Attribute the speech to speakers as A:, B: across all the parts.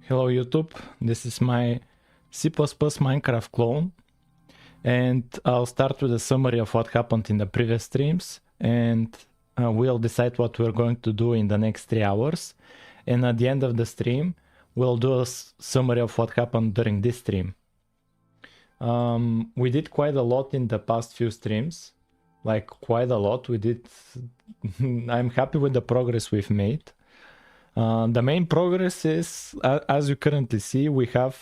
A: Hello YouTube, this is my C++ Minecraft clone, and I'll start with a summary of what happened in the previous streams, and we'll decide what we're going to do in the next 3 hours, and at the end of the stream we'll do a summary of what happened during this stream. We did quite a lot in the past few streams, like quite a lot. We did. I'm happy with the progress we've made. The main progress is, as you currently see, we have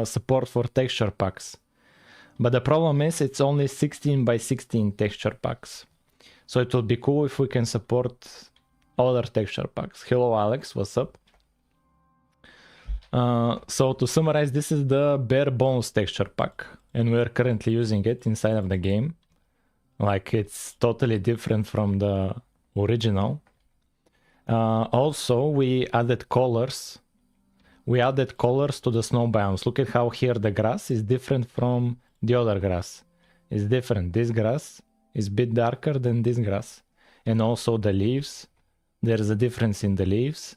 A: support for texture packs. But the problem is it's only 16 by 16 texture packs. So it would be cool if we can support other texture packs. Hello Alex, what's up? So to summarize, this is the bare bones texture pack, and we're currently using it inside of the game. Like, it's totally different from the original. Also, we added colors. We added colors to the snow biomes. Look at how here the grass is different from the other grass. It's different. This grass is a bit darker than this grass. And also the leaves. There's a difference in the leaves.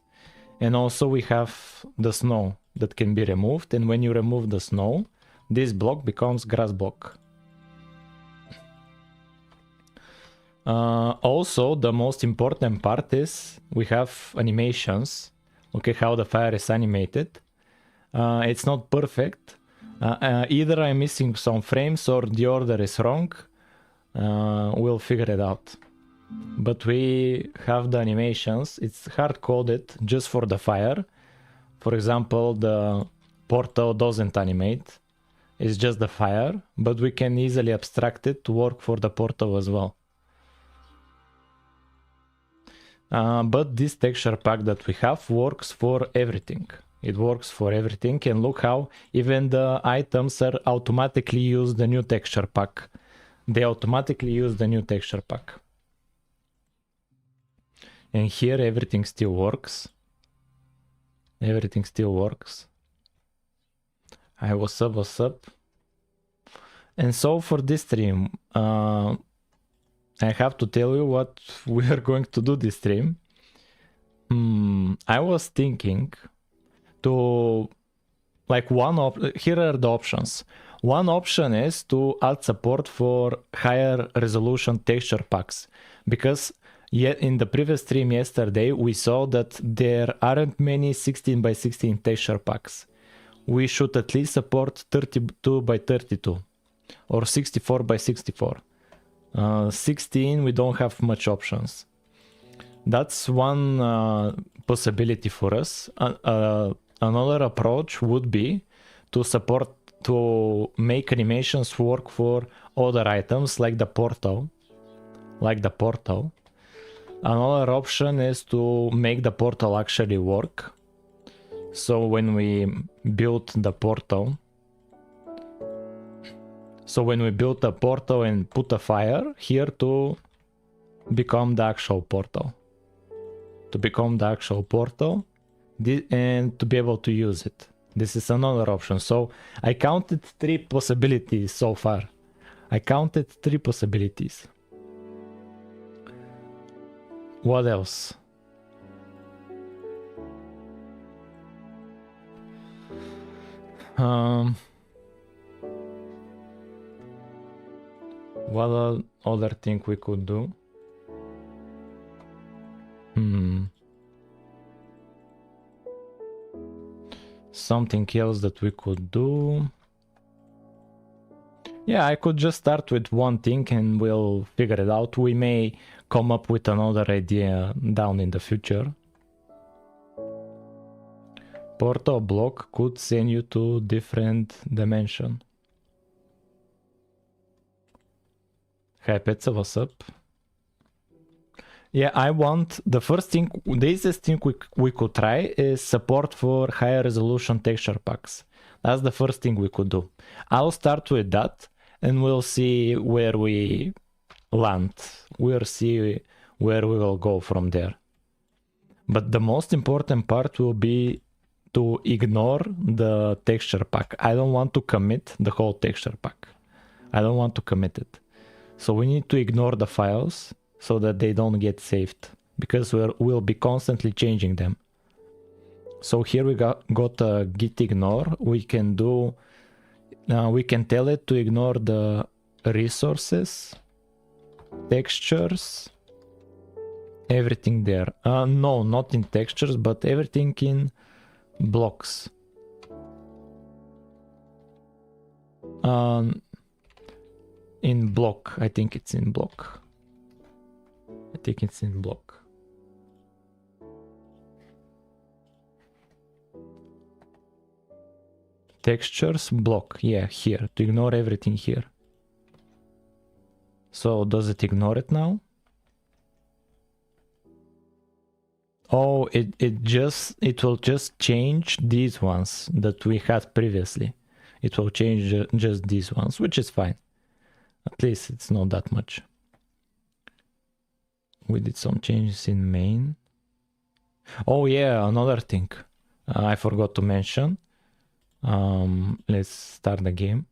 A: And also we have the snow that can be removed. And when you remove the snow, this block becomes grass block. Also, the most important part is we have animations. Look at how the fire is animated. It's not perfect. Either I'm missing some frames or the order is wrong. We'll figure it out. But we have the animations. It's hard-coded just for the fire. For example, the portal doesn't animate. It's just the fire. But we can easily abstract it to work for the portal as well. But this texture pack that we have works for everything. It works for everything, and look how even the items are automatically use the new texture pack. They automatically use the new texture pack. And here everything still works. Everything still works. Hi, what's up, what's up? And so for this stream, I have to tell you what we are going to do this stream. I was thinking to, like, here are the options. One option is to add support for higher resolution texture packs, because yet in the previous stream yesterday we saw that there aren't many 16 by 16 texture packs. We should at least support 32 by 32 or 64 by 64. 16 we don't have much options. That's one possibility for us. Another approach would be to make animations work for other items like the portal. Another option is to make the portal actually work. So when we build the portal, and put a fire here to become the actual portal. And to be able to use it. This is another option. So I counted 3 possibilities so far. What else? What other thing we could do? Something else that we could do. Yeah, I could just start with one thing and we'll figure it out. We may come up with another idea down in the future. Portal block could send you to different dimension. Hi Petsa, what's up? Yeah, I want the first thing, the easiest thing we could try is support for higher resolution texture packs. That's the first thing we could do. I'll start with that and we'll see where we land. We'll see where we will go from there. But the most important part will be to ignore the texture pack. I don't want to commit the whole texture pack. I don't want to commit it. So we need to ignore the files so that they don't get saved, because we'll be constantly changing them. So here we got a git ignore. We can do, we can tell it to ignore the resources, textures, everything there. No, not in textures, but everything in blocks. In block, I think it's in block. I think it's in block. Textures, block, yeah, here, to ignore everything here. So does it ignore it now? Oh, it will just change these ones that we had previously. It will change just these ones, which is fine. At least it's not that much. We did some changes in main. Oh yeah, another thing I forgot to mention. Let's start the game.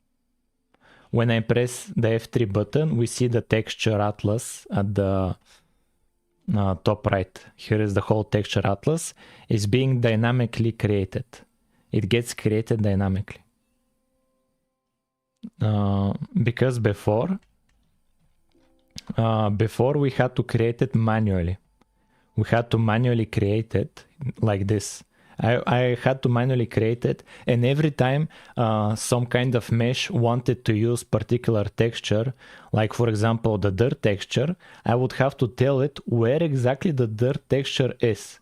A: When I press the F3 button, we see the texture atlas at the top right. Here is the whole texture atlas. It's being dynamically created. It gets created dynamically. Because before we had to create it manually. We had to manually create it like this. I had to manually create it, and every time some kind of mesh wanted to use particular texture, like for example the dirt texture, I would have to tell it where exactly the dirt texture is.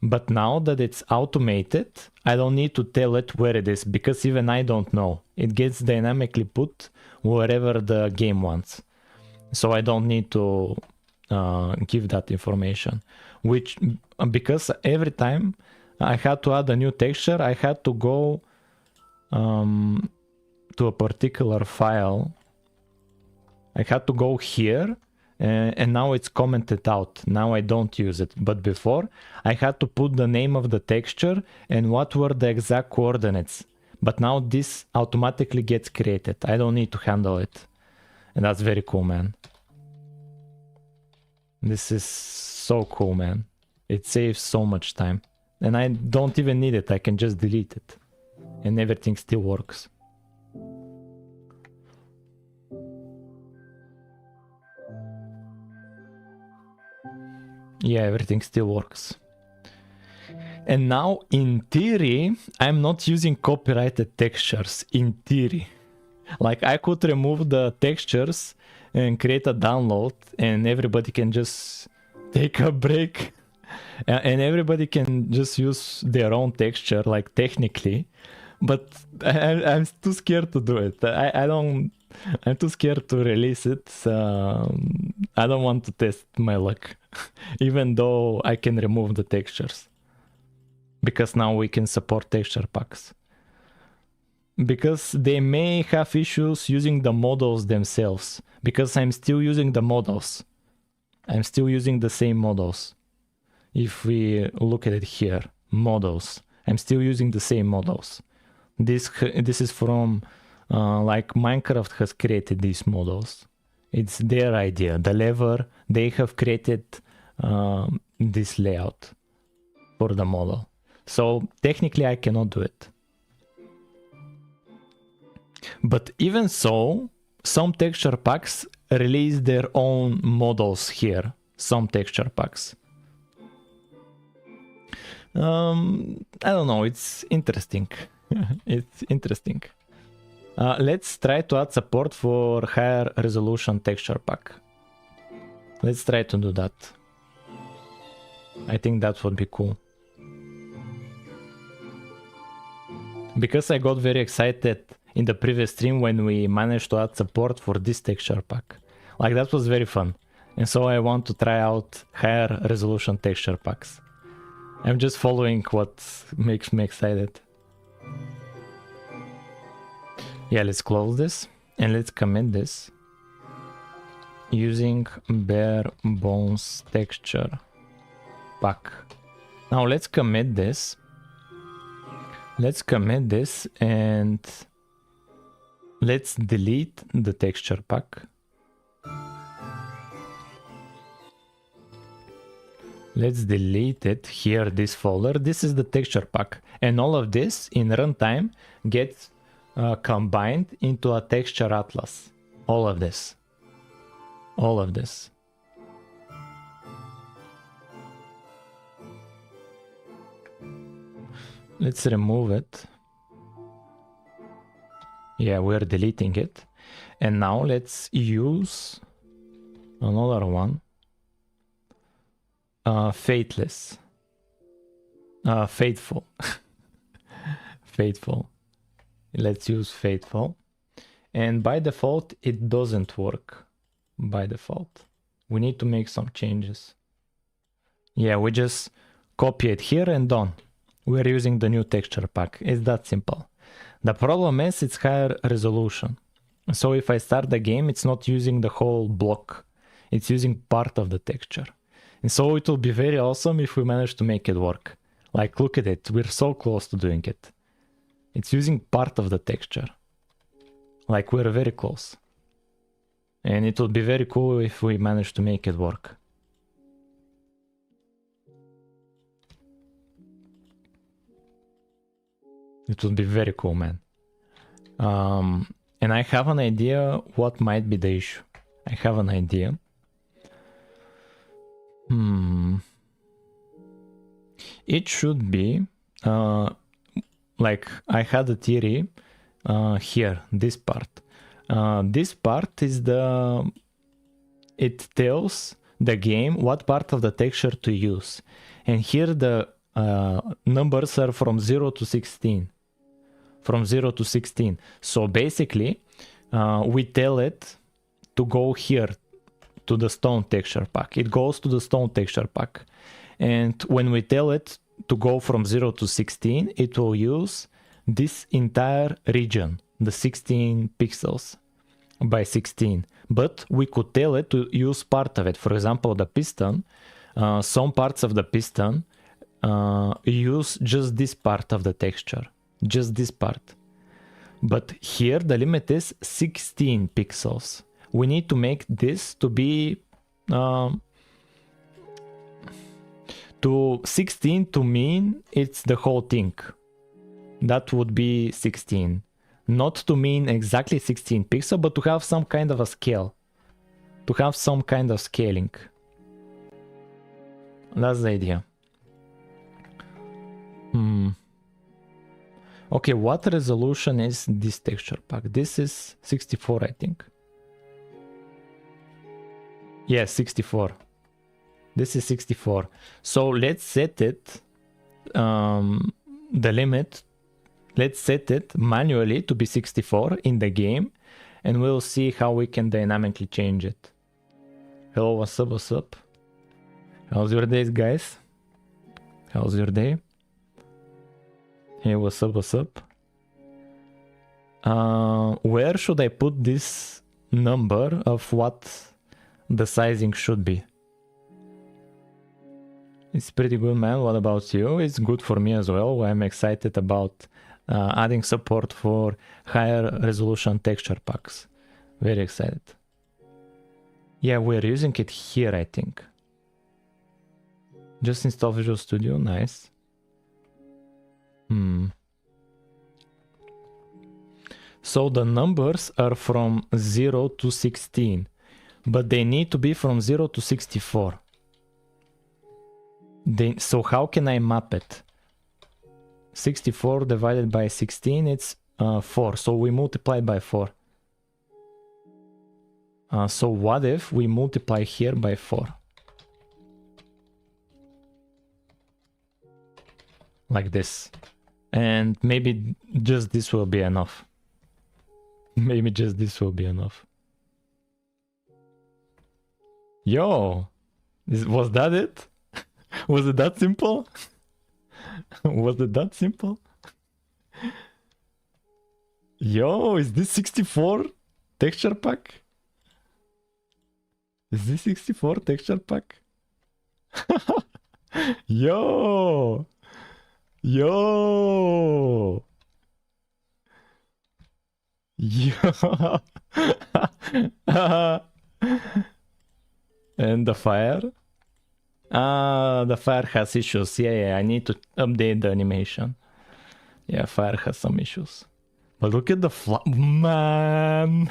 A: But now that it's automated, I don't need to tell it where it is, because even I don't know. It gets dynamically put wherever the game wants. So I don't need to give that information. Which, because every time I had to add a new texture, I had to go to a particular file. I had to go here, and now it's commented out. Now I don't use it. But before, I had to put the name of the texture and what were the exact coordinates. But now this automatically gets created. I don't need to handle it. And that's very cool, man. This is so cool, man. It saves so much time. And I don't even need it. I can just delete it. And everything still works. Yeah, everything still works. And now, in theory, I'm not using copyrighted textures. In theory. Like, I could remove the textures and create a download, and everybody can just take a break. And everybody can just use their own texture, like, technically. But I'm too scared to do it. I'm too scared to release it. I don't want to test my luck. Even though I can remove the textures. Because now we can support texture packs. Because they may have issues using the models themselves. Because I'm still using the models. I'm still using the same models. If we look at it here, models. I'm still using the same models. This is from, like, Minecraft has created these models. It's their idea. The lever, they have created this layout for the model. So technically I cannot do it. But even so, some texture packs release their own models here. Some texture packs. I don't know, it's interesting. It's interesting. Let's try to add support for higher resolution texture pack. Let's try to do that. I think that would be cool. Because I got very excited in the previous stream when we managed to add support for this texture pack. Like, that was very fun. And so I want to try out higher resolution texture packs. I'm just following what makes me excited. Yeah, let's close this and let's commit this using bare bones texture pack. Now let's commit this. Let's commit this and let's delete the texture pack. Let's delete it here, this folder. This is the texture pack. And all of this in runtime gets combined into a texture atlas. All of this. All of this. Let's remove it. Yeah, we're deleting it. And now let's use another one. Fateless. Fateful. Fateful. Let's use Fateful. And by default, it doesn't work. By default. We need to make some changes. Yeah, we just copy it here and done. We're using the new texture pack. It's that simple. The problem is it's higher resolution. So if I start the game, it's not using the whole block. It's using part of the texture. And so it will be very awesome if we manage to make it work. Like, look at it. We're so close to doing it. It's using part of the texture. Like, we're very close. And it will be very cool if we manage to make it work. It will be very cool, man. And I have an idea what might be the issue. I have an idea. It should be like I had a theory here, this part. This part is it tells the game what part of the texture to use. And here the numbers are from 0 to 16. From 0 to 16. So basically, we tell it to go here to the stone texture pack. It goes to the stone texture pack. And when we tell it to go from 0 to 16, it will use this entire region, the 16 pixels by 16. But we could tell it to use part of it. For example, the piston, some parts of the piston use just this part of the texture, just this part. But here the limit is 16 pixels. We need to make this to be to 16 to mean it's the whole thing. That would be 16. Not to mean exactly 16 pixels, but to have some kind of a scale. To have some kind of scaling. That's the idea. Okay, what resolution is this texture pack? This is 64, I think. Yes, 64. This is 64. So let's set it, the limit, let's set it manually to be 64 in the game, and we'll see how we can dynamically change it. Hello, what's up, what's up? How's your day, guys? How's your day? Hey, what's up, what's up? Where should I put this number of what the sizing should be? It's pretty good, man. What about you? It's good for me as well. I'm excited about adding support for higher resolution texture packs. Very excited. Yeah, we're using it here, I think. Just install Visual Studio. Nice. So the numbers are from 0 to 16, but they need to be from 0 to 64. So how can I map it? 64 divided by 16, it's 4. So we multiply by 4. So what if we multiply here by 4? Like this. And maybe just this will be enough. Maybe just this will be enough. Yo! Was that it? Was it that simple? Was it that simple? Yo, is this 64 texture pack? Is this 64 texture pack? Yo! Yo! Yo! And the fire? The fire has issues. Yeah, I need to update the animation. Yeah, fire has some issues. But look at the man.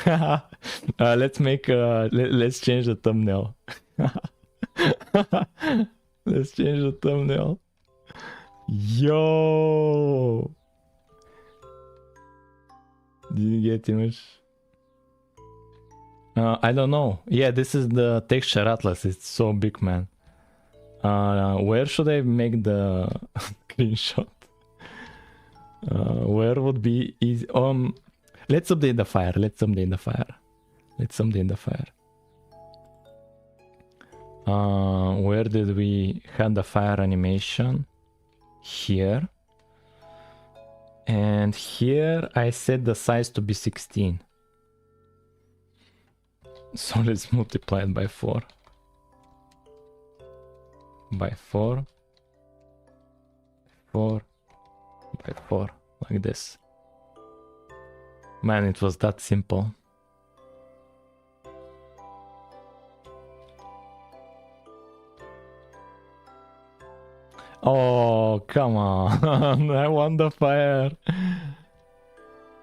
A: Let's make let's change the thumbnail. Let's change the thumbnail. Yo. Did you get image? I don't know. Yeah, this is the texture atlas. It's so big, man. Where should I make the screenshot? Where would be easy? Let's update the fire. Let's update the fire. Let's update the fire. Where did we have the fire animation? Here. And here I set the size to be 16. So let's multiply it by 4. By 4. 4. By 4. Like this. Man, it was that simple. Oh, come on. I want the fire.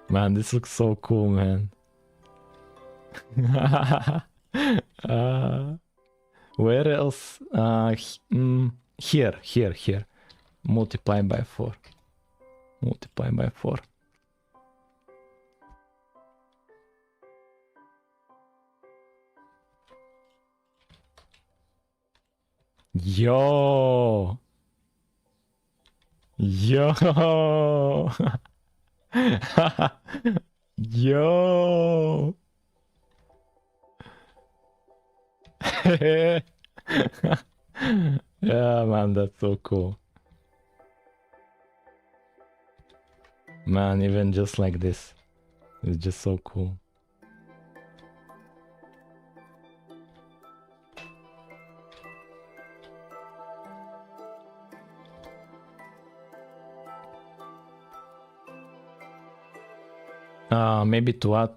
A: Man, this looks so cool, man. Where else? Here. Multiply by 4. Multiply by 4. Yo. Yo. Yo. Yeah, man, that's so cool. Man, even just like this, it's just so cool. Maybe to add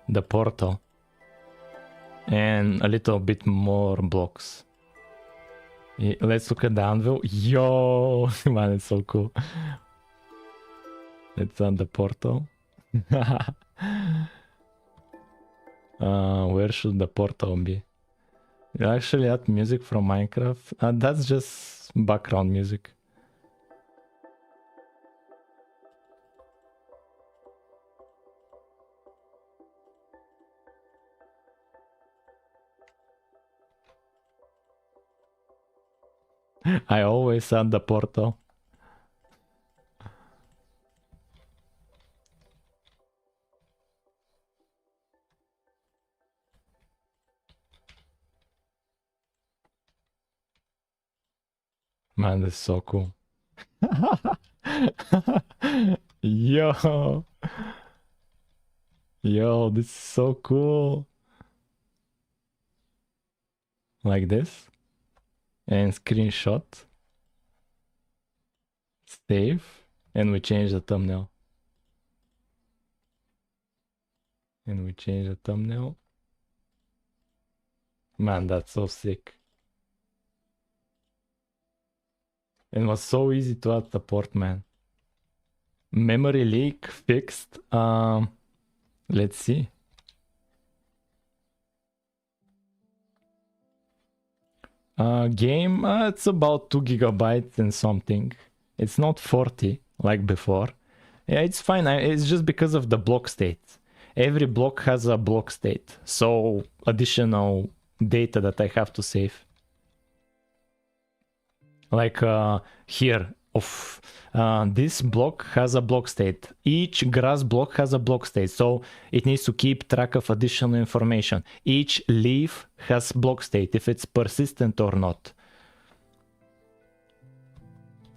A: the portal and a little bit more blocks. Yeah, let's look at the anvil. Yo, man, it's so cool. Let's add the portal. Where should the portal be? You actually add music from Minecraft. That's just background music. I always add the portal. Man, this is so cool. Yo. Yo, this is so cool. Like this. And screenshot. Save. And we change the thumbnail. And we change the thumbnail. Man, that's so sick. And it was so easy to add support, man. Memory leak fixed. Let's see. Game, it's about 2 gigabytes and something. It's not 40 like before. Yeah, it's fine. It's just because of the block state. Every block has a block state, so additional data that I have to save. Like here, this block has a block state. Each grass block has a block state, so it needs to keep track of additional information. Each leaf has block state, if it's persistent or not.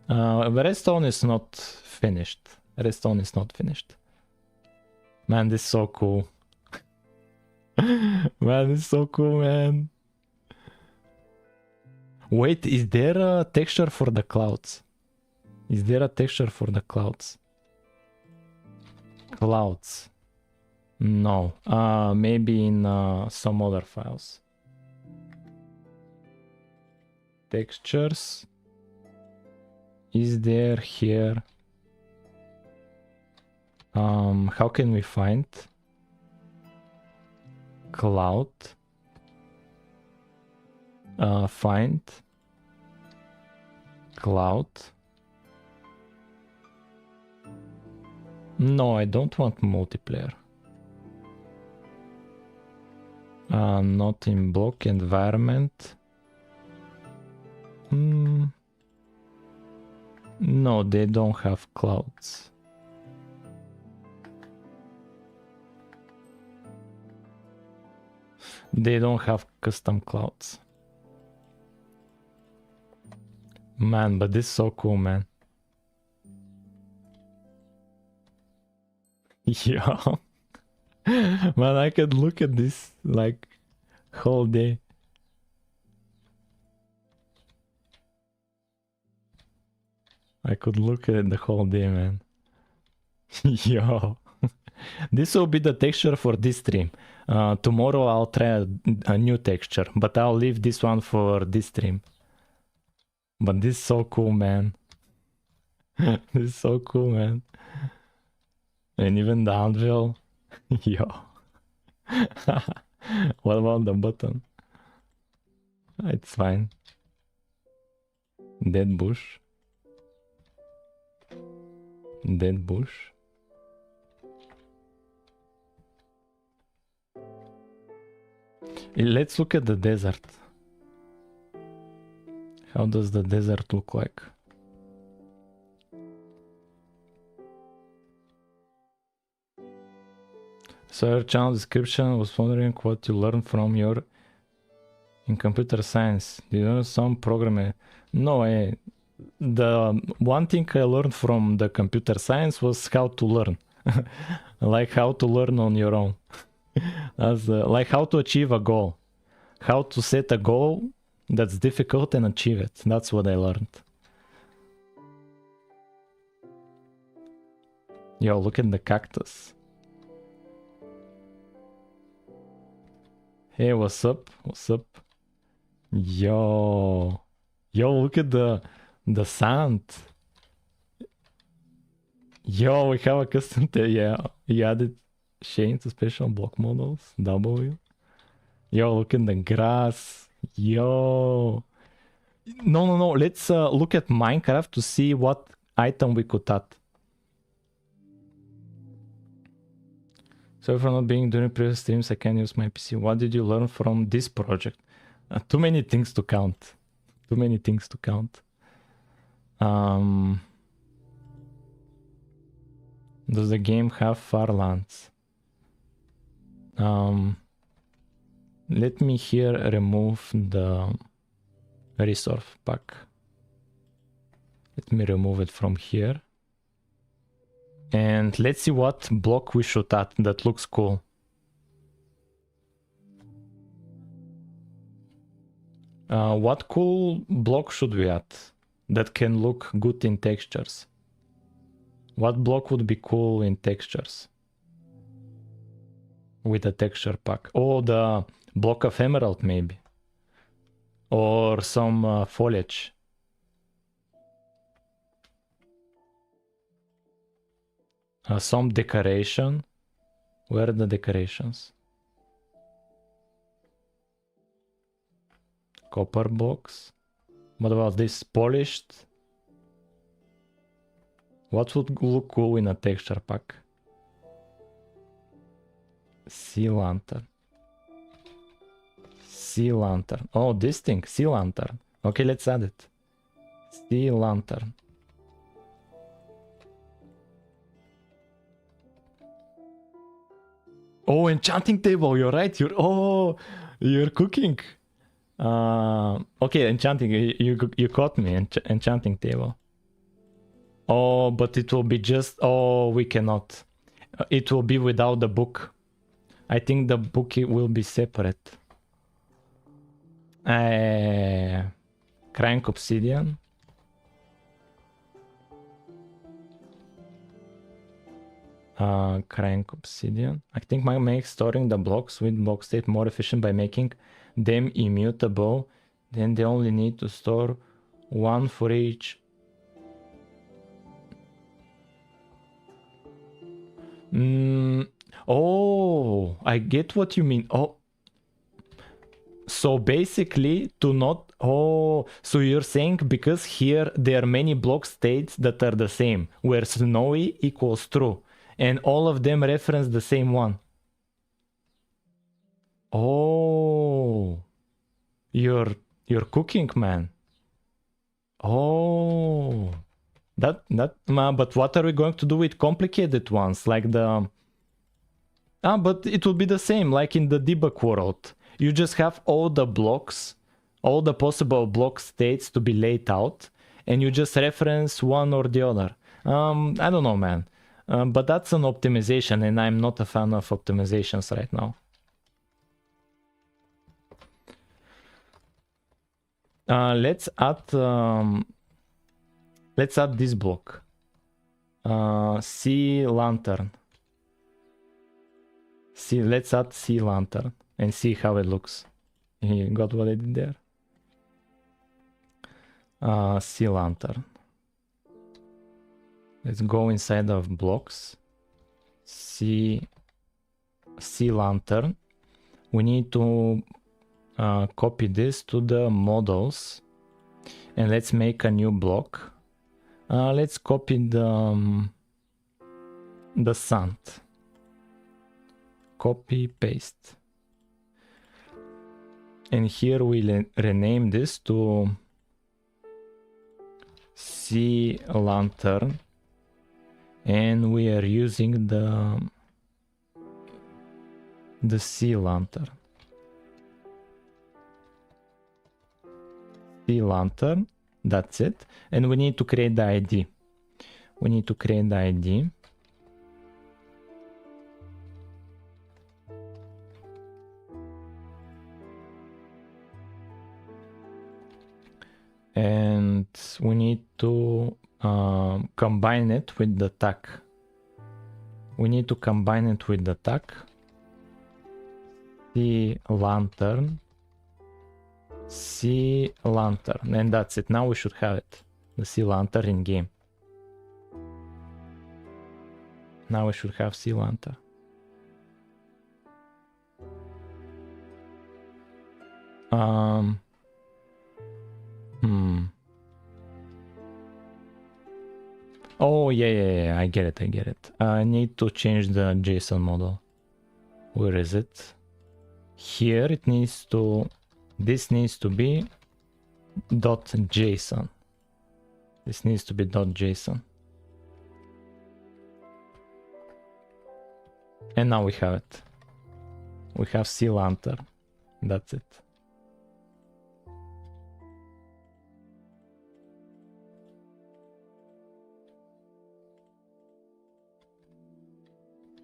A: Redstone is not finished. Redstone is not finished. Man, this is so cool. Man, this is so cool, man. Wait, is there a texture for the clouds? Is there a texture for the clouds? Clouds. No. Maybe in some other files. textures. Is there here? How can we find cloud? Find cloud. No, I don't want multiplayer. Not in block environment. No, they don't have clouds. They don't have custom clouds. Man, but this is so cool, man. Yeah. Man, I could look at this like whole day. I could look at it the whole day, man. Yo. This will be the texture for this stream. Tomorrow I'll try a new texture, but I'll leave this one for this stream. But this is so cool, man. This is so cool, man. And even the anvil. Yo. What about the button? It's fine. Dead bush. Dead bush. Let's look at the desert. How does the desert look like? So your channel description was wondering what you learned from your in computer science. Do you know some programming? No, the one thing I learned from the computer science was how to learn. Like how to learn on your own. As like how to achieve a goal. How to set a goal that's difficult and achieve it. That's what I learned. Yo, look at the cactus. Hey, what's up? What's up? Yo. Yo, look at the sand. Yo, we have a custom yeah, he added Shane to special block models. W. Yo, look at the grass. Yo. No. Let's look at Minecraft to see what item we could add. So for not being during previous streams, I can use my PC. What did you learn from this project? Too many things to count. Too many things to count. Does the game have farlands? Let me here remove the resource pack. Let me remove it from here. And let's see what block we should add that looks cool. What cool block should we add that can look good in textures? What block would be cool in textures? With a texture pack. Oh, the block of emerald maybe. Or some foliage. Some decoration. Where are the decorations? Copper blocks. What about this? Polished. What would look cool in a texture pack? Sea lantern. Sea lantern. Oh, this thing. Sea lantern. Okay, let's add it. Sea lantern. Oh, enchanting table. You're right. You're cooking. Okay, enchanting. You caught me. Enchanting table. Oh, but it will be just. Oh, we cannot. It will be without the book. I think the book will be separate. Crank obsidian. Crank obsidian. I think might make storing the blocks with block state more efficient by making them immutable Then they only need to store one for each. Oh, I get what you mean. Oh, so basically to not, oh, so you're saying because here there are many block states that are the same, where snowy equals true, and all of them reference the same one. Oh, you're cooking, man. Oh, but what are we going to do with complicated ones like the? But it will be the same like in the debug world. You just have all the blocks, all the possible block states to be laid out, and you just reference one or the other. I don't know, man. But that's an optimization, and I'm not a fan of optimizations right now. Let's add this block. Sea lantern. See, let's add sea lantern and see how it looks. You got what I did there? Sea lantern. Let's go inside of blocks. Sea lantern. We need to copy this to the models, and let's make a new block. Let's copy the sand. Copy paste, and here we'll rename this to sea lantern, and we are using the sea lantern. Sea lantern, that's it. And we need to create the ID. We need to create the ID. And we need to combine it with the tag. We need to combine it with the tag sea lantern, and that's it. Now we should have it, the sea lantern in game. Now we should have sea lantern. Oh, yeah, I get it. I need to change the JSON model. Where is it? Here it needs to, this needs to be .json. This needs to be .json. And now we have it. We have sea lantern. That's it.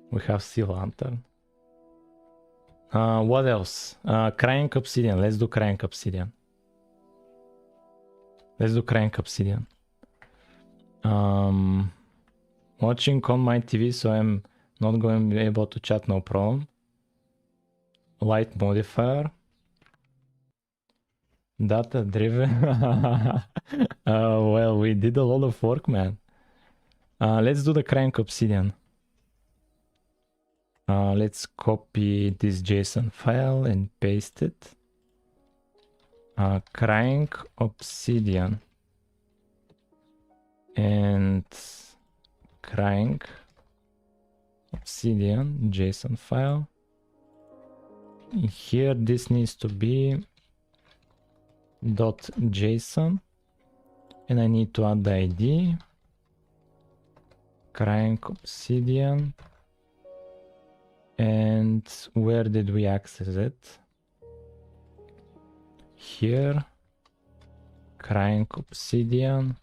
A: We have sea lantern. What else? Crying obsidian. Let's do crying obsidian. Watching on my TV, so I'm not going to be able to chat, no problem. Light modifier. Data driven. Well, we did a lot of work, man. Let's do the crank obsidian. Let's copy this JSON file and paste it. Crank obsidian and crank obsidian JSON file. Here this needs to be .json, and I need to add the ID crank obsidian. And where did we access it? Here, crank obsidian,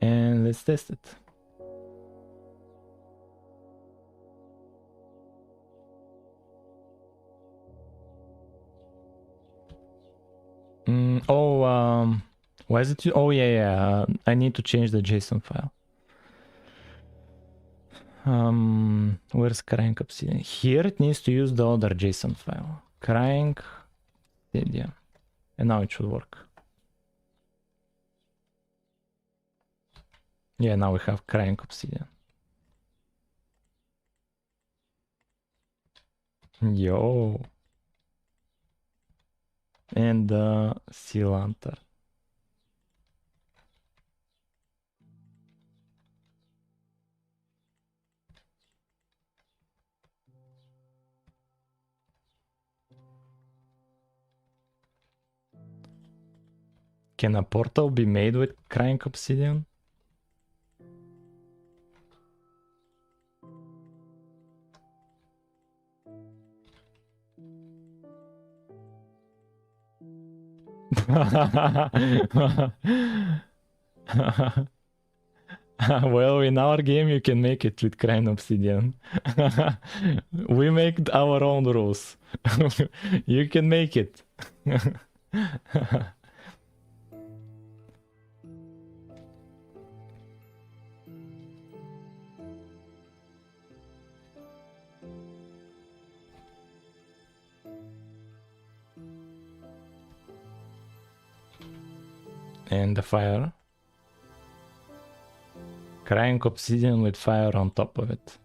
A: and let's test it. Why is it? Oh yeah, I need to change the JSON file. Where's crying obsidian? Here it needs to use the other JSON file. Crying obsidian. And now it should work. Yeah, now we have crying obsidian. Yo. And sea lantern. Can a portal be made with crying obsidian? Well, in our game you can make it with crying obsidian. We make our own rules. You can make it. And the fire. Crying obsidian with fire on top of it.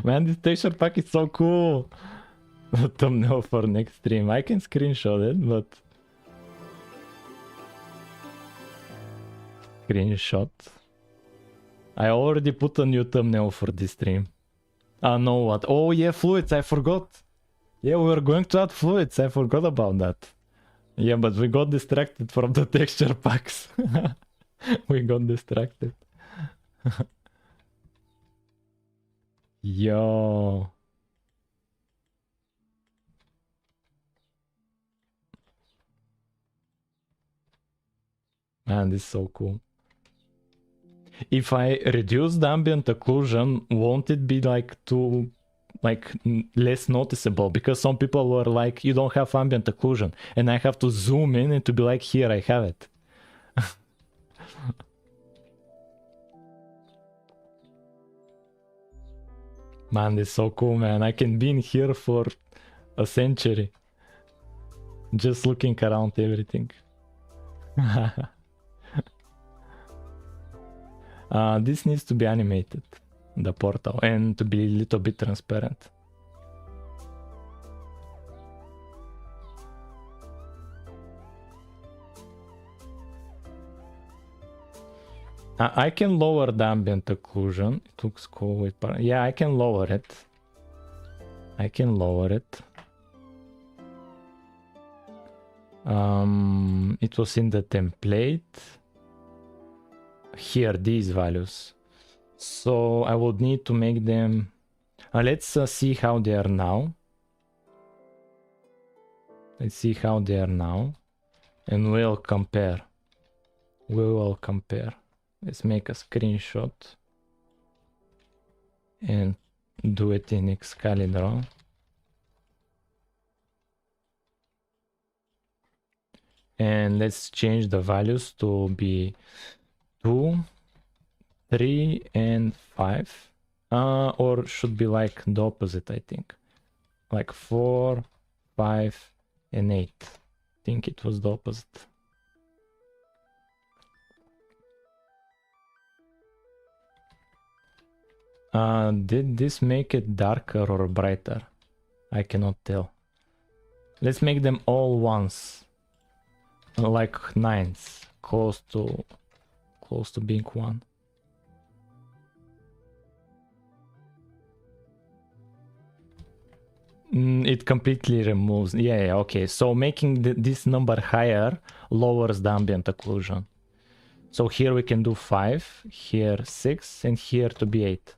A: Man, this texture pack is so cool. The thumbnail for next stream. I can screenshot it, but... Screenshot. I already put a new thumbnail for this stream. No, what? Oh yeah, fluids, I forgot. Yeah, we were going to add fluids, I forgot about that. Yeah, but we got distracted from the texture packs. We got distracted. Yo. Man, this is so cool. If I reduce the ambient occlusion, won't it be like too, like less noticeable? Because some people were like, you don't have ambient occlusion, and I have to zoom in and to be like, here I have it. Man, this is so cool, man. I can be in here for a century. Just looking around everything. This needs to be animated, the portal, and to be a little bit transparent. I can lower the ambient occlusion. It looks cool with yeah, I can lower it. I can lower it. It was in the template. Here, these values. So I would need to make them... let's see how they are now. Let's see how they are now. And we'll compare. We will compare. Let's make a screenshot. And do it in Excalibur. And let's change the values to be 2, 3, and 5. Or should be like the opposite, I think. Like 4, 5, and 8. I think it was the opposite. Did this make it darker or brighter? I cannot tell. Let's make them all ones. Like 9s. Close to being 1. It completely removes. Yeah, okay. So making this number higher lowers the ambient occlusion. So here we can do 5, here 6, and here to be 8.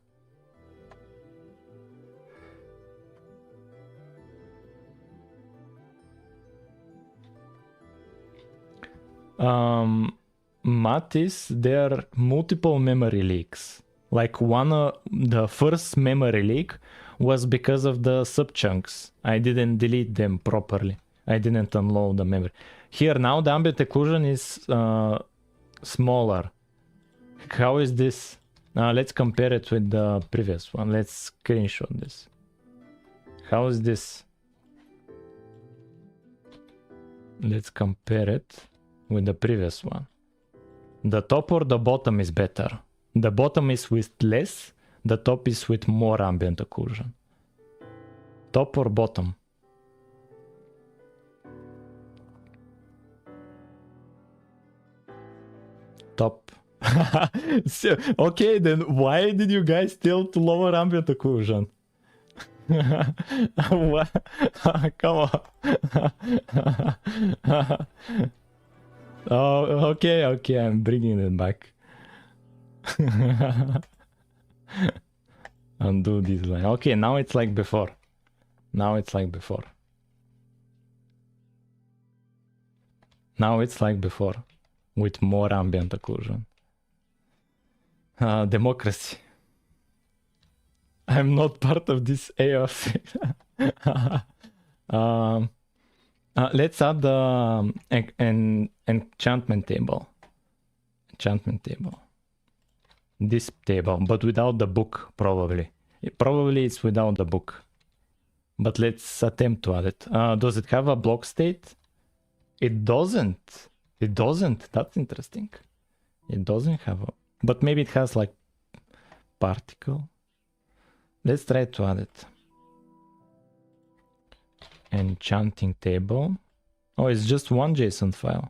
A: Matis, there are multiple memory leaks. Like the first memory leak was because of the subchunks. I didn't delete them properly. I didn't unload the memory. Here now the ambient occlusion is smaller. How is this? Let's compare it with the previous one. Let's screenshot this. How is this? Let's compare it with the previous one. The top or the bottom is better? The bottom is with less, the top is with more ambient occlusion. Top or bottom? Top. So, okay, then why did you guys tilt lower ambient occlusion? What? Come on. Oh, okay, I'm bringing it back. Undo this line. Okay, now it's like before. Now it's like before. Now it's like before, with more ambient occlusion. Democracy. I'm not part of this AOC. Let's add the an enchantment table. Enchantment table. This table, but without the book, probably. Probably it's without the book. But let's attempt to add it. Does it have a block state? It doesn't. It doesn't. That's interesting. It doesn't have a... But maybe it has like particle. Let's try to add it. Enchanting table. Oh, it's just one JSON file.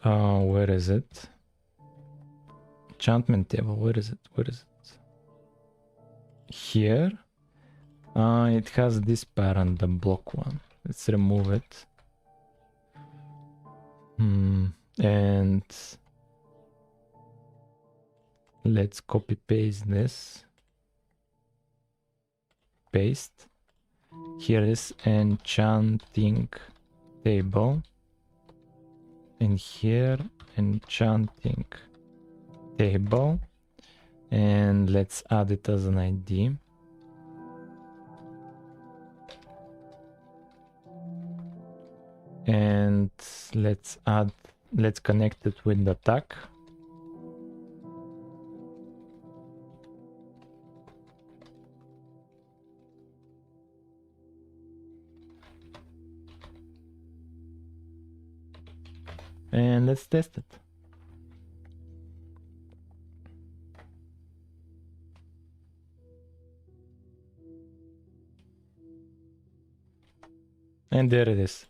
A: Where is it? Enchantment table. Where is it? Where is it? Here. It has this parent, the block one. Let's remove it. And let's copy paste this. Paste. Here is enchanting table. And here enchanting table. And let's add it as an ID. And let's connect it with the tag. And let's test it. And there it is.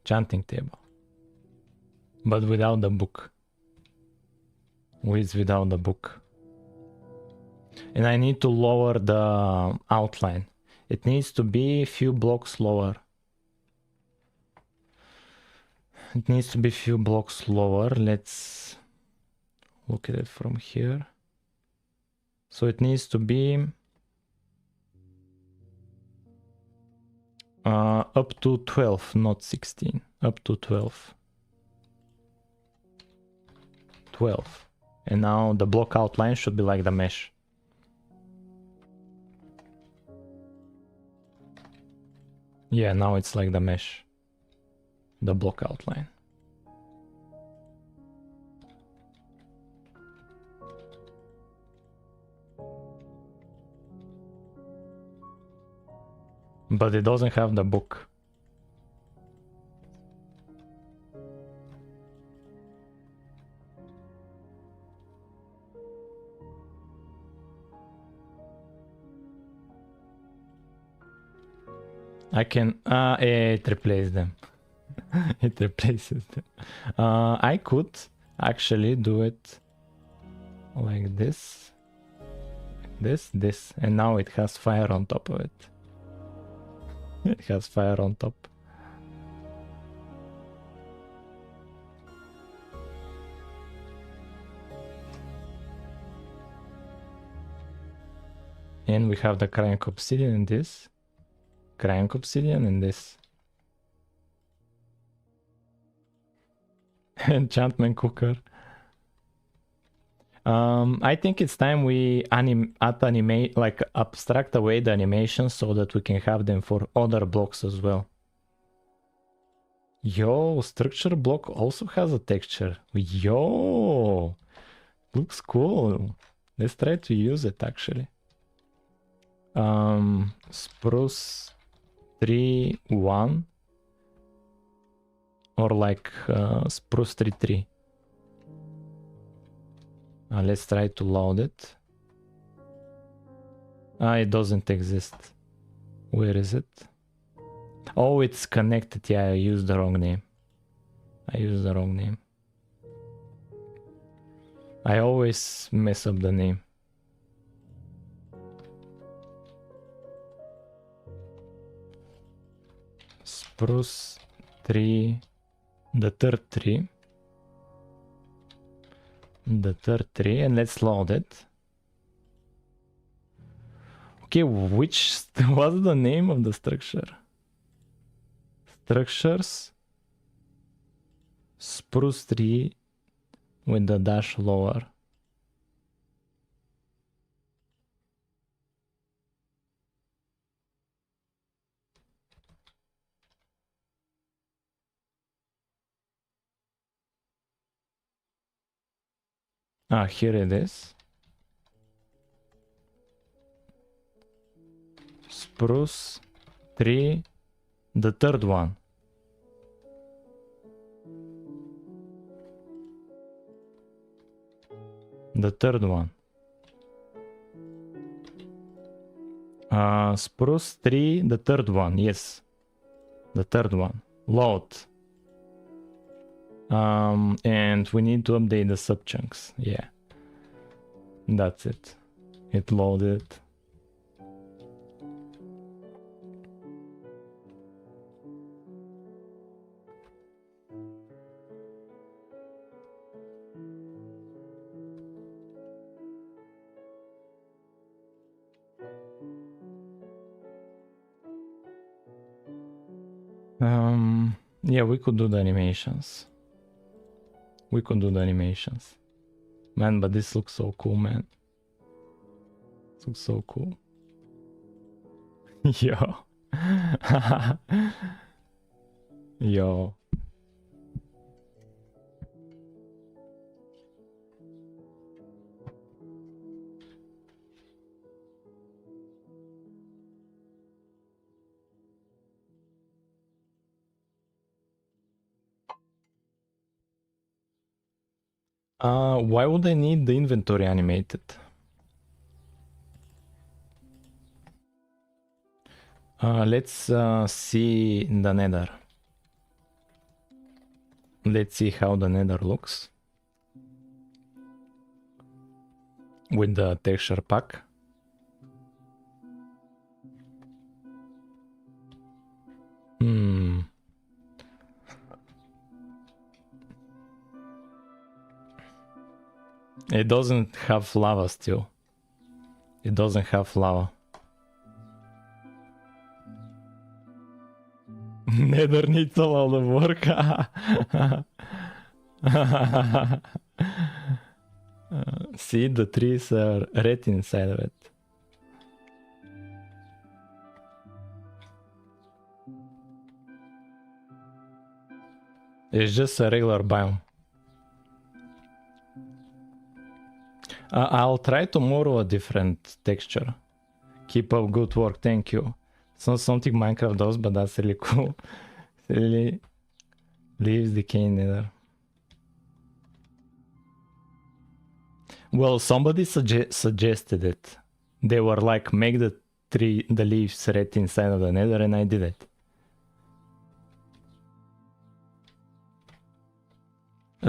A: Chanting table. But without the book. Without the book. And I need to lower the outline. It needs to be a few blocks lower. It needs to be a few blocks lower. Let's look at it from here. So it needs to be up to 12, not 16. Up to 12. 12. And now the block outline should be like the mesh. Yeah, now it's like the mesh. The block outline. But it doesn't have the book. I can... it replaced them. It replaces them. I could actually do it like this. This. And now it has fire on top of it. It has fire on top. And we have the crying obsidian in this. Crying obsidian in this. Enchantment cooker. I think it's time we animate, like abstract away the animations so that we can have them for other blocks as well. Yo, structure block also has a texture. Yo, looks cool. Let's try to use it actually. Spruce 3.1 or like spruce 3.3. Let's try to load it. It doesn't exist. Where is it? Oh, it's connected. Yeah, I used the wrong name. I always mess up the name. Spruce 3, the third tree. The third tree, and let's load it. Okay, which what's the name of the structure? Structures spruce tree with the dash lower. Here it is. Spruce tree, the third one. The third one. Spruce tree, the third one. Yes, the third one. Load. And we need to update the subchunks. Yeah, that's it. It loaded. Yeah, we could do the animations. Man, but this looks so cool, man. This looks so cool. Yo. Yo. Why would I need the inventory animated? Let's see the nether. Let's see how the nether looks with the texture pack. It doesn't have lava still. It doesn't have lava. Nether needs a lot of work. See, the trees are red inside of it. It's just a regular biome. I'll try tomorrow a different texture. Keep up good work, thank you. It's not something Minecraft does, but that's really cool. It really leaves decaying nether. Well, somebody suggested it. They were like, make the leaves red inside of the nether, and I did it.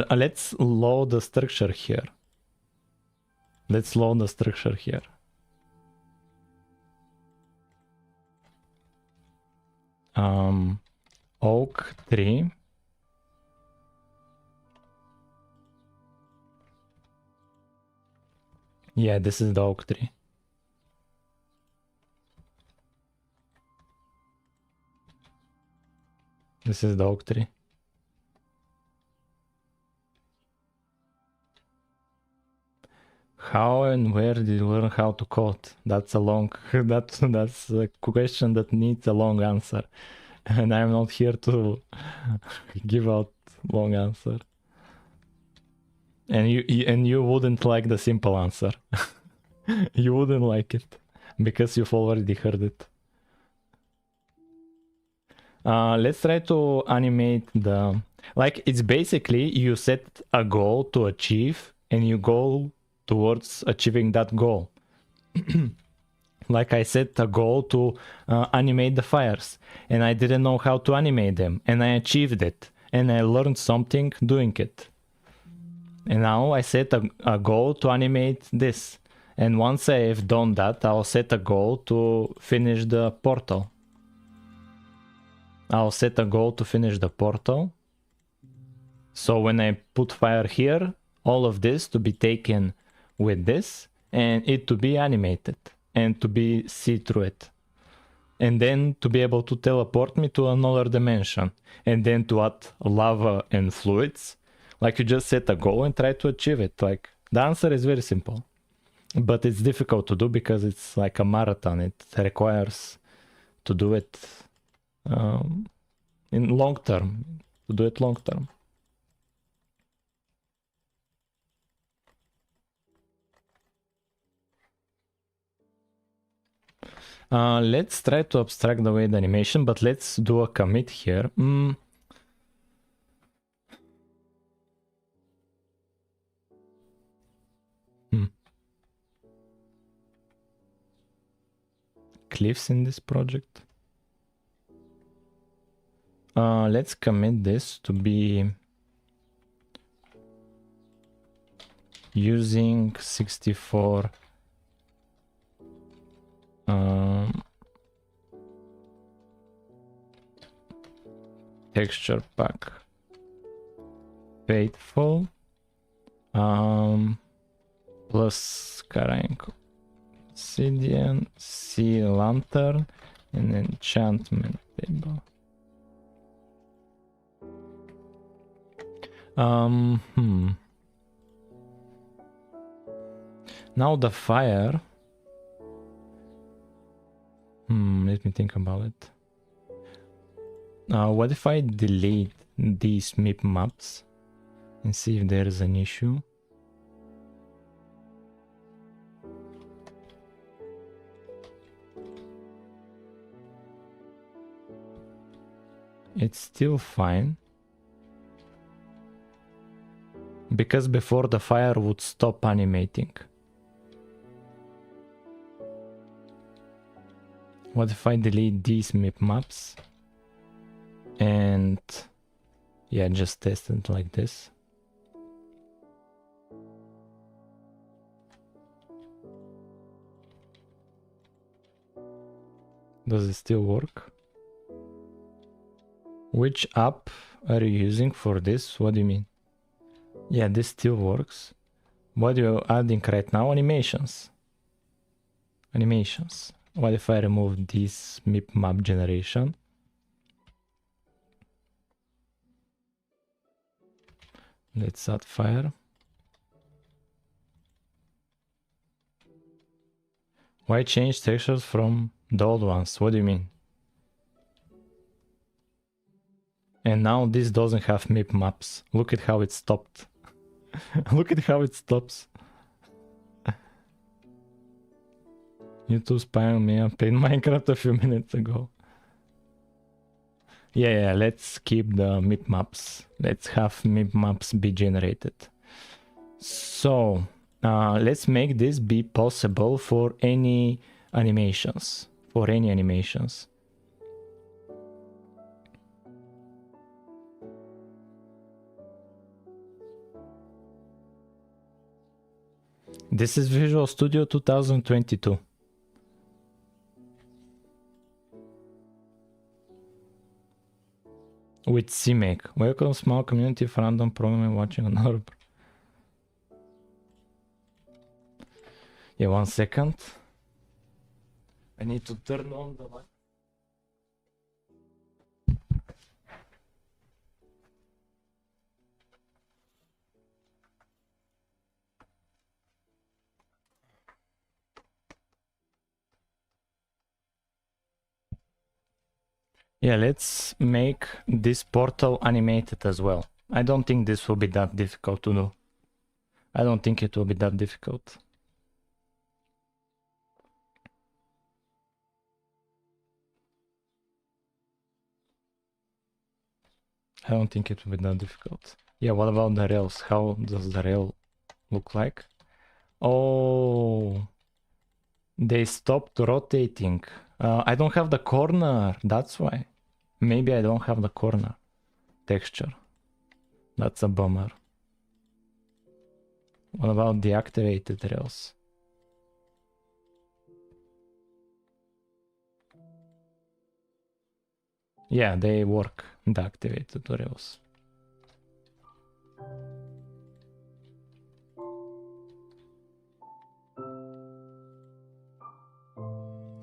A: Let's load the structure here. Oak tree. Yeah, this is the oak tree. This is the oak tree. How and where did you learn how to code? That's a long, that's a question that needs a long answer. And I'm not here to give out long answer. And you wouldn't like the simple answer. You wouldn't like it because you've already heard it. Let's try to animate the, like, it's basically you set a goal to achieve and you go towards achieving that goal. Like I set a goal to animate the fires and I didn't know how to animate them and I achieved it and I learned something doing it. And now I set a goal to animate this. And once I've done that, I'll set a goal to finish the portal. I'll set a goal to finish the portal. So when I put fire here, all of this to be taken with this and it to be animated and to be see through it. And then to be able to teleport me to another dimension. And then to add lava and fluids. Like you just set a goal and try to achieve it. Like the answer is very simple. But it's difficult to do because it's like a marathon. It requires to do it in long term. To do it long term. Let's try to abstract away the animation, but let's do a commit here. Cliffs in this project. Let's commit this to be using 64 texture pack faithful plus Karenko obsidian sea lantern and enchantment table. Now the fire. Let me think about it. What if I delete these MIP maps and see if there is an issue? It's still fine. Because before the fire would stop animating. What if I delete these MIP maps? And yeah, just test it like this. Does it still work? Which app are you using for this? What do you mean? Yeah, this still works. What are you adding right now? Animations. Animations. What if I remove this MIP map generation? Let's add fire. Why change textures from the old ones? What do you mean? And now this doesn't have MIP maps. Look at how it stopped. Look at how it stops. YouTube spying me up in Minecraft a few minutes ago. Yeah, let's keep the MIP maps. Let's have MIP maps be generated. So, let's make this be possible for any animations. For any animations. This is Visual Studio 2022. With CMake. Welcome small community of random programming watching another. Yeah, 1 second. I need to turn on the light. Yeah, let's make this portal animated as well. I don't think this will be that difficult to do. I don't think it will be that difficult. I don't think it will be that difficult. Yeah, what about the rails? How does the rail look like? Oh, they stopped rotating. I don't have the corner, that's why. Maybe I don't have the corner texture. That's a bummer. What about the activated rails? Yeah, they work, the activated rails.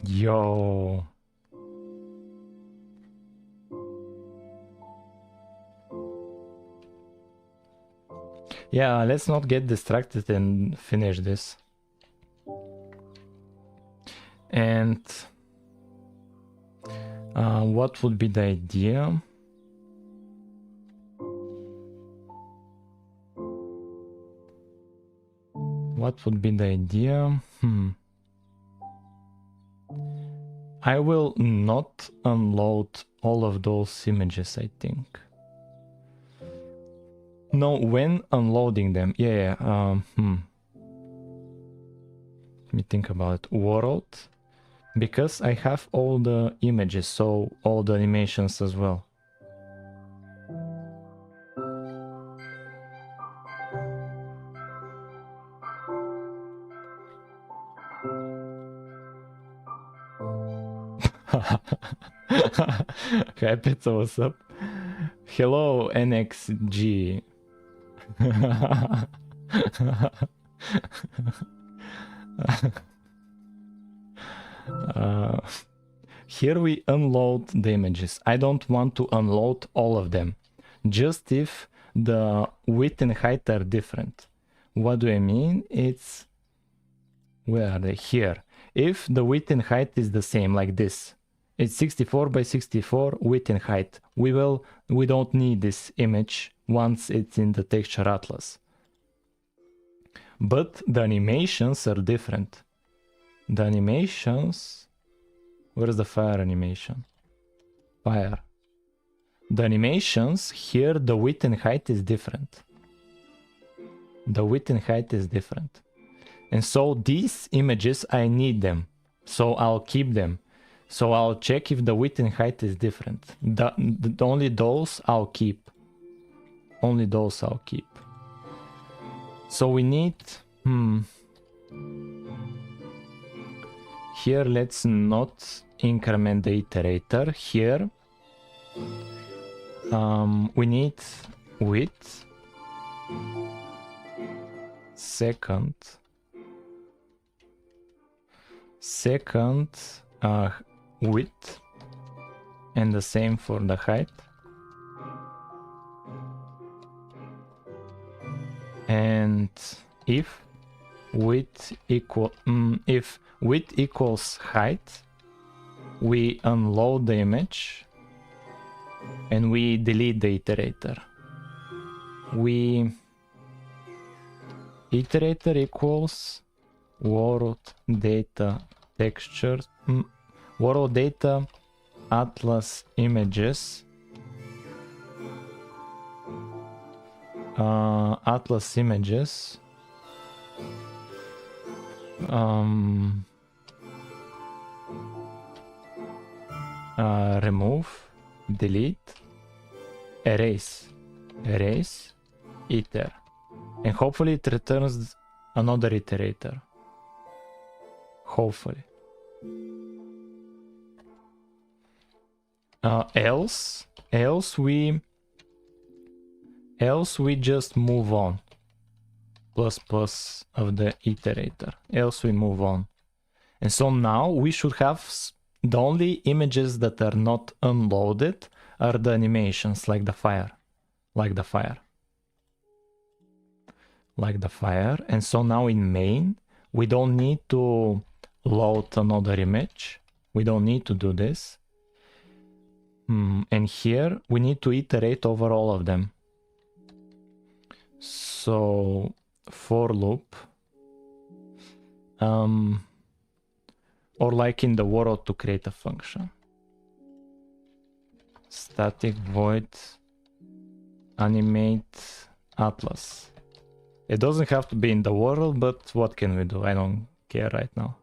A: Yo. Yeah, let's not get distracted and finish this. And what would be the idea? What would be the idea? I will not unload all of those images, I think. No, when unloading them, yeah. Let me think about it. World, because I have all the images, so all the animations as well. Hi Pizza, what's up? Hello NXG. Here we unload the images. I don't want to unload all of them, just if the width and height are different. What do I mean? It's, where are they? Here. If the width and height is the same, like this, it's 64 by 64 width and height. We don't need this image once it's in the texture atlas. But the animations are different. The animations, where's the fire animation? Fire. The animations here, the width and height is different. The width and height is different. And so these images, I need them. So I'll keep them. So I'll check if the width and height is different. Only those I'll keep. Only those I'll keep. So we need... Here, let's not increment the iterator. Here, we need width. Second, width, and the same for the height. And if width equals height, we unload the image and we delete the iterator. Iterator equals world data texture, world data atlas images, atlas images, remove, delete, erase, iter, and hopefully it returns another iterator. Hopefully. Else we just move on. Plus of the iterator. Else we move on. And so now we should have the only images that are not unloaded are the animations, like the fire. Like the fire. And so now in main, we don't need to load another image. We don't need to do this. And here we need to iterate over all of them. So for loop, or like in the world to create a function. Static void animate atlas. It doesn't have to be in the world, but what can we do? I don't care right now.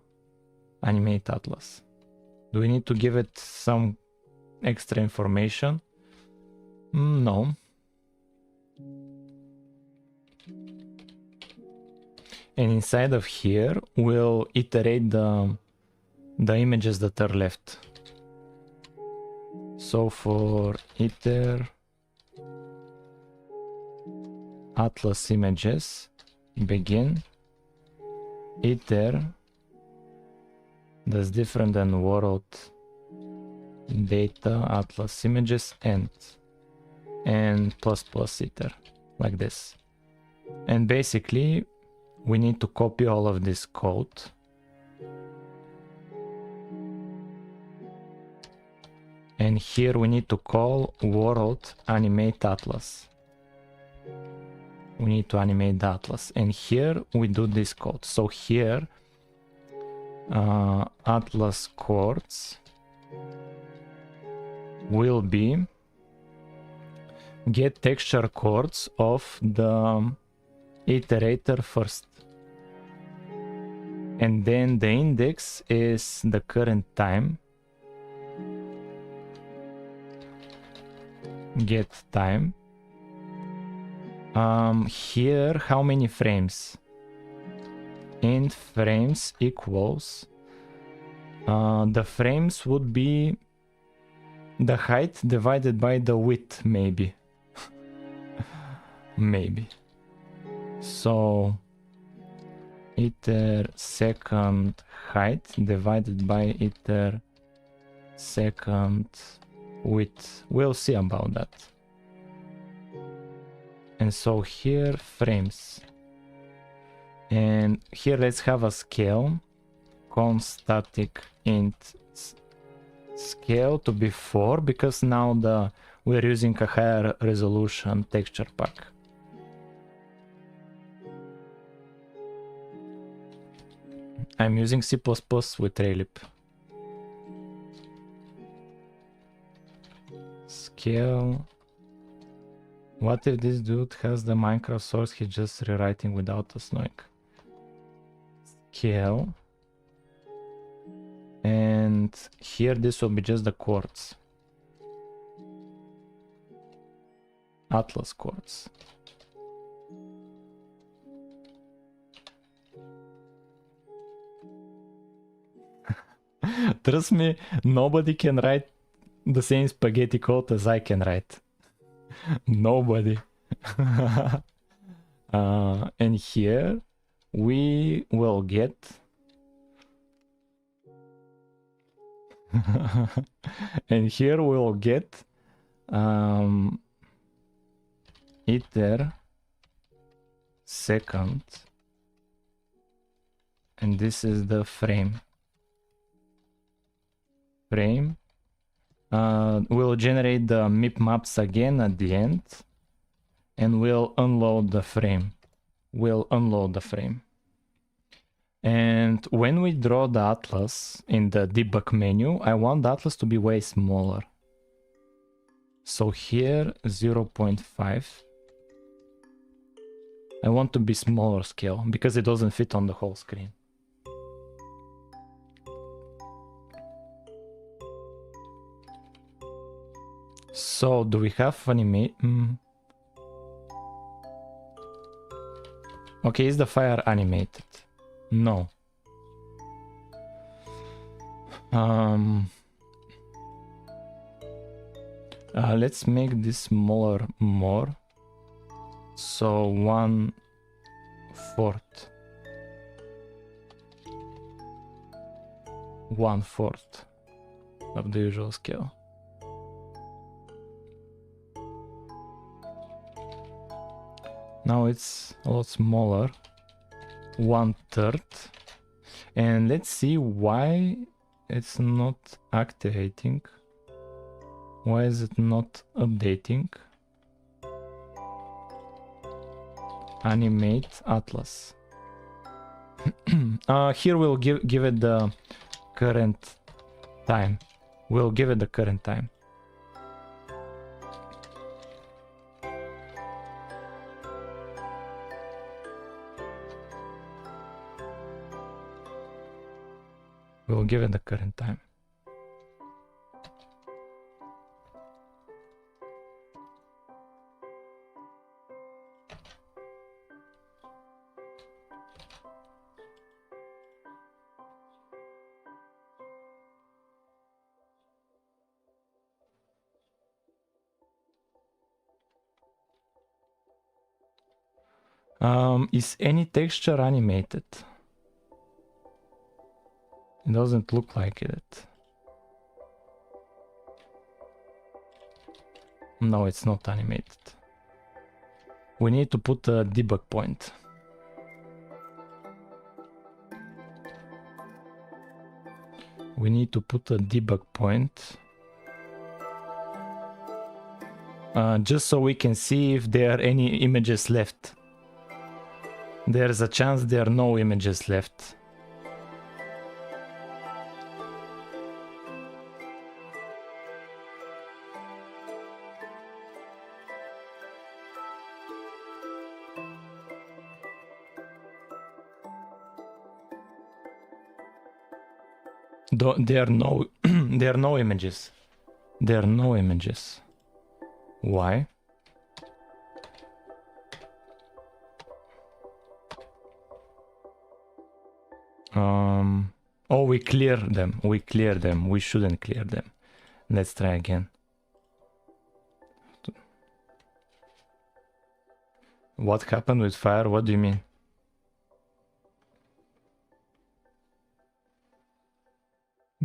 A: Animate atlas. Do we need to give it some extra information? No. And inside of here, we'll iterate the images that are left. So for iter atlas images, begin iter, that's different than world data atlas images, end, and plus iter, like this. And basically we need to copy all of this code and here we need to call world animate atlas. We need to animate the atlas, and here we do this code. So here atlas chords will be get texture chords of the iterator first, and then the index is the current time, get time. Here how many frames? Int frames equals the frames would be the height divided by the width, maybe. Maybe. So iter second height divided by iter second width. We'll see about that. And so here frames, and here let's have a scale, const static int scale to be 4, because now we're using a higher resolution texture pack. I'm using C++ with Raylib. Scale. What if this dude has the Minecraft source, he's just rewriting without us knowing? Scale. And here this will be just the chords. Atlas chords. Trust me, nobody can write the same spaghetti code as I can write. Nobody. And here we will get and here we'll get iter second, and this is the frame. We'll generate the mip maps again at the end, and we'll unload the frame. And when we draw the atlas in the debug menu, I want the atlas to be way smaller. So here 0.5. I want to be smaller scale because it doesn't fit on the whole screen. So do we have animate? Okay, is the fire animated? No. Let's make this smaller more. So 1/4 of the usual scale. Now it's a lot smaller, 1/3, and let's see why it's not activating. Why is it not updating? Animate Atlas. Here we'll give it the current time. We'll give it the current time. We'll give it the current time. Is any texture animated? It doesn't look like it. No, it's not animated. We need to put a debug point. We need to put a debug point. Just so we can see if there are any images left. There's a chance there are no images left. There are no there are no images. There are no images. Why? Oh, we clear them. We clear them. We shouldn't clear them. Let's try again. What happened with fire? What do you mean?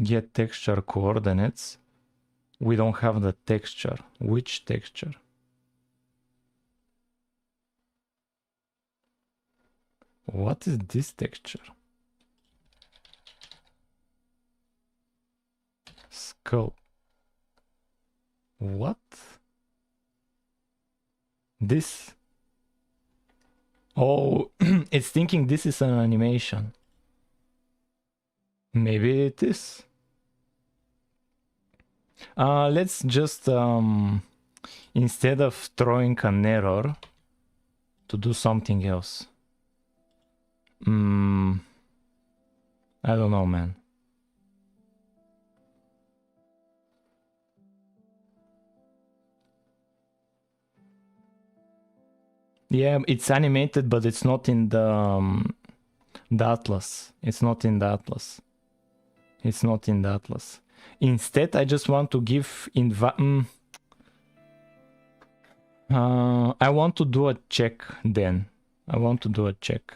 A: Get texture coordinates. We don't have the texture. Which texture? What is this texture? Skull. What? This? Oh, it's thinking this is an animation. Maybe it is. Let's just, instead of throwing an error, to do something else. I don't know, man. Yeah, it's animated, but it's not in the atlas. It's not in the atlas. It's not in the atlas. Instead, I just want to give I want to do a check then. I want to do a check.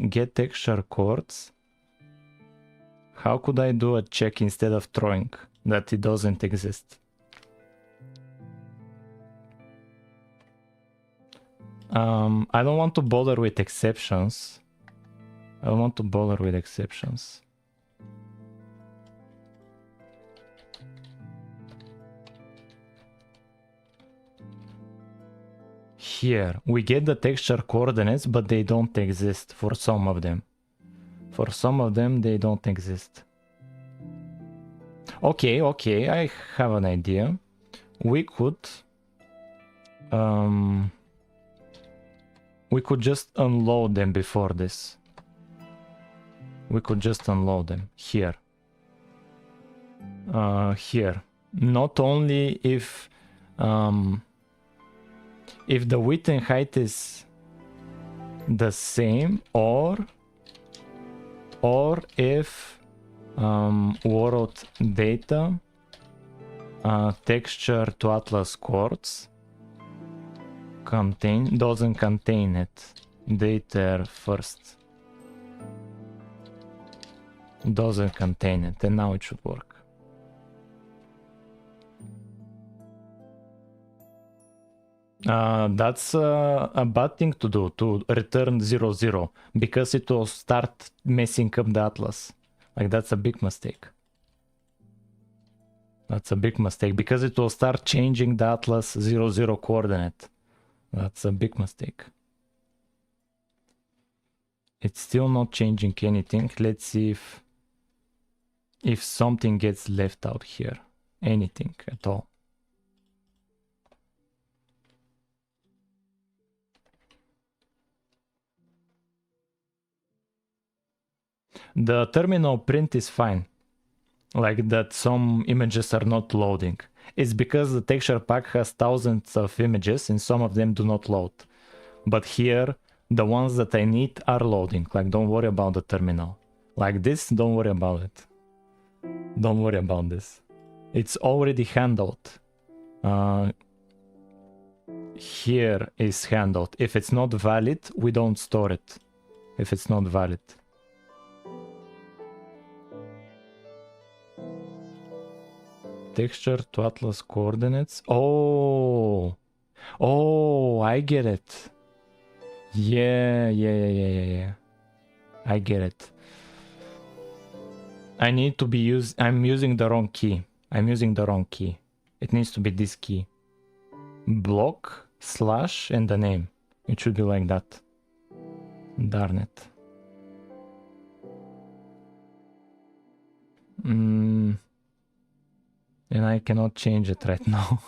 A: Get texture chords. How could I do a check instead of throwing that it doesn't exist? I don't want to bother with exceptions. I don't want to bother with exceptions. Here, we get the texture coordinates, but they don't exist for some of them. For some of them, they don't exist. Okay, I have an idea. We could just unload them before this. We could just unload them here. Here. Not only if the width and height is the same, or if world data texture to atlas chords doesn't contain it. Data first doesn't contain it, and now it should work. That's a bad thing to do, to return 0, 0, because it will start messing up the atlas. Like, that's a big mistake. That's a big mistake because it will start changing the Atlas 00 coordinate. That's a big mistake. It's still not changing anything. Let's see if something gets left out here. Anything at all. The terminal print is fine. Like that some images are not loading. It's because the texture pack has thousands of images and some of them do not load. But here, the ones that I need are loading. Like, don't worry about the terminal. Like this, don't worry about it. Don't worry about this. It's already handled. Here is handled. If it's not valid, we don't store it. If it's not valid. Texture to Atlas coordinates. Oh, I get it. Yeah. I get it. I need to be I'm using the wrong key. It needs to be this key. Block / and the name. It should be like that. Darn it. And I cannot change it right now.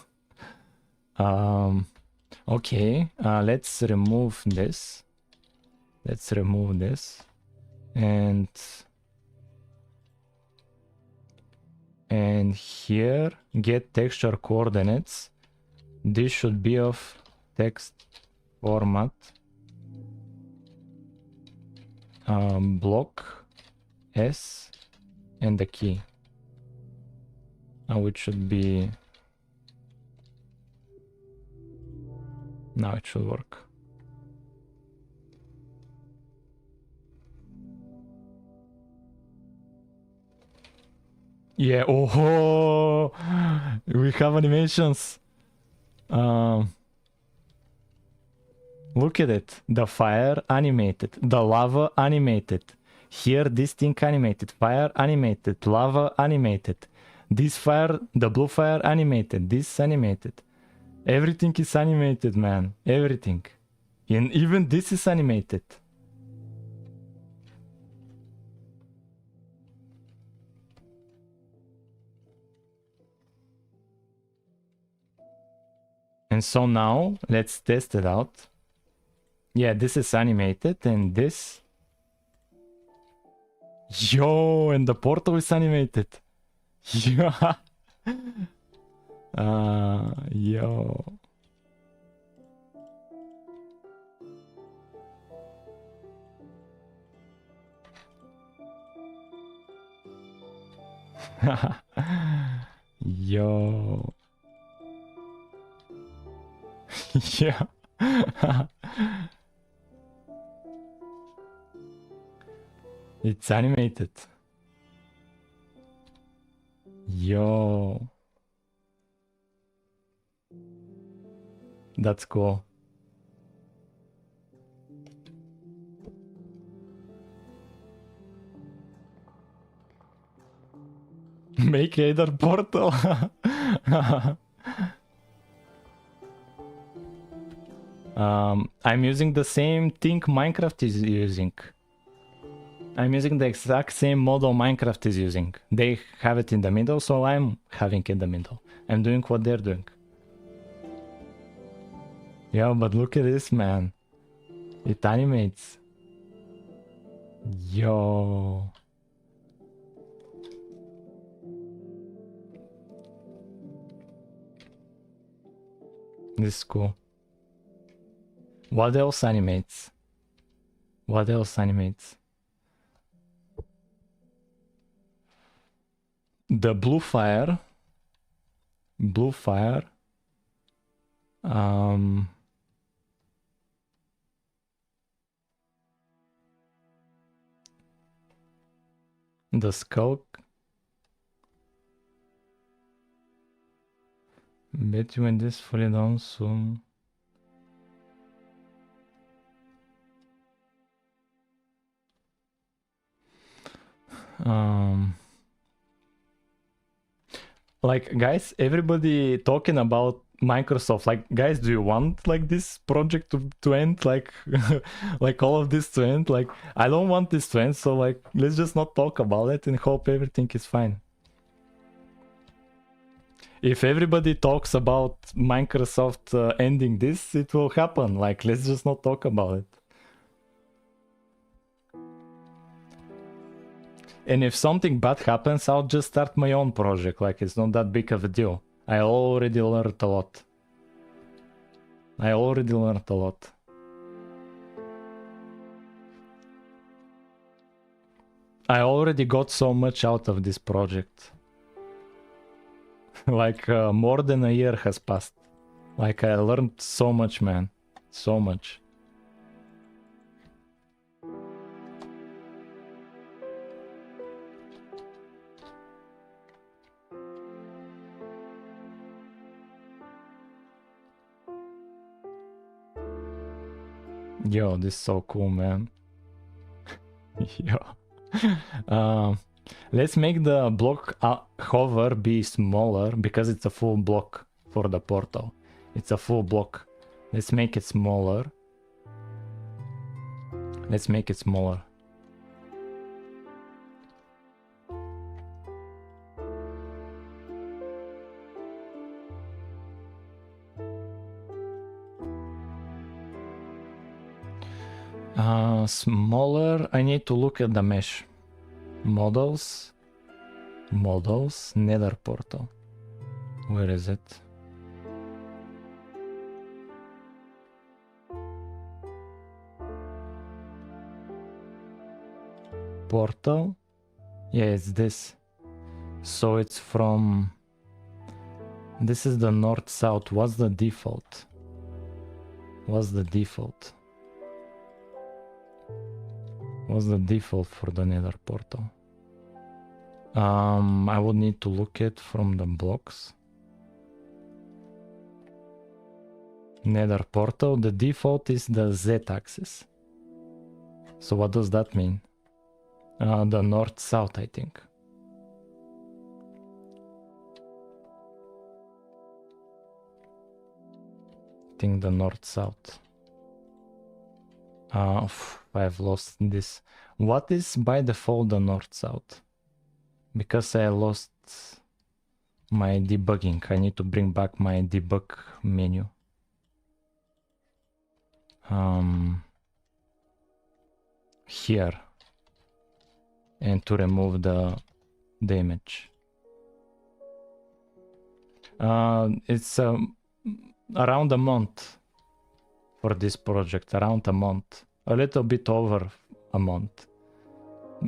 A: Okay, let's remove this. And here, get texture coordinates. This should be of text format. Block S and the key. Now it should be... Now it should work. Yeah, oh, we have animations. Look at it. The fire animated, the lava animated. Here, this thing animated, fire animated, lava animated. This fire, the blue fire animated, this animated. Everything is animated, man. Everything. And even this is animated. And so now, let's test it out. Yeah, this is animated, and this... Yo, and the portal is animated. Yeah. Yo. Yo. Yeah. It's animated. Yo. That's cool. Make either portal. I'm using the same thing Minecraft is using. I'm using the exact same model Minecraft is using. They have it in the middle, so I'm having it in the middle. I'm doing what they're doing. Yeah, but look at this, man. It animates. Yo. This is cool. What else animates? What else animates? The blue fire. Blue fire. The skull. Bet you when this fully down soon. Like, guys, everybody talking about Microsoft. Like, guys, do you want like this project to end? Like, like all of this to end? Like, I don't want this to end. So like, let's just not talk about it and hope everything is fine. If everybody talks about Microsoft ending this, it will happen. Like, let's just not talk about it. And if something bad happens, I'll just start my own project. Like, it's not that big of a deal. I already learned a lot. I already learned a lot. I already got so much out of this project. Like, more than a year has passed. Like, I learned so much, man. So much. Yo, this is so cool, man. Yo. Let's make the block hover be smaller because it's a full block for the portal. It's a full block. Let's make it smaller. Let's make it smaller. Smaller. I need to look at the mesh. Models. Models. Nether portal. Where is it? Portal. Yeah, it's this. So it's from... This is the north-south. What's the default? What's the default? What's the default for the nether portal? I would need to look it from the blocks. Nether portal, the default is the z-axis. So what does that mean? The north-south, I think. I think the north-south. I've lost this. What is by default the north-south? Because I lost my debugging. I need to bring back my debug menu. Here. And to remove the image. It's around a month for this project, around a month, a little bit over a month,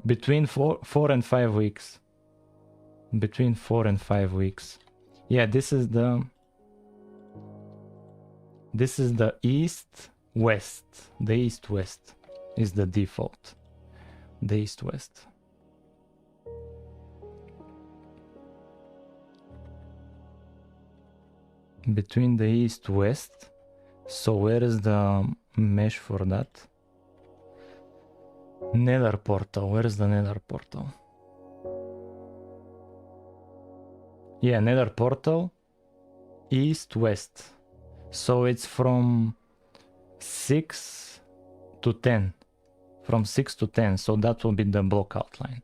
A: between 4 and 5 weeks, between 4 and 5 weeks. Yeah, this is the east west. The east west is the default. The east west. Between the east west. So where is the mesh for that? Nether portal. Where is the nether portal? Yeah, nether portal. East west. So it's from 6 to 10. From 6 to 10. So that will be the block outline.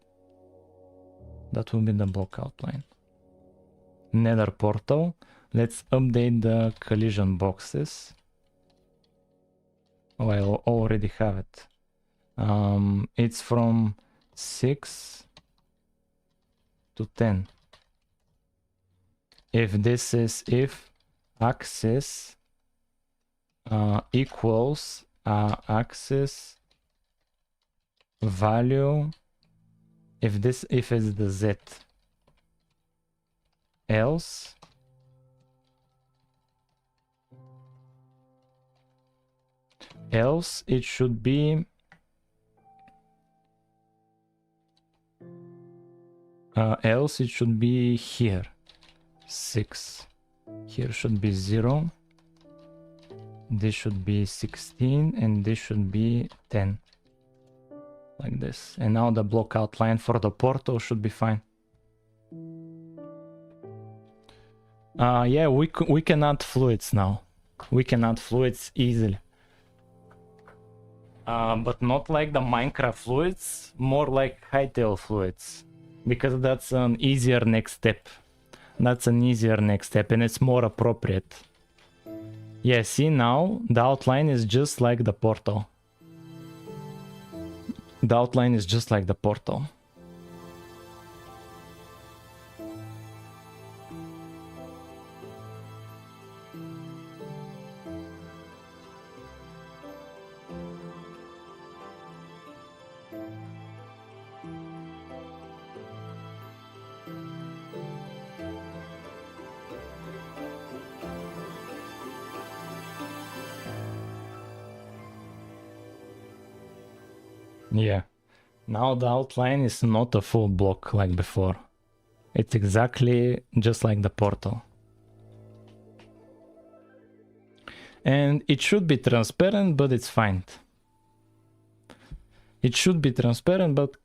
A: That will be the block outline. Nether portal. Let's update the collision boxes. Oh, I already have it. It's from 6 to 10. If this is if axis equals axis value, if it's the z, else it should be here 6, here should be 0, this should be 16, and this should be 10, like this. And now the block outline for the portal should be fine. Yeah, we can add fluids now. We can add fluids easily. But not like the Minecraft fluids, more like Hytale fluids. Because that's an easier next step. That's an easier next step and it's more appropriate. Yeah, see now, the outline is just like the portal. The outline is just like the portal. Yeah. Now the outline is not a full block like before. It's exactly just like the portal. And it should be transparent, but it's fine. It should be transparent, but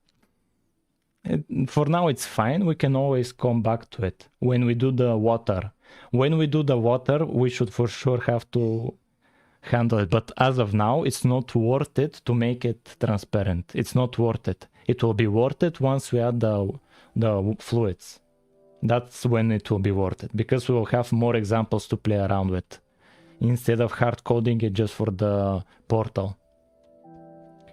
A: for now it's fine. We can always come back to it when we do the water. When we do the water, we should for sure have to handle it. But as of now, it's not worth it to make it transparent. It's not worth it. It will be worth it once we add the fluids. That's when it will be worth it, because we will have more examples to play around with instead of hard coding it just for the portal.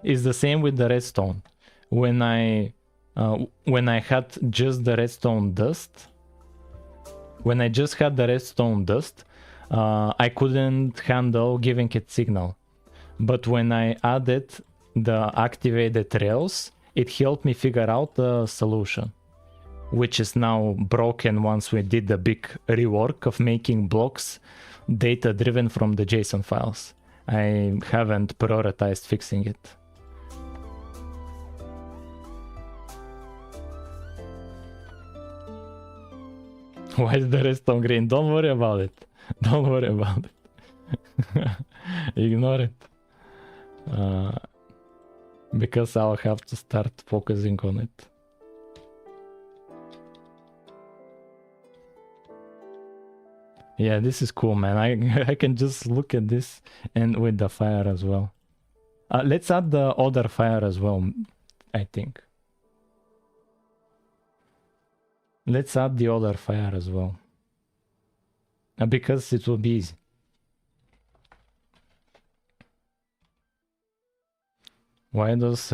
A: It's the same with the redstone. When I had just the redstone dust, I couldn't handle giving it signal. But when I added the activated rails, it helped me figure out the solution, which is now broken once we did the big rework of making blocks data driven from the JSON files. I haven't prioritized fixing it. Why is the redstone green? Don't worry about it. Don't worry about it. Ignore it. Because I'll have to start focusing on it. Yeah, this is cool, man. I can just look at this and with the fire as well. Let's add the other fire as well, I think. Let's add the other fire as well. Because it will be easy. Why those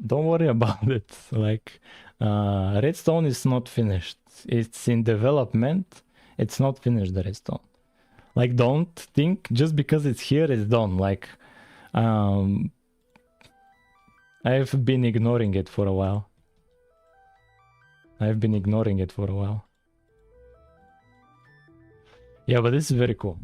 A: don't worry about it. Like, redstone is not finished. It's in development. It's not finished, the redstone. Like, don't think just because it's here, it's done. Like, I've been ignoring it for a while. Yeah, but this is very cool.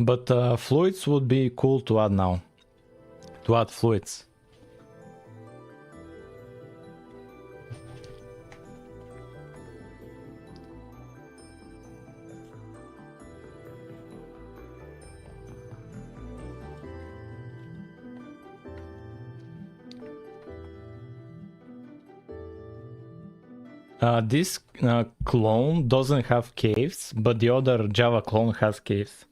A: But fluids would be cool to add now. To add fluids. This clone doesn't have caves, but the other Java clone has caves.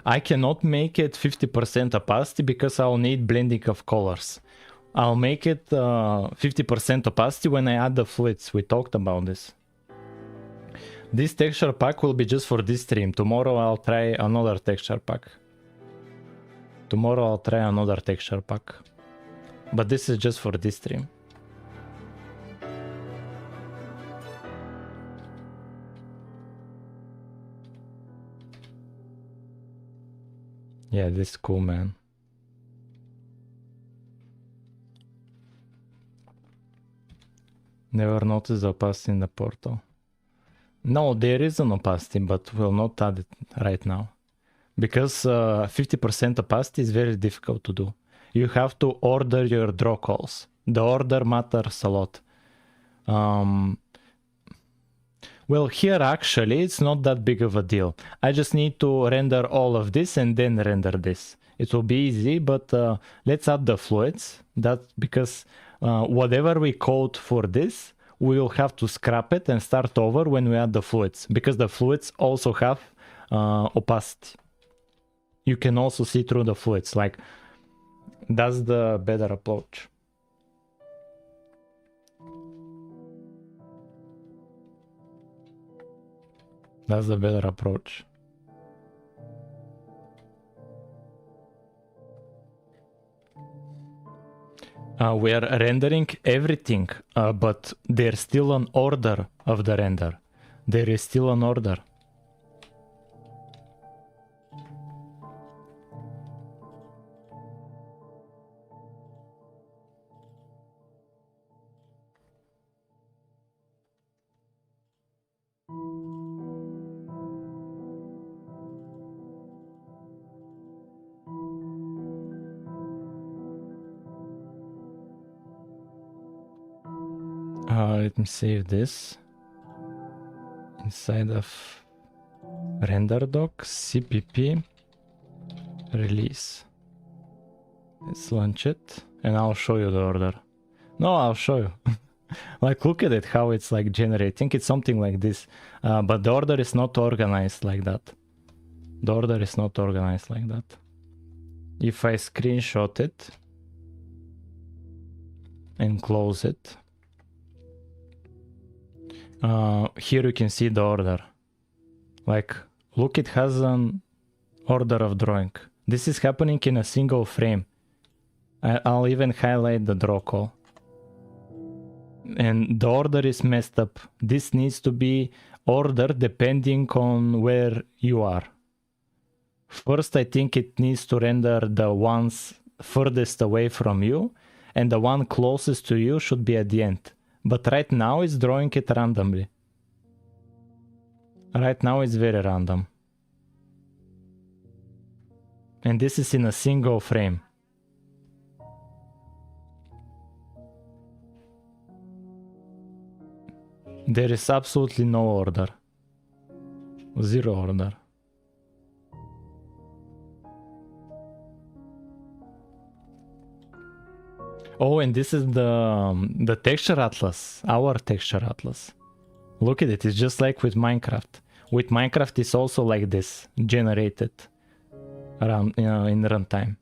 A: I cannot make it 50% opacity because I'll need blending of colors. I'll make it 50% opacity when I add the fluids. We talked about this. This texture pack will be just for this stream. Tomorrow I'll try another texture pack. But this is just for this stream. Yeah, this is cool, man. Never noticed the opacity in the portal. No, there is an opacity, but we'll not add it right now. Because 50% opacity is very difficult to do. You have to order your draw calls. The order matters a lot. Well, here actually it's not that big of a deal. I just need to render all of this and then render this. It will be easy, but let's add the fluids. That's because whatever we code for this, we will have to scrap it and start over when we add the fluids, because the fluids also have opacity. You can also see through the fluids, like that's the better approach. That's the better approach. We are rendering everything, but there's still an order of the render. There is still an order. Let me save this inside of render doc, cpp, release. Let's launch it and I'll show you the order. No, I'll show you. Like, look at it, how it's like generating. It's something like this, but the order is not organized like that. The order is not organized like that. If I screenshot it and close it, here you can see the order. Like, look, it has an order of drawing. This is happening in a single frame. I'll even highlight the draw call. And the order is messed up. This needs to be ordered depending on where you are. First, I think it needs to render the ones furthest away from you, and the one closest to you should be at the end. But right now it's drawing it randomly. Right now it's very random. And this is in a single frame. There is absolutely no order. Zero order. Oh, and this is the texture atlas, our texture atlas. Look at it, it's just like with Minecraft. With Minecraft, it's also like this, generated around, you know, in runtime.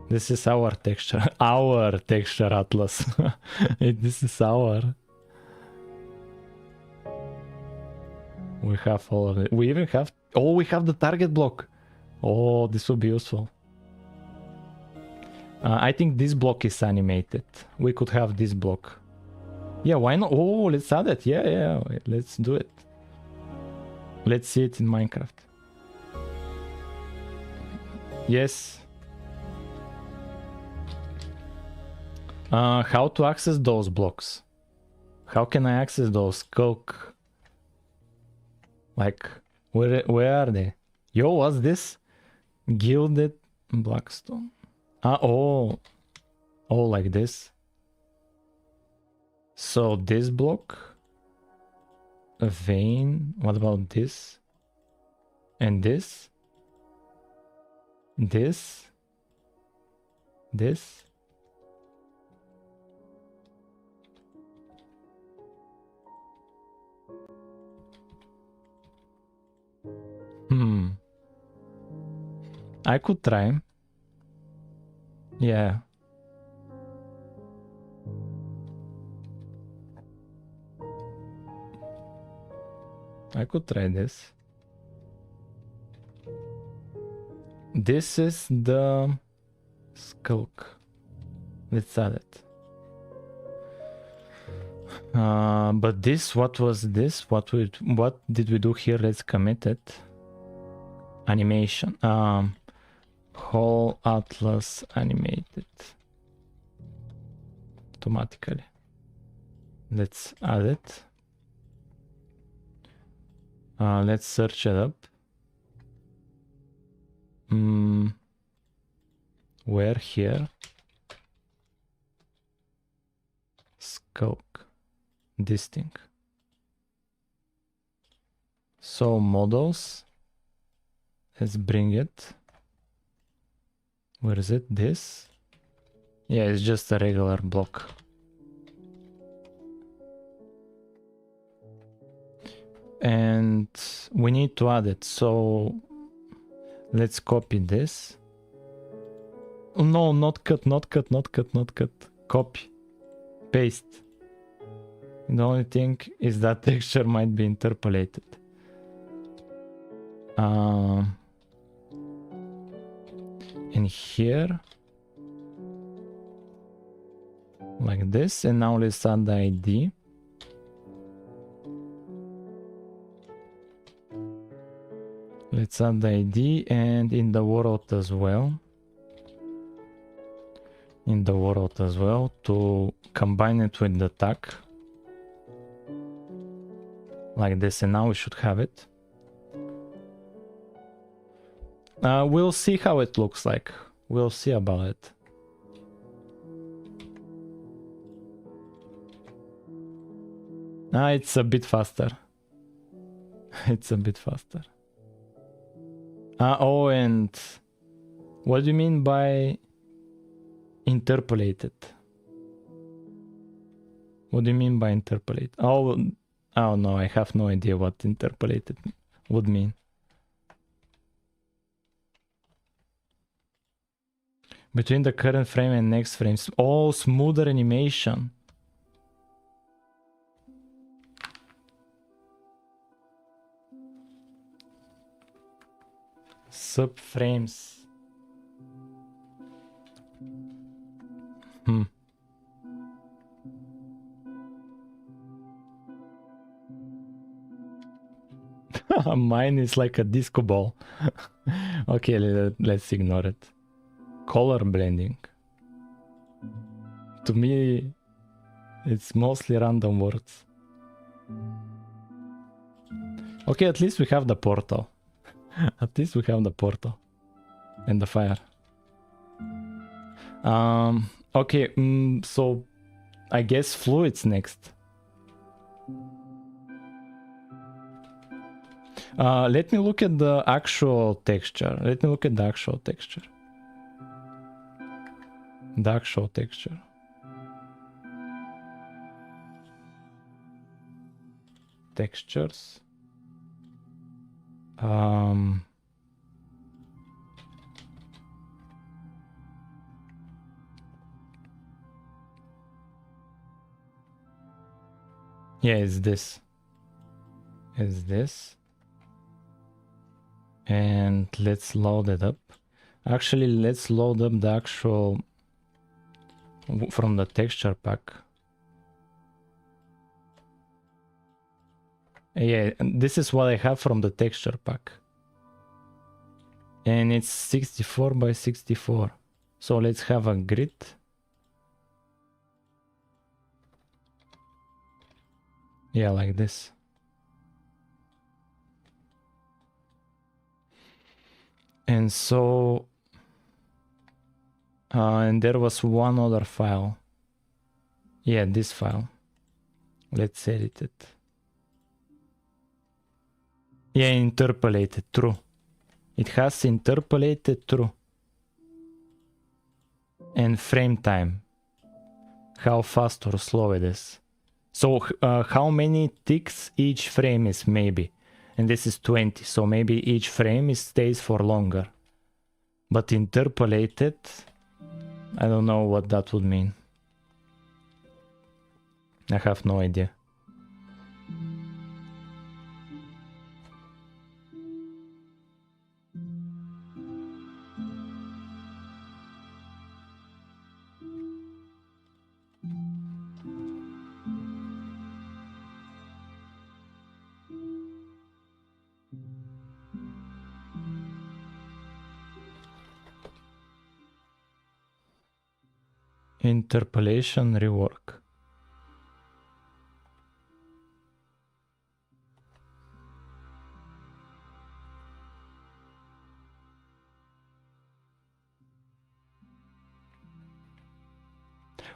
A: This is our texture, our texture atlas. This is our. We have all of it. We even have, oh, we have the target block. Oh, this will be useful. I think this block is animated. We could have this block. Yeah, why not? Oh, let's add it. Yeah, let's do it. Let's see it in Minecraft. Yes. How to access those blocks? How can I access those? Skulk. Like, where are they? Yo, what's this? Gilded Blackstone. Oh, like this. So this block, a vein. What about this? And this? This? This? I could try. Yeah. I could try this. This is the skulk. Let's add it. But this, what was this? What did we do here? Let's commit it. Animation. Whole atlas animated. automatically. Let's add it. Let's search it up. Where here? Scope. This thing. So models. Let's bring it. Where is it? This? Yeah, it's just a regular block. And we need to add it. So let's copy this. Oh, no, not cut, not cut, not cut, not cut. Copy. Paste. The only thing is that texture might be interpolated. In here, like this, and now let's add the ID. Let's add the ID and in the world as well. In the world as well to combine it with the tag. Like this, and now we should have it. We'll see how it looks like. We'll see about it. It's a bit faster. It's a bit faster. Oh, and what do you mean by interpolated? What do you mean by interpolate? Oh no, I have no idea what interpolated would mean. Between the current frame and next frames. Oh, smoother animation. Subframes. Mine is like a disco ball. Okay, let's ignore it. Color blending. To me, it's mostly random words. Okay, at least we have the portal. At least we have the portal. And the fire. Okay, so I guess fluids next. Let me look at the actual texture. Let me look at the actual texture. The actual texture. Textures. Yeah, it's this. It's this. And let's load it up. Actually, let's load up the actual from the texture pack. Yeah, this is what I have from the texture pack. And it's 64 by 64. So let's have a grid. Yeah, like this. And so, and there was one other file. Yeah, this file. Let's edit it. Yeah, interpolated, true. It has interpolated, true. And frame time. How fast or slow it is. So how many ticks each frame is, maybe. And this is 20, so maybe each frame stays for longer. But interpolated, I don't know what that would mean. I have no idea. Interpolation rework.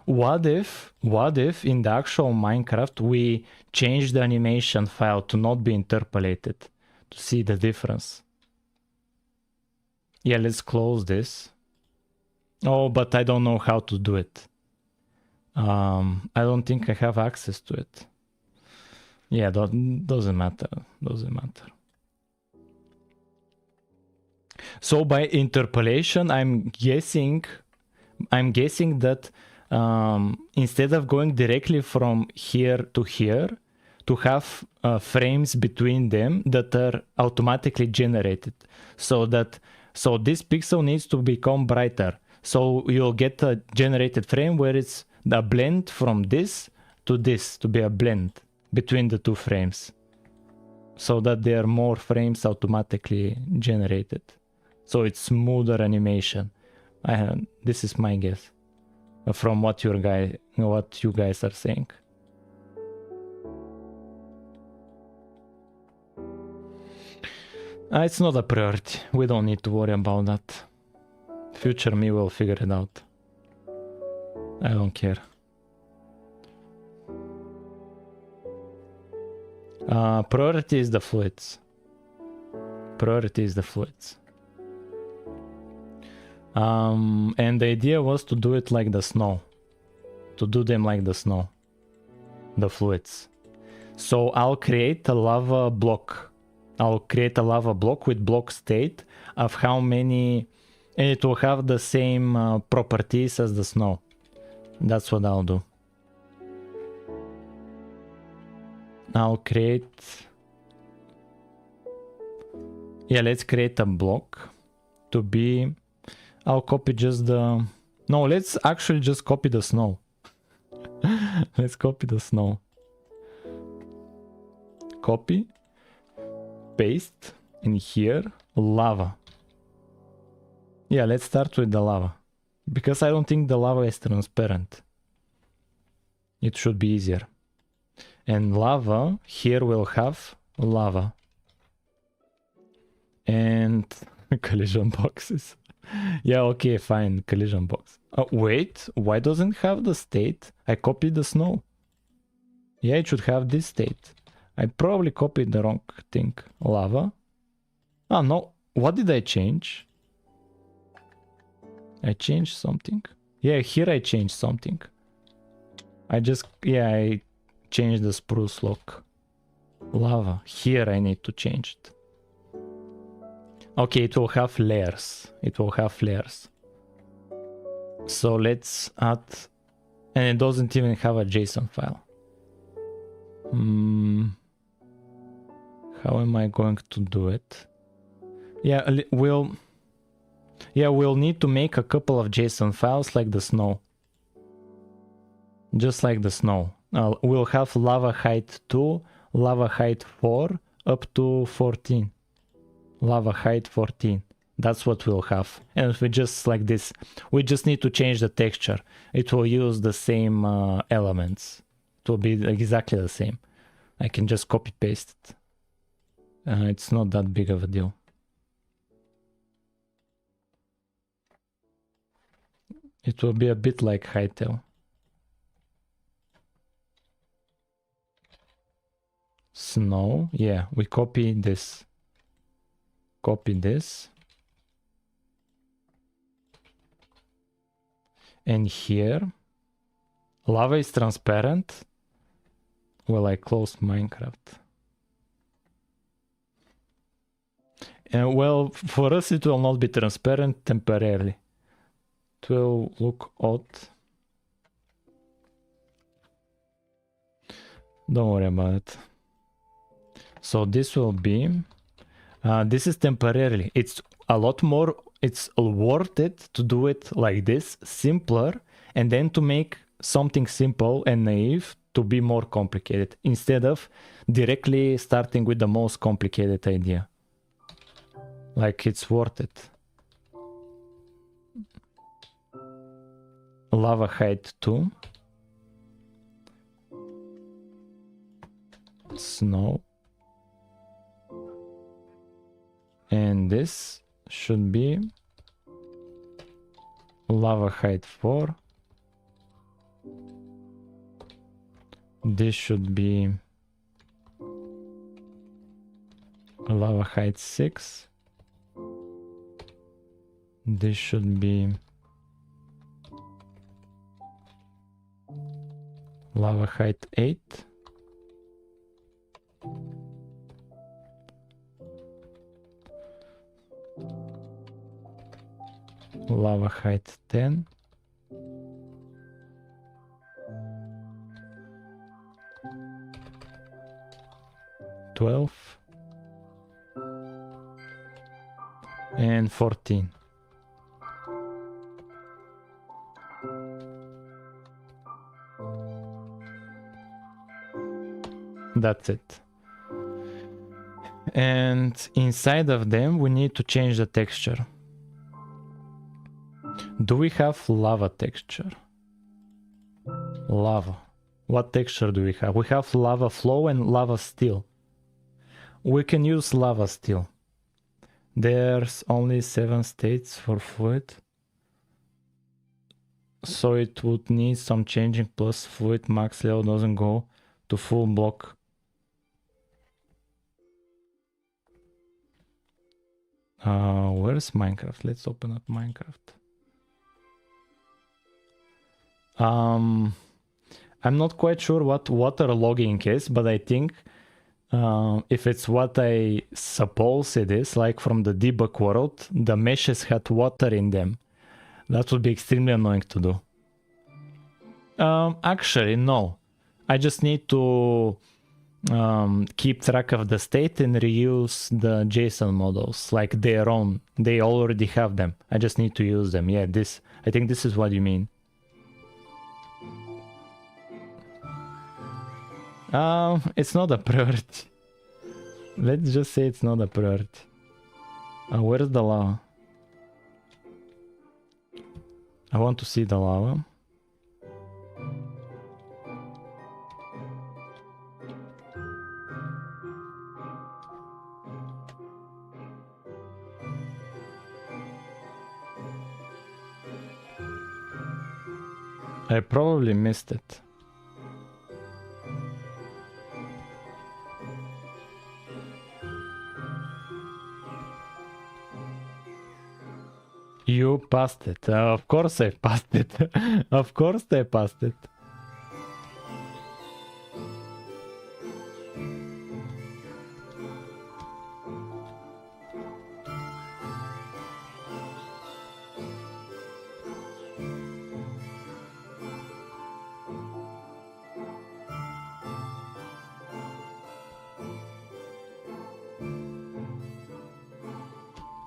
A: What if in the actual Minecraft we change the animation file to not be interpolated to see the difference? Yeah, let's close this. Oh, but I don't know how to do it. I don't think I have access to it. Yeah, doesn't matter. Doesn't matter. So by interpolation, I'm guessing that instead of going directly from here to here, to have frames between them that are automatically generated, so this pixel needs to become brighter. So you'll get a generated frame where it's the blend from this to be a blend between the two frames, so that there are more frames automatically generated. So it's smoother animation. This is my guess from what you guys are saying. It's not a priority. We don't need to worry about that. Future me will figure it out. I don't care. Priority is the fluids. Priority is the fluids. And the idea was to do it like the snow. To do them like the snow. The fluids. So I'll create a lava block. I'll create a lava block with block state of how many, and it will have the same properties as the snow. That's what I'll do. I'll create, yeah, let's create a block to be, I'll copy just the, no, let's actually just copy the snow. Let's copy the snow. Copy, paste, in here, lava. Yeah, let's start with the lava. Because I don't think the lava is transparent. It should be easier. And lava, here we'll have lava. And collision boxes. Yeah, okay, fine, collision box. Wait, why doesn't it have the state? I copied the snow. Yeah, it should have this state. I probably copied the wrong thing. Lava. Oh, no. What did I change? I changed something. Yeah, here I changed something. I changed the spruce lock. Lava. Here I need to change it. Okay, it will have layers. It will have layers. So let's add... And it doesn't even have a JSON file. How am I going to do it? Yeah, we'll need to make a couple of JSON files like the snow. Just like the snow. We'll have lava height 2, lava height 4, up to 14. Lava height 14. That's what we'll have. And if we just like this, we just need to change the texture. It will use the same elements. It will be exactly the same. I can just copy paste it. It's not that big of a deal. It will be a bit like Hytale. Snow, yeah, we copy this. Copy this. And here, lava is transparent. Well, I closed Minecraft. Well, for us it will not be transparent temporarily. It will look odd. Don't worry about it. So this will be... this is temporarily. It's a lot more... It's worth it to do it like this, simpler, and then to make something simple and naive to be more complicated, instead of directly starting with the most complicated idea. Like, it's worth it. lava height 2. Snow. And this should be lava height 4. This should be lava height 6. This should be lava height 8. Lava height 10. And 14. That's it. And inside of them we need to change the texture. Do we have lava texture? Lava. What texture do we have? We have lava flow and lava steel. We can use lava steel. There's only 7 states for fluid. So it would need some changing, plus fluid max level doesn't go to full block. Where's Minecraft? Let's open up Minecraft. I'm not quite sure what water logging is, but I think if it's what I suppose it is, like from the debug world, the meshes had water in them. That would be extremely annoying to do. Actually, no. I just need to keep track of the state and reuse the JSON models like their own. They already have them. I just need to use them. Yeah, I think this is what you mean. It's not a priority. Let's just say it's not a priority. Where's the lava? I want to see the lava. I probably missed it. You passed it. Of course I passed it. Of course I passed it.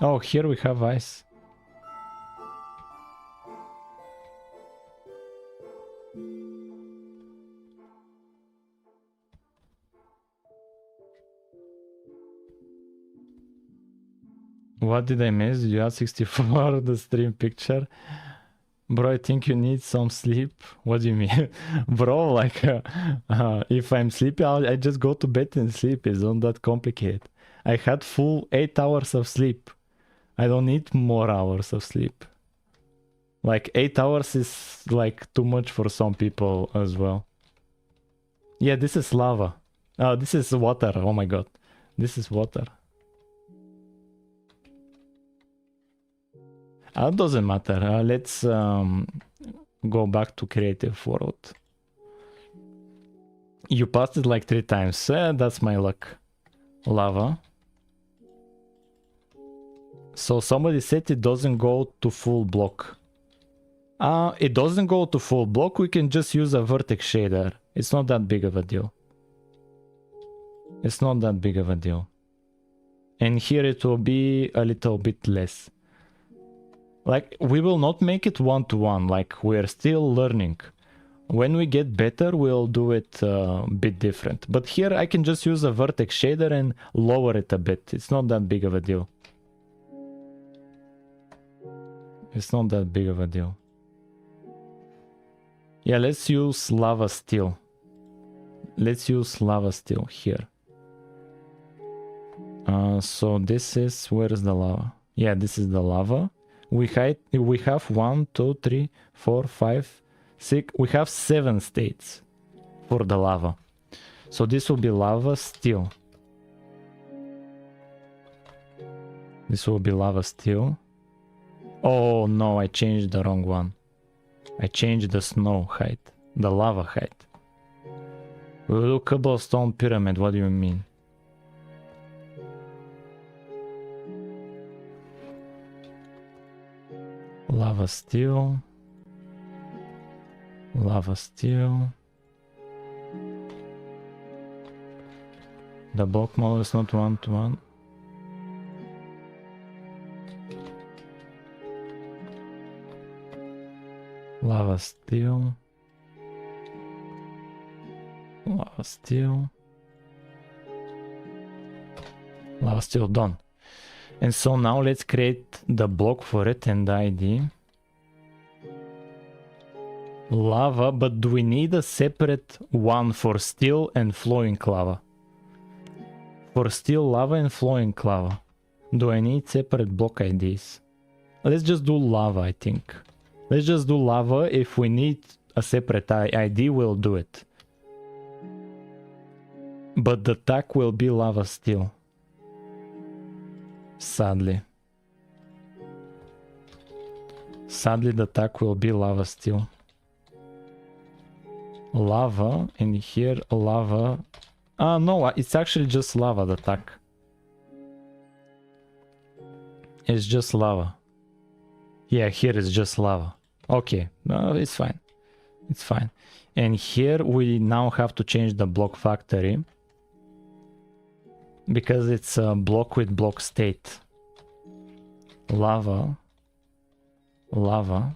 A: Oh, here we have ice. What did I miss? You had 64 the stream picture. Bro, I think you need some sleep. What do you mean? Bro, like, if I'm sleepy, I just go to bed and sleep. It's not that complicated. I had full 8 hours of sleep. I don't need more hours of sleep. Like 8 hours is like too much for some people as well. Yeah, this is lava. Oh, this is water. Oh my god. This is water. It doesn't matter. Let's go back to creative world. You passed it like 3 times. That's my luck. Lava. So somebody said it doesn't go to full block. It doesn't go to full block. We can just use a vertex shader. It's not that big of a deal. It's not that big of a deal. And here it will be a little bit less. Like, we will not make it one-to-one. Like, we're still learning. When we get better, we'll do it a bit different. But here I can just use a vertex shader and lower it a bit. It's not that big of a deal. It's not that big of a deal. Yeah, let's use lava steel. Let's use lava steel here. So this is, where is the lava? Yeah, this is the lava. We have 1, 2, 3, 4, 5, 6. We have 7 states for the lava. So this will be lava steel. This will be lava steel. Oh no, I changed the wrong one. I changed the snow height, the lava height. Little cobblestone pyramid, what do you mean? Lava steel. Lava steel. The block model is not 1-to-1. Lava steel. Lava steel. Lava steel done. And so now let's create the block for it and the ID. Lava, but do we need a separate one for steel and flowing lava? For steel lava and flowing lava, do I need separate block IDs? Let's just do lava, I think. Let's just do lava. If we need a separate ID, we'll do it. But the tag will be lava steel. Sadly. Sadly, the tag will be lava steel. Lava, and here lava. No, it's actually just lava, the tag. It's just lava. Yeah, here is just lava. Okay, no, it's fine. It's fine. And here we now have to change the block factory, because it's a block with block state. Lava. Lava.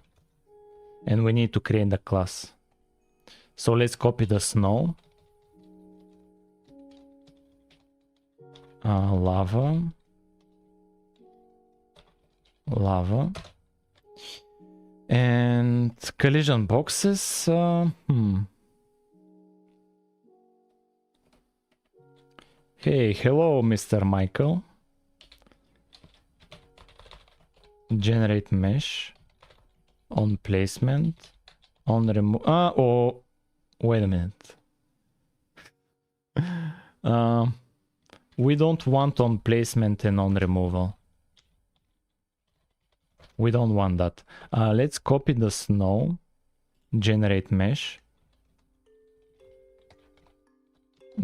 A: And we need to create the class. So let's copy the snow. Lava. Lava. And collision boxes. Hey, hello, Mr. Michael. Generate mesh. On placement. On remove. Oh, wait a minute. We don't want on placement and on removal. We don't want that. Let's copy the snow. Generate mesh.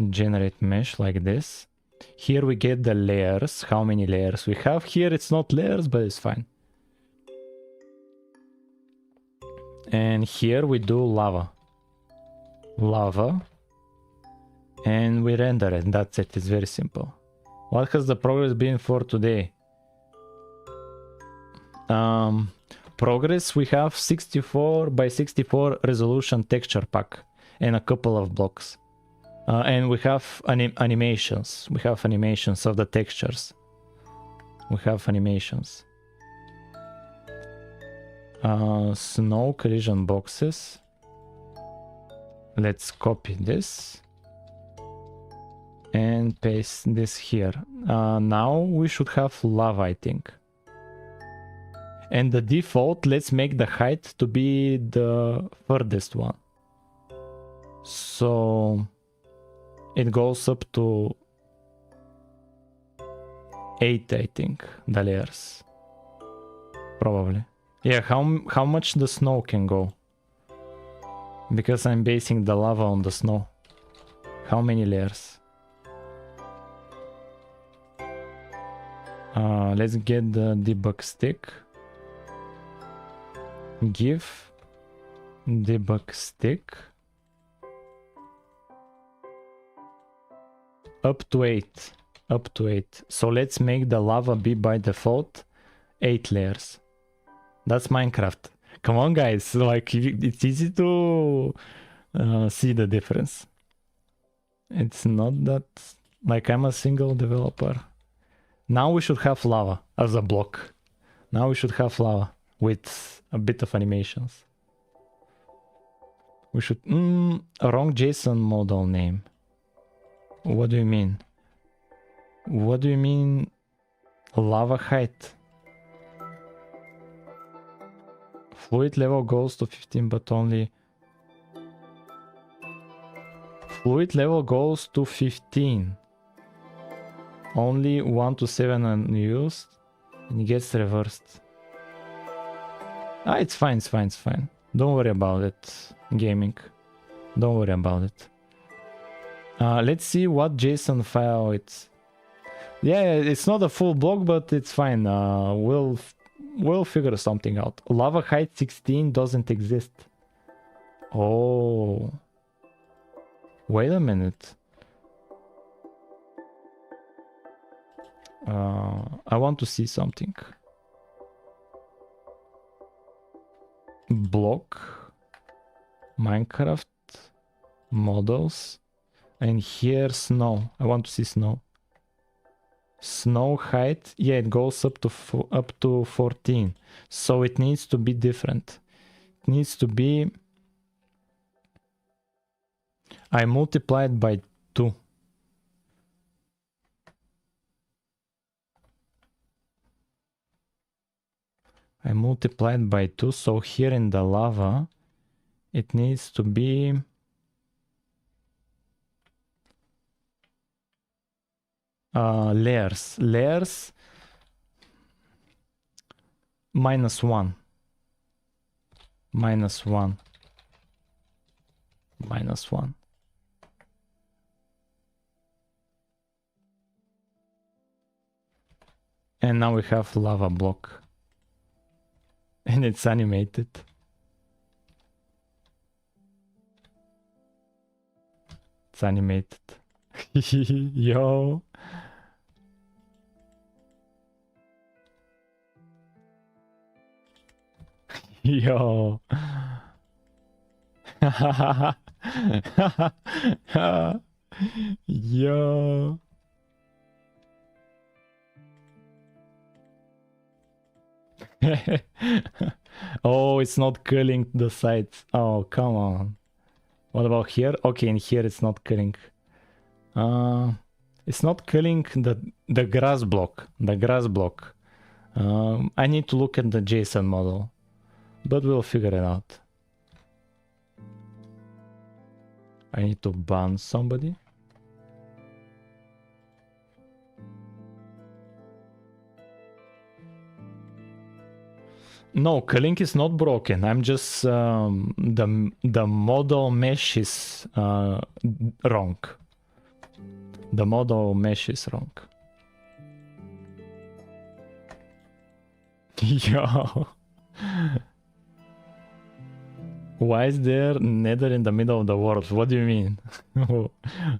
A: Generate mesh like this. Here we get the layers. How many layers we have? Here it's not layers, but it's fine. And here we do lava. Lava. And we render it. That's it. It's very simple. What has the progress been for today? Progress, we have 64 by 64 resolution texture pack and a couple of blocks. And we have animations. We have animations of the textures. We have animations. Snow collision boxes. Let's copy this and paste this here. Now we should have lava, I think. And the default, let's make the height to be the furthest one. So it goes up to 8, I think, the layers. Probably. Yeah, how much the snow can go? Because I'm basing the lava on the snow. How many layers? Let's get the debug stick. Give debug stick up to 8. Up to 8. So let's make the lava be by default 8 layers. That's Minecraft. Come on, guys. Like, it's easy to see the difference. It's not that... Like, I'm a single developer. Now we should have lava as a block. Now we should have lava with a bit of animations. We should... wrong JSON model name. What do you mean? What do you mean lava height? Fluid level goes to 15, but only... Fluid level goes to 15. Only 1 to 7 unused. And it gets reversed. Ah, it's fine, it's fine, it's fine. Don't worry about it, gaming. Don't worry about it. Let's see what JSON file it's... Yeah, it's not a full block, but it's fine. We'll figure something out. Lava height 16 doesn't exist. Oh. Wait a minute. I want to see something. Block. Minecraft. Models. And here snow. I want to see snow. Snow height. Yeah, it goes up to 14. So it needs to be different. It needs to be... I multiplied by 2. I multiplied by 2, so here in the lava, it needs to be... layers. Layers... -1. -1. -1. And now we have lava block. And it's animated. It's animated. Yo. Yo. Yo. Oh, it's not culling the sides. Oh, come on. What about here? Okay, in here it's not culling. It's not culling the grass block. The grass block. I need to look at the JSON model, but we'll figure it out. I need to ban somebody. No, culling is not broken. I'm just the model mesh is wrong. The model mesh is wrong. Yo. Why is there nether in the middle of the world? What do you mean?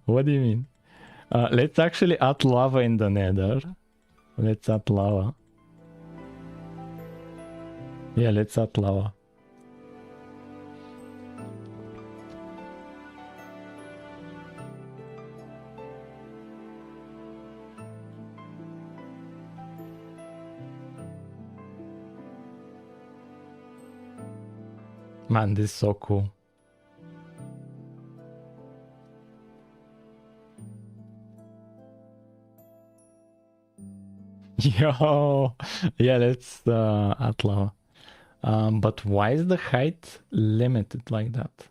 A: What do you mean? Let's actually add lava in the nether. Let's add lava. Yeah, let's add lava. Man, this is so cool. Yo, yeah, let's add lava. But why is the height limited like that?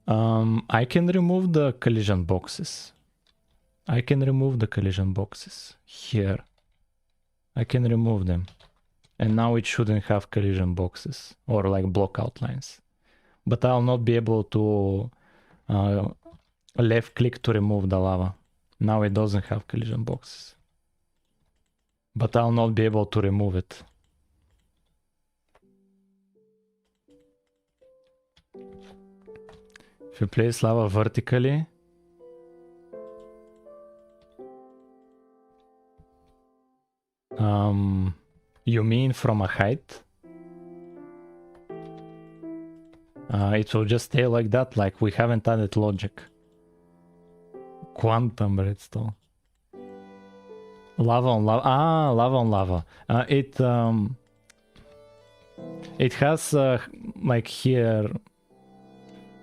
A: I can remove the collision boxes. I can remove the collision boxes here. I can remove them. And now it shouldn't have collision boxes or like block outlines. But I'll not be able to left click to remove the lava. Now it doesn't have collision boxes. But I'll not be able to remove it. If you place lava vertically, you mean from a height? It will just stay like that, like we haven't added logic. Quantum redstone. Lava on lava. Ah, lava on lava. It has like here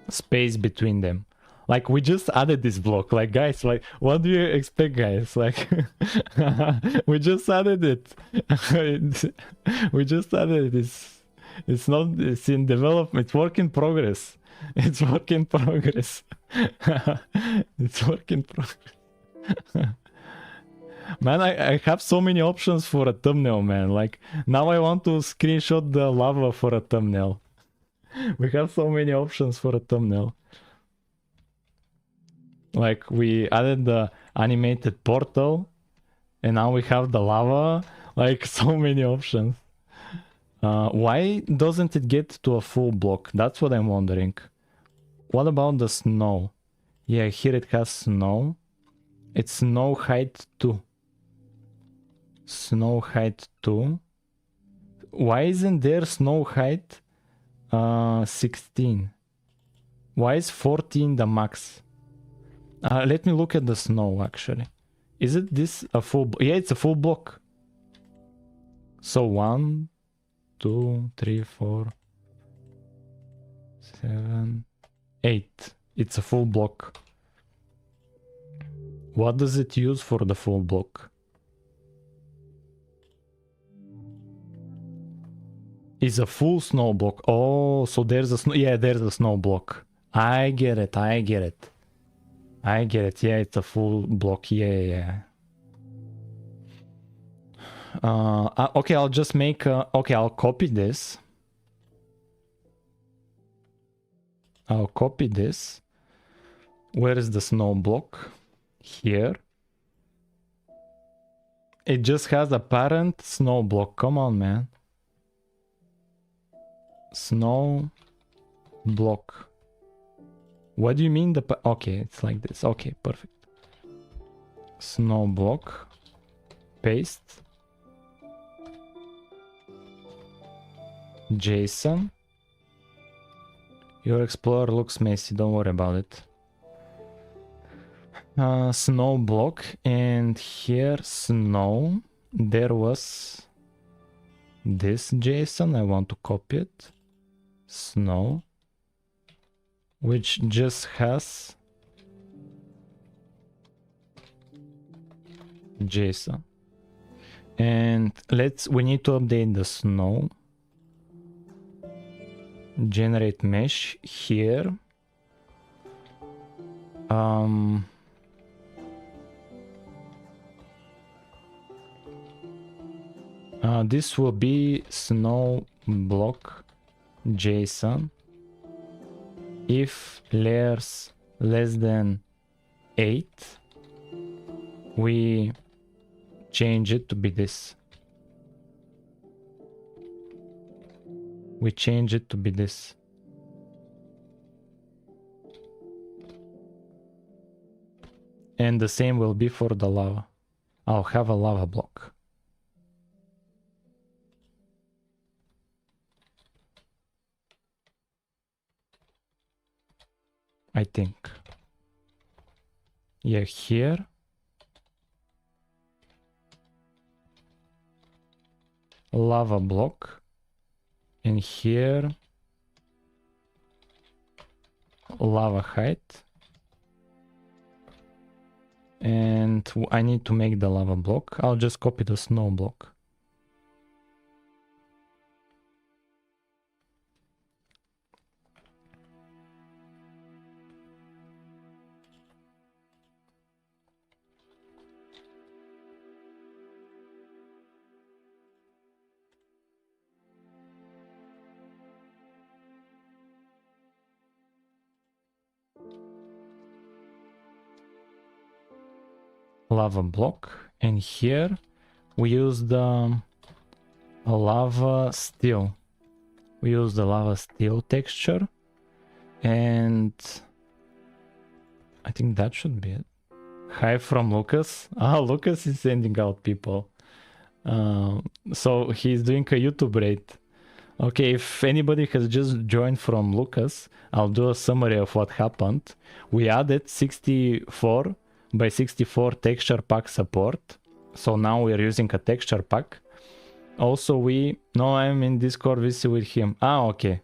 A: space between them. Like we just added this block. Like guys, like what do you expect, guys? Like we just added it. We just added it. It's not. It's in development. It's work in progress. It's work in progress. It's work in progress. Man, I have so many options for a thumbnail, man. Like now I want to screenshot the lava for a thumbnail. We have so many options for a thumbnail. Like we added the animated portal and now we have the lava. Like so many options. Why doesn't it get to a full block? That's what I'm wondering. What about the snow? Yeah, here it has snow. It's snow height 2. Snow height 2. Why isn't there snow height 16? Why is 14 the max? Let me look at the snow actually. Is it this a full? Yeah, it's a full block. So 1, 2, 3, 4, 7, 8. It's a full block. What does it use for the full block? Is a full snow block. Oh, so there's a snow. Yeah, there's a snow block. I get it. I get it. I get it. Yeah, it's a full block. Yeah. Okay, I'll just make. Okay, I'll copy this. I'll copy this. Where is the snow block? Here. It just has a parent snow block. Come on, man. Snow block. What do you mean okay, it's like this. Okay, perfect. Snow block. Paste. JSON. Your Explorer looks messy, don't worry about it. Snow block, and here snow. There was this JSON. I want to copy it. Snow, which just has JSON. And we need to update the snow. Generate mesh here. This will be snow block JSON. If layers less than 8, we change it to be this. We change it to be this. And the same will be for the lava. I'll have a lava block. I think. Yeah, here. Lava block. And here. Lava height. And I need to make the lava block. I'll just copy the snow block. Lava block, and here we use the lava steel. We use the lava steel texture, and I think that should be it. Hi from Lucas. Lucas is sending out people. So he's doing a YouTube raid. Okay, if anybody has just joined from Lucas, I'll do a summary of what happened. We added 64 by 64 texture pack support. So now we're using a texture pack. Also, I'm in Discord VC with him. Okay.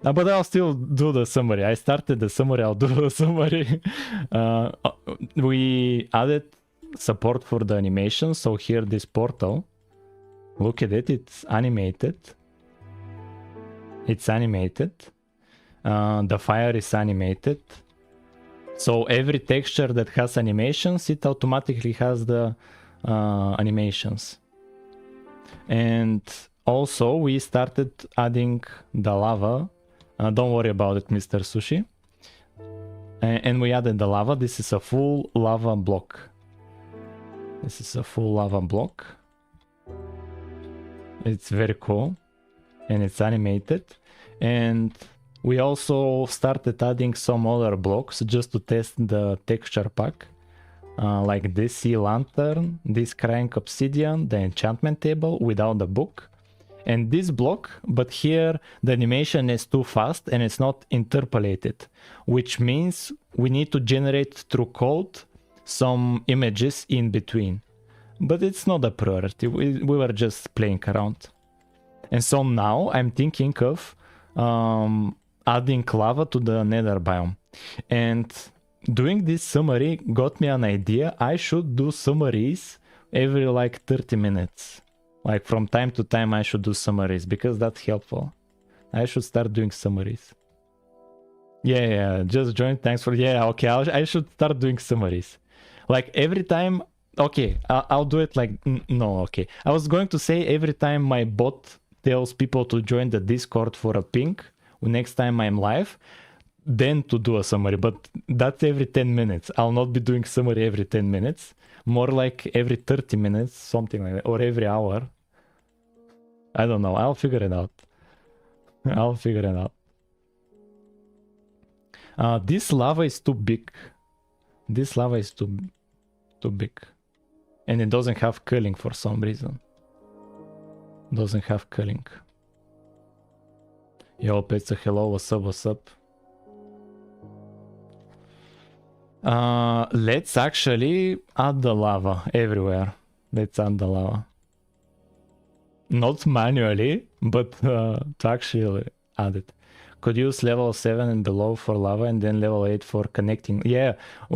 A: But I'll still do the summary. I started the summary, I'll do the summary. We added support for the animation. So here, this portal, look at it, it's animated. It's animated. The fire is animated. So every texture that has animations, it automatically has the animations. And also we started adding the lava. Don't worry about it, Mr. Sushi. And we added the lava. This is a full lava block. This is a full lava block. It's very cool. And it's animated. And we also started adding some other blocks just to test the texture pack. Like this sea lantern, this crank obsidian, the enchantment table without the book. And this block, but here the animation is too fast and it's not interpolated, which means we need to generate through code some images in between. But it's not a priority, we were just playing around. And so now I'm thinking of adding lava to the nether biome. And doing this summary got me an idea. I should do summaries every like 30 minutes. Like from time to time I should do summaries because that's helpful. I should start doing summaries. Yeah, just join. Thanks for... Yeah, okay, I should start doing summaries. Like every time... Okay, I'll do it like... No, okay. I was going to say every time my bot tells people to join the Discord for a ping, next time I'm live, then to do a summary, but that's every 10 minutes. I'll not be doing summary every 10 minutes. More like every 30 minutes, something like that, or every hour. I don't know. I'll figure it out. I'll figure it out. This lava is too big. This lava is too big. And it doesn't have culling for some reason. Doesn't have culling. Yo, Pizza, hello, what's up, what's up? Let's actually add the lava everywhere. Let's add the lava. Not manually, but to actually add it. Could use level 7 and below for lava and then level 8 for connecting. Yeah,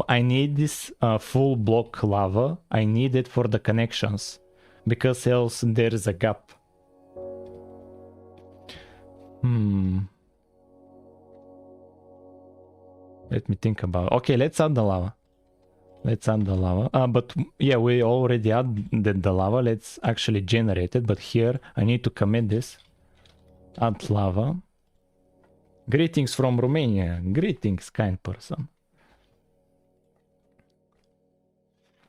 A: I need this full block lava. I need it for the connections because else there is a gap. Let me think about it. Okay, let's add the lava. Let's add the lava. But yeah, we already added the lava. Let's actually generate it. But here I need to commit this. Add lava. Greetings from Romania. Greetings, kind person.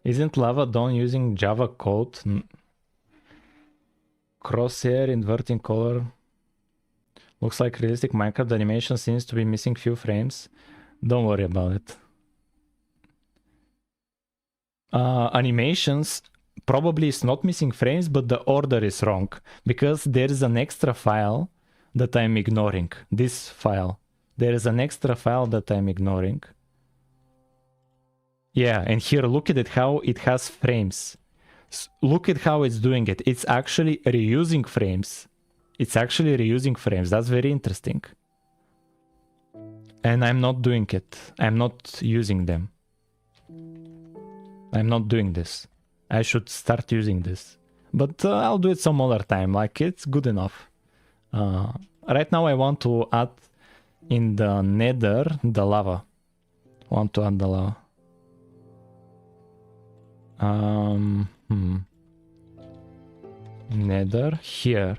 A: Isn't lava done using Java code? Crosshair, inverting color. Looks like realistic Minecraft animation seems to be missing few frames. Don't worry about it. Animations probably is not missing frames, but the order is wrong because there is an extra file that I'm ignoring. This file. There is an extra file that I'm ignoring. Yeah, and here look at it how it has frames. Look at how it's doing it. It's actually reusing frames. It's actually reusing frames. That's very interesting. And I'm not doing it. I'm not using them. I'm not doing this. I should start using this. But I'll do it some other time. Like, it's good enough. Right now I want to add in the nether the lava. Want to add the lava. Nether here.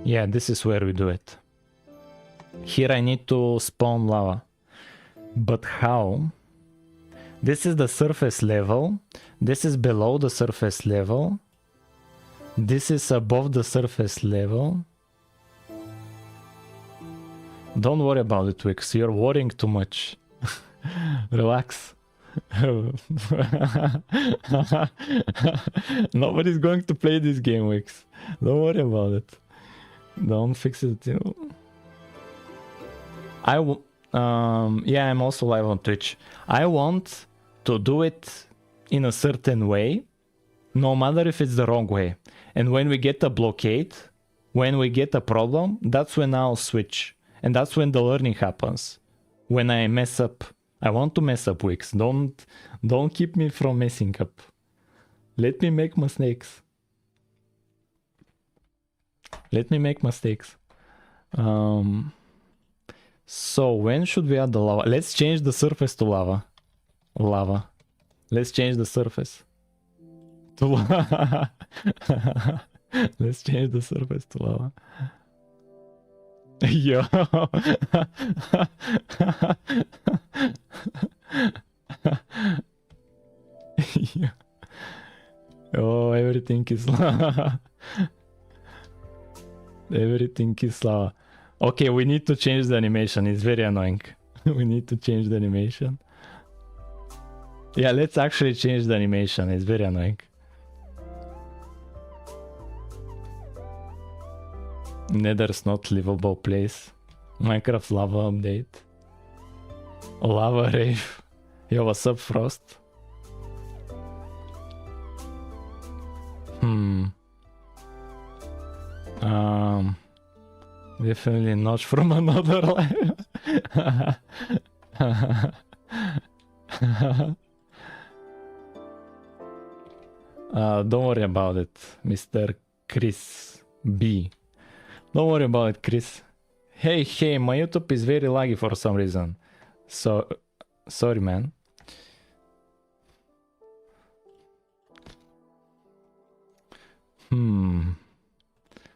A: Yeah, this is where we do it. Here I need to spawn lava. But how? This is the surface level. This is below the surface level. This is above the surface level. Don't worry about it, Wix. You're worrying too much. Relax. Nobody's going to play this game, Wix. Don't worry about it. Don't fix it. Yeah, I'm also live on Twitch. I want to do it in a certain way no matter if it's the wrong way. And when we get a blockade, when we get a problem, that's when I'll switch. And that's when the learning happens. When I mess up, I want to mess up, Wix. Don't keep me from messing up. Let me make mistakes. Let me make mistakes. So when should we add the lava? Let's change the surface to lava. Lava. Let's change the surface to lava. Let's change the surface to lava. Yo. Yeah. Oh, everything is lava. Everything is lava. Okay, we need to change the animation. It's very annoying. We need to change the animation. Yeah, let's actually change the animation. It's very annoying. Nether's not livable place. Minecraft lava update. Lava rave. Yo, what's up, Frost? Definitely not from another life. Don't worry about it, Mr. Chris B. Don't worry about it, Chris. Hey, my YouTube is very laggy for some reason. So, sorry, man.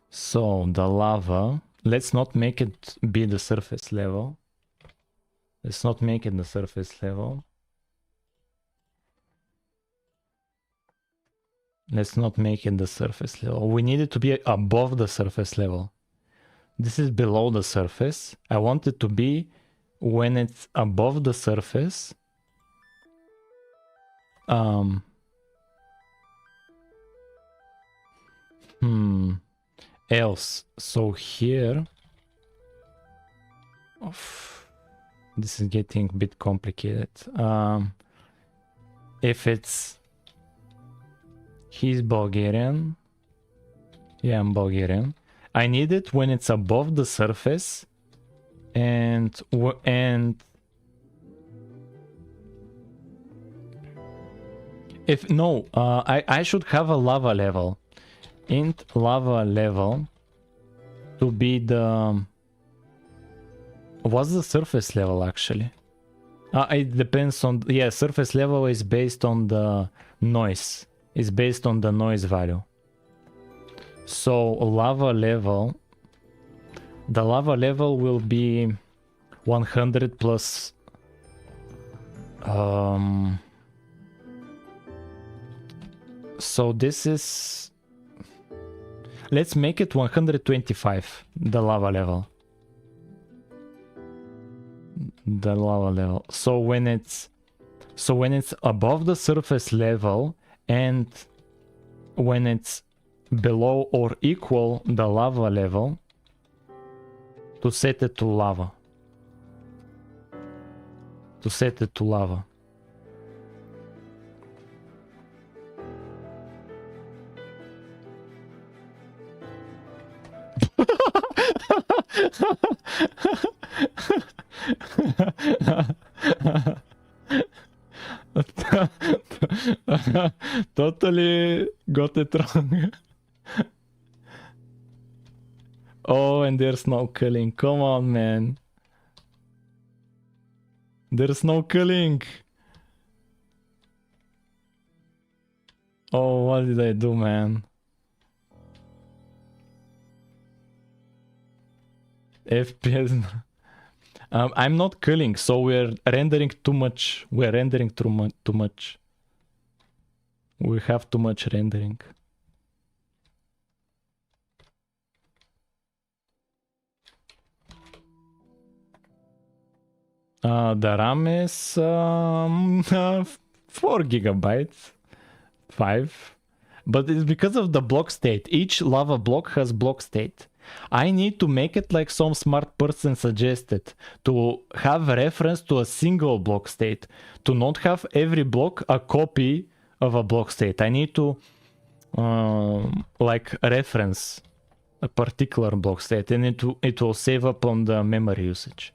A: So, the lava, let's not make it be the surface level. Let's not make it the surface level. Let's not make it the surface level. We need it to be above the surface level. This is below the surface. I want it to be when it's above the surface. Else. So here. This is getting a bit complicated. If it's... He's Bulgarian. Yeah, I'm Bulgarian. I need it when it's above the surface and if no, I should have a lava level. Int lava level to be the... What's the surface level actually? It depends on... Yeah, surface level is based on the noise. It's based on the noise value. So lava level, the lava level will be 100 plus so this is, let's make it 125, the lava level. The lava level. So when it's above the surface level and when it's below or equal the lava level, to set it to lava. To set it to lava. Totally got it wrong. Oh, and there's no killing. Come on, man. There's no killing. Oh, what did I do, man? FPS. I'm not killing, so we're rendering too much. We're rendering too much. We have too much rendering. The RAM is 4 gigabytes. 5. But it's because of the block state. Each lava block has block state. I need to make it like some smart person suggested, to have reference to a single block state, to not have every block a copy of a block state. I need to like reference a particular block state, and it will save up on the memory usage.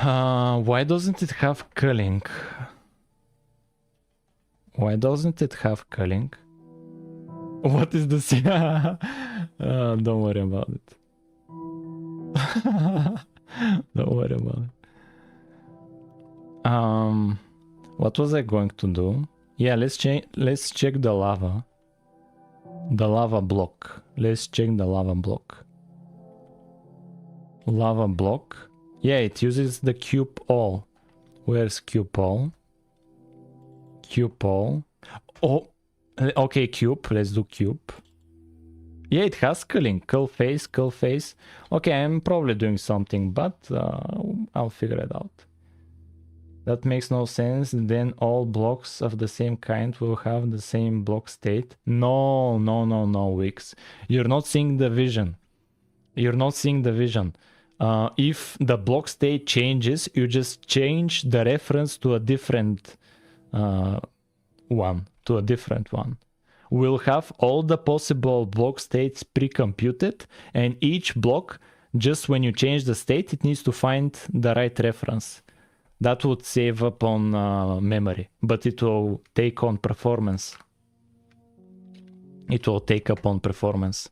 A: Why doesn't it have culling? Why doesn't it have culling? What is this? Don't worry about it. Don't worry about it. What was I going to do? Yeah, let's check the lava. The lava block. Let's check the lava block. Lava block. Yeah, it uses the cube all. Where's cube all? Cube all. Oh, okay, cube. Let's do cube. Yeah, it has culling. Cull face. Okay, I'm probably doing something, but I'll figure it out. That makes no sense. Then all blocks of the same kind will have the same block state. No, Wix. You're not seeing the vision. You're not seeing the vision. If the block state changes, you just change the reference to a different one. We'll have all the possible block states pre-computed, and each block, just when you change the state, it needs to find the right reference. That would save up on memory, but it will take on performance. It will take up on performance.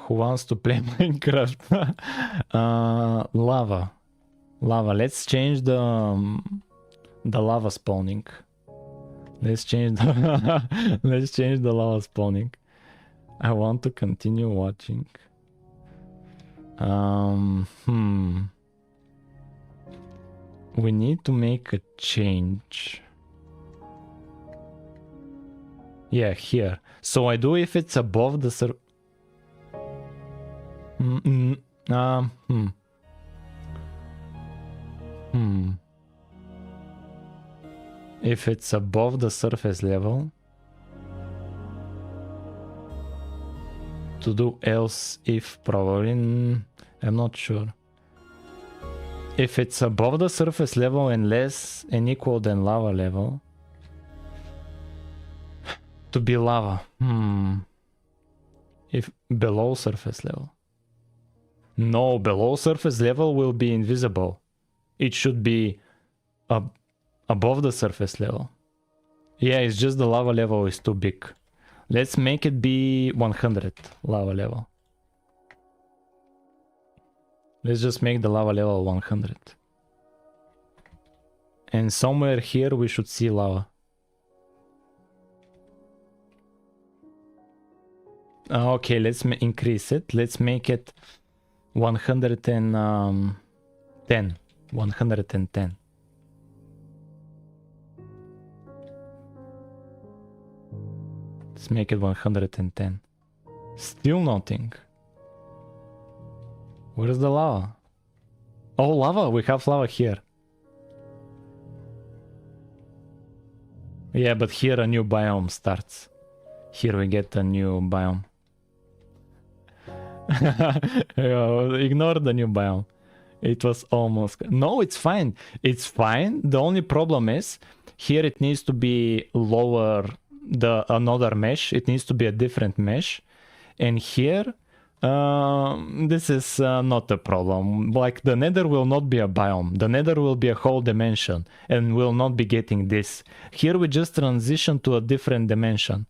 A: Who wants to play Minecraft? Lava. Let's change the lava spawning. Let's change the lava spawning. I want to continue watching. We need to make a change. Yeah, here. So I do if it's above the If it's above the surface level, to do else if probably, I'm not sure. If it's above the surface level and less and equal than lava level, to be lava. If below surface level. No, below surface level will be invisible. It should be above the surface level. Yeah, it's just the lava level is too big. Let's make it be 100 lava level. Let's just make the lava level 100. And somewhere here we should see lava. Okay, let's increase it. Let's make it 110. 110. Let's make it 110. Still nothing. Where's the lava? Oh, lava! We have lava here. Yeah, but here a new biome starts. Here we get a new biome. Ignore the new biome. It was almost... No, it's fine. It's fine. The only problem is here it needs to be lower another mesh. It needs to be a different mesh. And here, this is not a problem. Like the nether will not be a biome. The nether will be a whole dimension and will not be getting this. Here we just transition to a different dimension.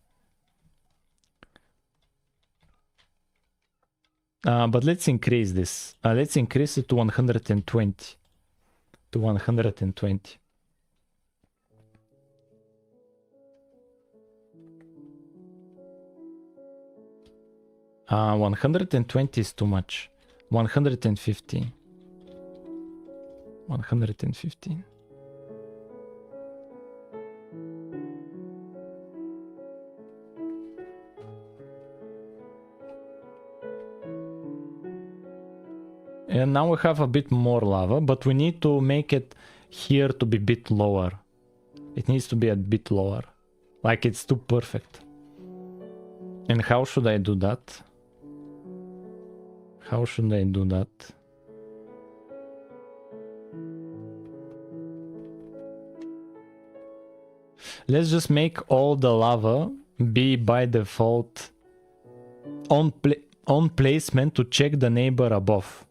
A: But let's increase this. Let's increase it to 120. To 120. Uh, 120 is too much. 115. 115. And now we have a bit more lava, but we need to make it here to be a bit lower. It needs to be a bit lower. Like it's too perfect. And how should I do that? How should I do that? Let's just make all the lava be by default on placement to check the neighbor above.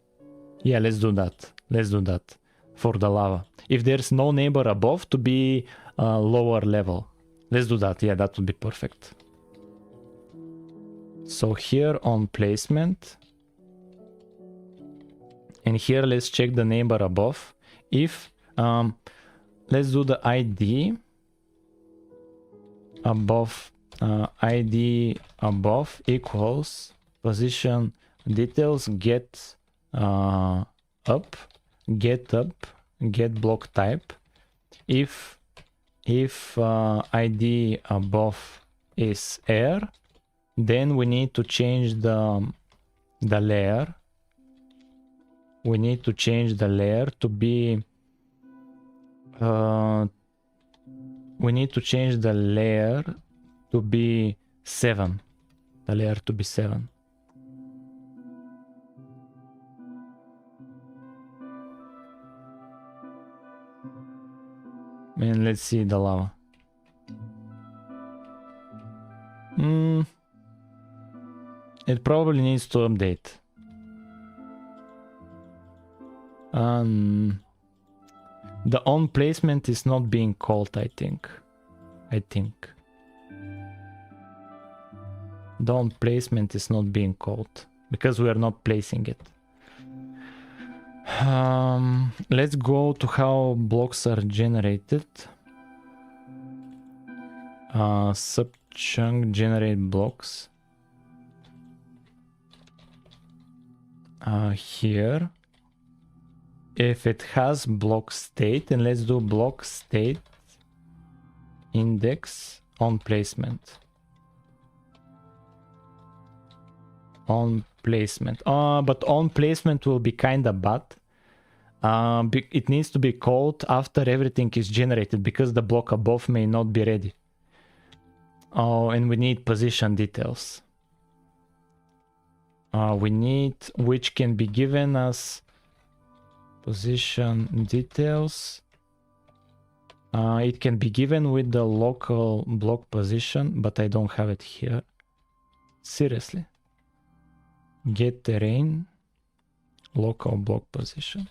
A: Yeah, let's do that. Let's do that for the lava. If there's no neighbor above, to be lower level. Let's do that. Yeah, that would be perfect. So here on placement. And here let's check the neighbor above. If let's do the ID above ID above equals position details get up, get block type. If ID above is air, then we need to change the layer. We need to change the layer to be we need to change the layer to be 7. The layer to be 7. And let's see the lava. It probably needs to update. The on placement is not being called, I think. The on placement is not being called because we are not placing it. Let's go to how blocks are generated. Subchunk generate blocks. Here. If it has block state, and let's do block state index on placement. On placement. But on placement will be kinda bad. It needs to be called after everything is generated because the block above may not be ready. Oh, and we need position details. We need, which can be given as position details. It can be given with the local block position, but I don't have it here. Seriously. Get terrain, local block position.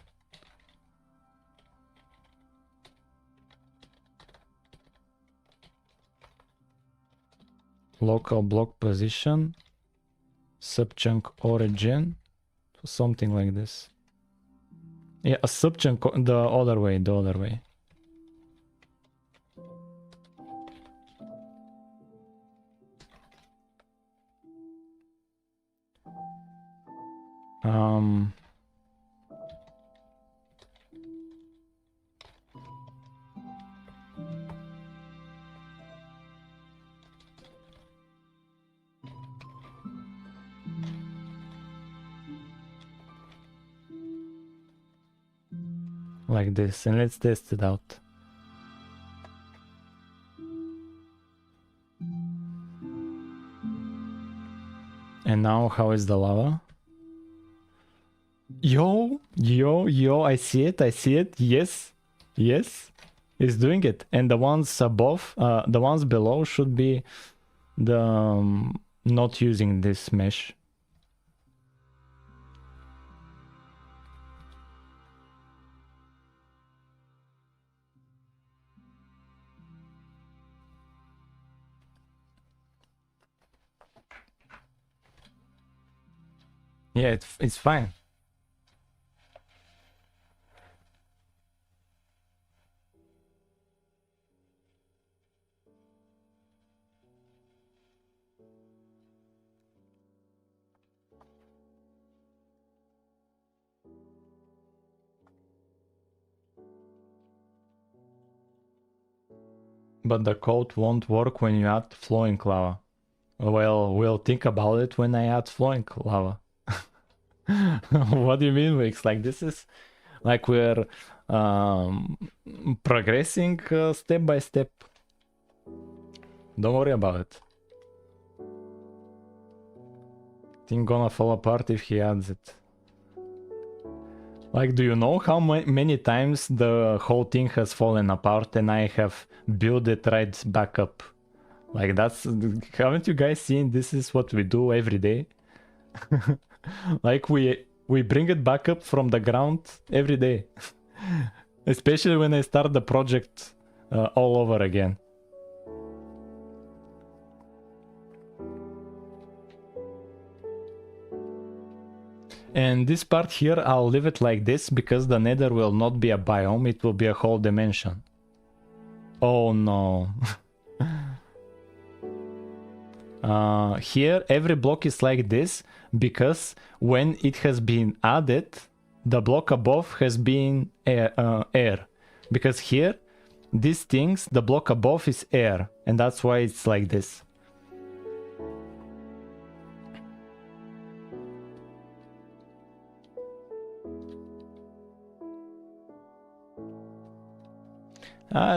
A: Local block position, subchunk origin, something like this. Yeah, a subchunk the other way. Like this, and let's test it out. And now how is the lava? Yo, I see it. Yes, it's doing it. And the ones above, the ones below should be the not using this mesh. Yeah, it's fine. But the code won't work when you add flowing lava. Well, we'll think about it when I add flowing lava. What do you mean, Wix? Like this is like we're progressing step by step. Don't worry about it. Thing gonna fall apart if he adds it. Like, do you know how many times the whole thing has fallen apart and I have built it right back up? Like that's, haven't you guys seen this is what we do every day? Like we bring it back up from the ground every day. Especially when I start the project all over again. And this part here, I'll leave it like this because the nether will not be a biome, it will be a whole dimension. Oh no. Here, every block is like this because when it has been added, the block above has been air. Because here, these things, the block above is air, and that's why it's like this.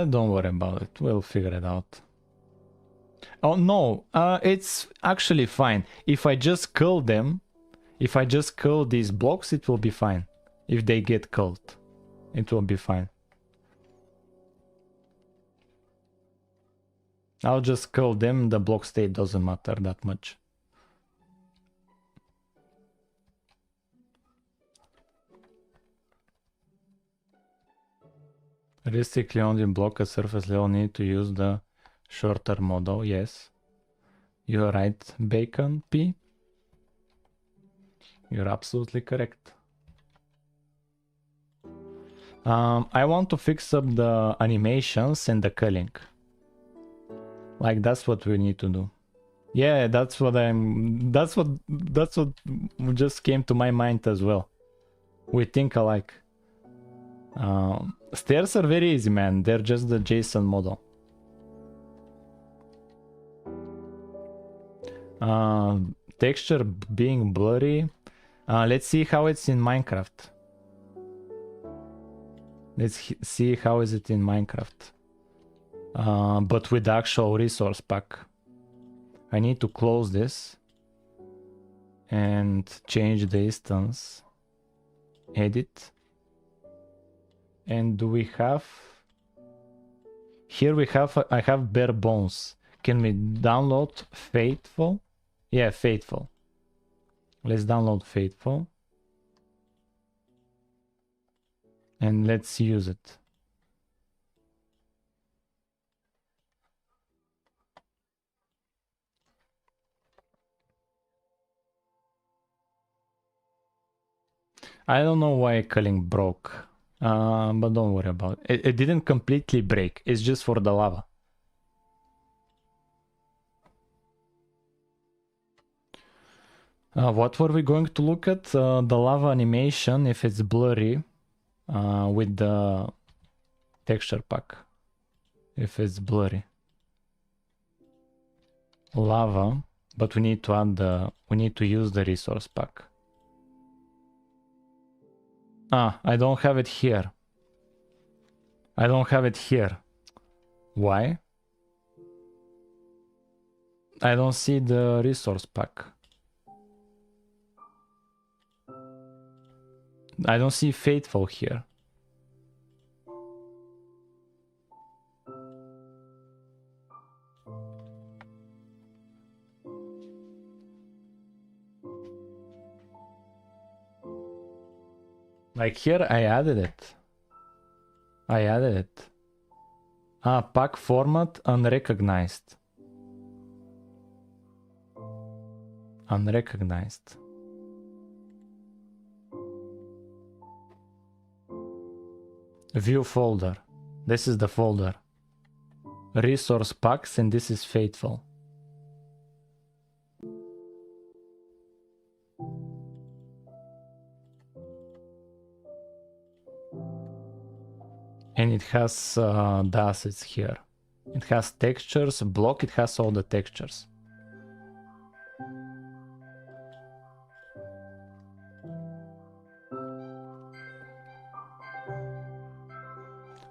A: Don't worry about it, we'll figure it out. Oh no, it's actually fine. If I just curl them, if I just curl these blocks, it will be fine. If they get curled, it will be fine. I'll just curl them, the block state doesn't matter that much. Realistically, only block a surface level need to use the shorter model, yes. You're right, Bacon P. You're absolutely correct. I want to fix up the animations and the culling. Like that's what we need to do. Yeah, that's what just came to my mind as well. We think alike. Stairs are very easy, man. They're just the JSON model. Texture being blurry. Let's see how it's in Minecraft. Let's see how is it in Minecraft. But with the actual resource pack. I need to close this and change the instance. Edit. And do we have... Here we have, I have bare bones. Can we download Faithful? Yeah, Faithful. Let's download Faithful. And let's use it. I don't know why culling broke. But don't worry about it. It didn't completely break. It's just for the lava. What were we going to look at? The lava animation, if it's blurry, with the texture pack. If it's blurry. Lava, but we need to add we need to use the resource pack. I don't have it here. I don't have it here. Why? I don't see the resource pack. I don't see Faithful here. Like here, I added it. I added it. Pack format unrecognized. Unrecognized. View folder. This is the folder. Resource packs, and this is Faithful. And it has the assets here. It has textures, block, it has all the textures.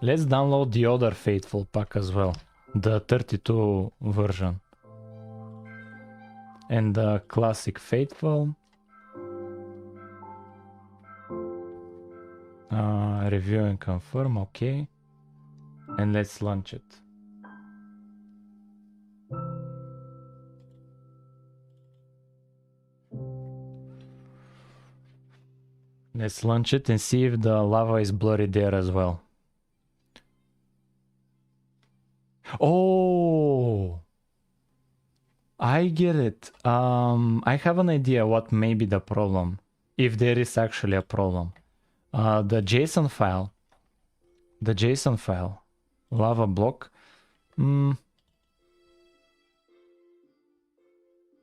A: Let's download the other Faithful pack as well, the 32 version. And the classic Faithful. Review and confirm, okay. And let's launch it. Let's launch it and see if the lava is blurry there as well. Oh, I get it. I have an idea what may be the problem, if there is actually a problem. The JSON file, lava block, the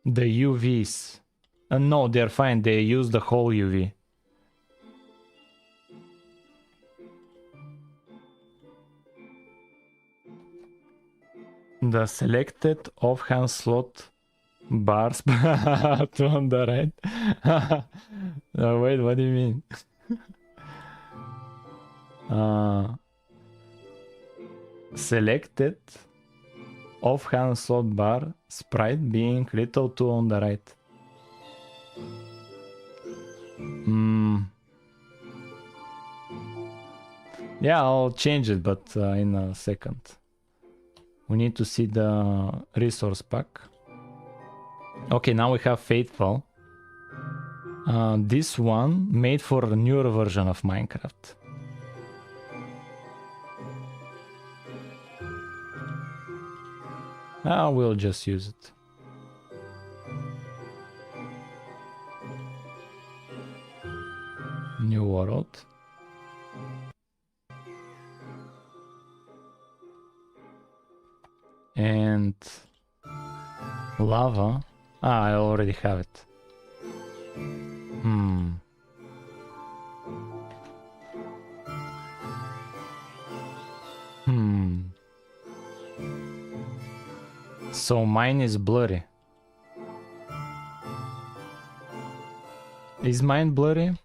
A: UVs. No, they're fine. They use the whole UV. The selected offhand slot bars to on the right. No, wait, what do you mean? Selected offhand slot bar sprite being little to on the right. Yeah, I'll change it, but in a second. We need to see the resource pack. Okay, now we have Faithful. This one made for a newer version of Minecraft. We'll just use it. New world. And lava. I already have it. So mine is blurry. Is mine blurry?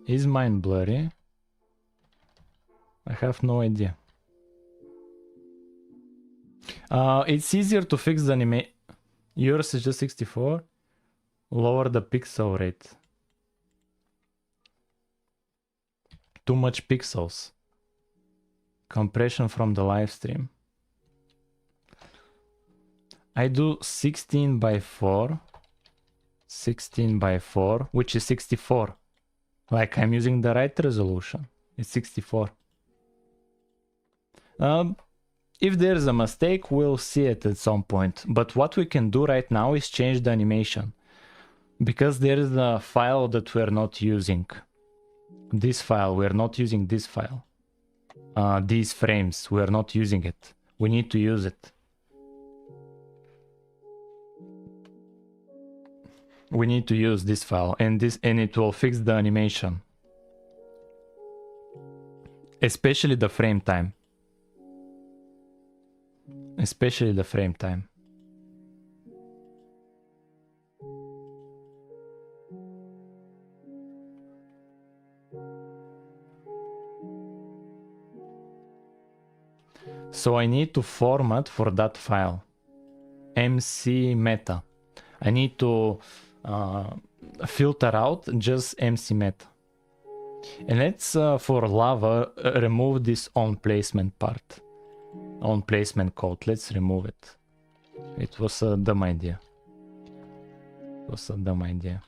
A: Is mine blurry? I have no idea. It's easier to fix the anime. Yours is just 64. Lower the pixel rate. Too much pixels. Compression from the live stream. I do 16 by 4. 16 by 4, which is 64. Like I'm using the right resolution. It's 64. If there's a mistake, we'll see it at some point. But what we can do right now is change the animation. Because there is a file that we're not using. This file, we're not using this file. These frames, we're not using it. We need to use it. We need to use this file and it will fix the animation. Especially the frame time. Especially the frame time. So I need to format for that file. MC meta. I need to filter out just MC meta. And let's, for lava, remove this on placement part. On placement code. Let's remove it. It was a dumb idea. It was a dumb idea.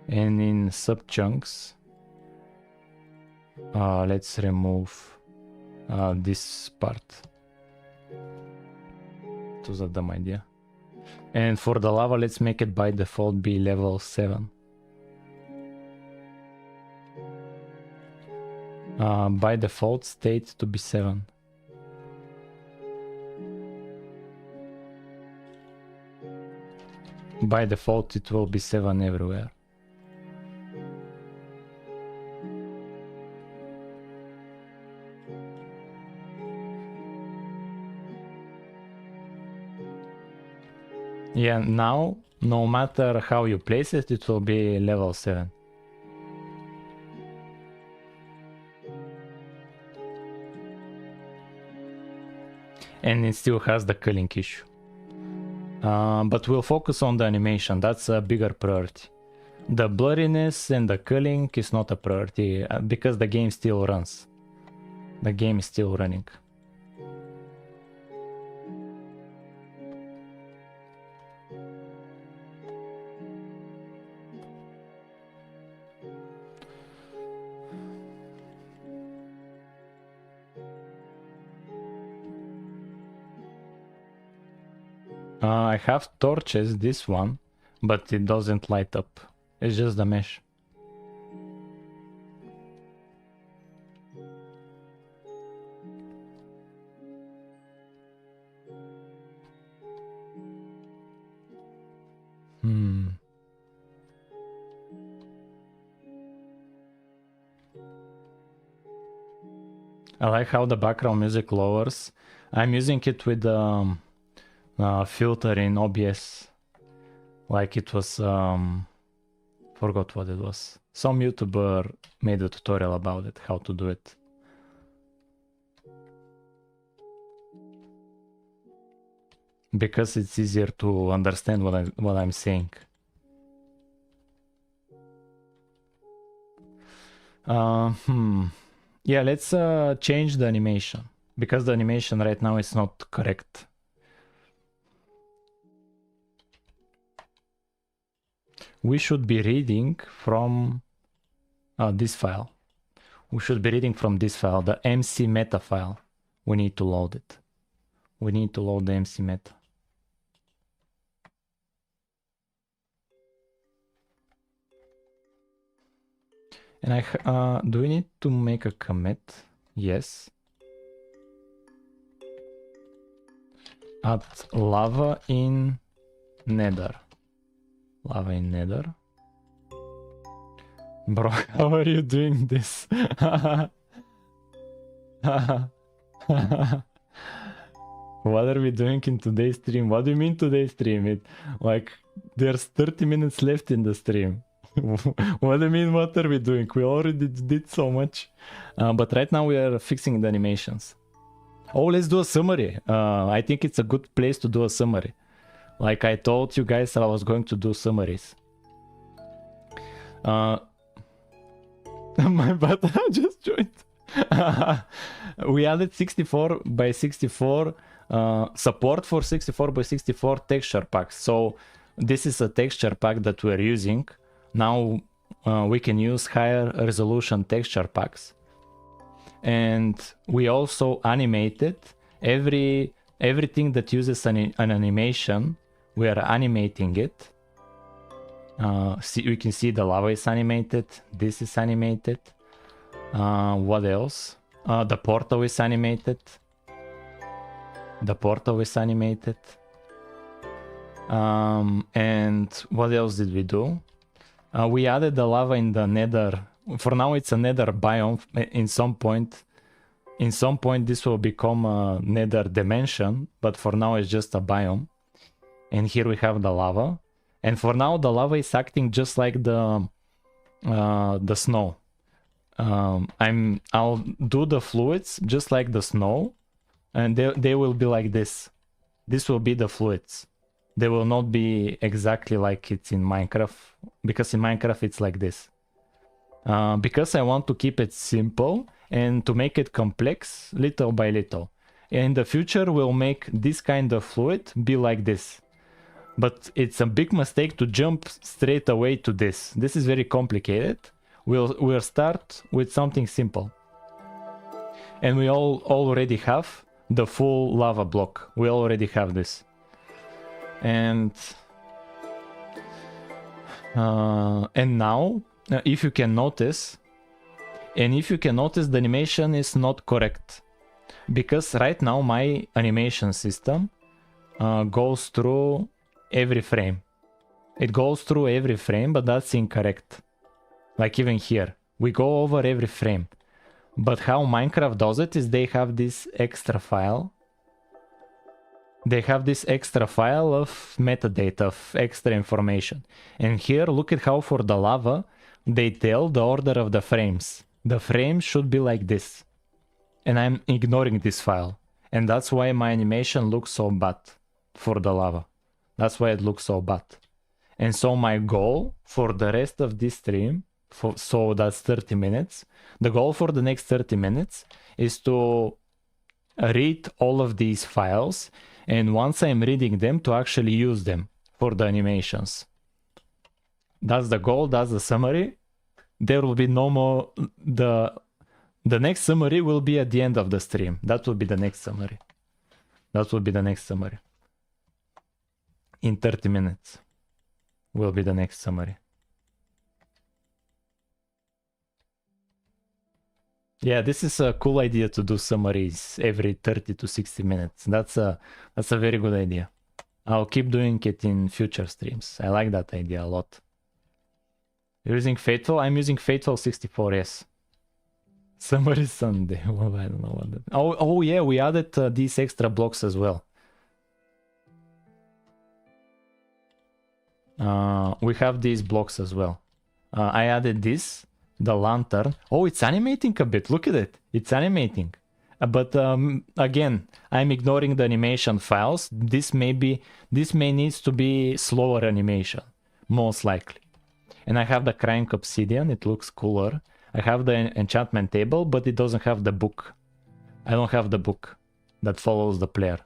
A: And in subchunks, let's remove this part. It was a dumb idea. And for the lava, let's make it by default be level 7. By default state to be 7. By default it will be 7 everywhere. Yeah, now, no matter how you place it, it will be level 7. And it still has the culling issue. But we'll focus on the animation, that's a bigger priority. The blurriness and the culling is not a priority because the game still runs. The game is still running. I have torches, this one, but it doesn't light up. It's just the mesh. I like how the background music lowers. I'm using it with filter in OBS. Like it was, forgot what it was. Some YouTuber made a tutorial about it, how to do it. Because it's easier to understand what I'm saying. Yeah, let's change the animation. Because the animation right now is not correct. We should be reading from this file. We should be reading from this file, the MC meta file. We need to load it. We need to load the MC meta. And do we need to make a commit? Yes. Add lava in nether. Lava in nether. Bro, how are you doing this? What are we doing in today's stream? What do you mean today's stream? Like, there's 30 minutes left in the stream. What do you mean, what are we doing? We already did so much. But right now we are fixing the animations. Oh, let's do a summary. I think it's a good place to do a summary. Like I told you guys, I was going to do summaries. My button just joined. We added 64 by 64 support for 64 by 64 texture packs. So this is a texture pack that we're using. Now we can use higher resolution texture packs. And we also animated everything that uses an animation. We are animating it. We can see the lava is animated. This is animated. What else? The portal is animated. The portal is animated. And what else did we do? We added the lava in the nether. For now it's a nether biome. In some point this will become a nether dimension, but for now it's just a biome. And here we have the lava. And for now the lava is acting just like the snow. I'll do the fluids just like the snow, and they will be like this. This will be the fluids. They will not be exactly like it's in Minecraft, because in Minecraft it's like this. Because I want to keep it simple and to make it complex little by little. In the future we'll make this kind of fluid be like this. But it's a big mistake to jump straight away to this. This is very complicated. We'll start with something simple. And we already have the full lava block. We already have this. And now, if you can notice, the animation is not correct. Because right now my animation system goes through every frame. It goes through every frame, but that's incorrect. Like even here, we go over every frame. But how Minecraft does it is they have this extra file. they have this extra file of metadata, of extra information. And here, look at how for the lava, they tell the order of the frames. The frames should be like this. And I'm ignoring this file. And that's why my animation looks so bad for the lava. That's why it looks so bad. And so my goal for the rest of this stream, so that's 30 minutes, the goal for the next 30 minutes is to read all of these files, and once I'm reading them, to actually use them for the animations. That's the goal, that's the summary. There will be no more, the next summary will be at the end of the stream. That will be the next summary. That will be the next summary. In 30 minutes will be the next summary. Yeah, this is a cool idea to do summaries every 30 to 60 minutes. That's a very good idea. I'll keep doing it in future streams. I like that idea a lot. You're using Faithful? I'm using Faithful 64, yes. Summary Sunday. Well, I don't know what that... Oh yeah, we added these extra blocks as well. We have these blocks as well. I added this, the lantern. Oh, it's animating a bit. Look at it. It's animating. But again, I'm ignoring the animation files. This may needs to be slower animation, most likely. And I have the crying obsidian. It looks cooler. I have the enchantment table, but it doesn't have the book. I don't have the book that follows the player.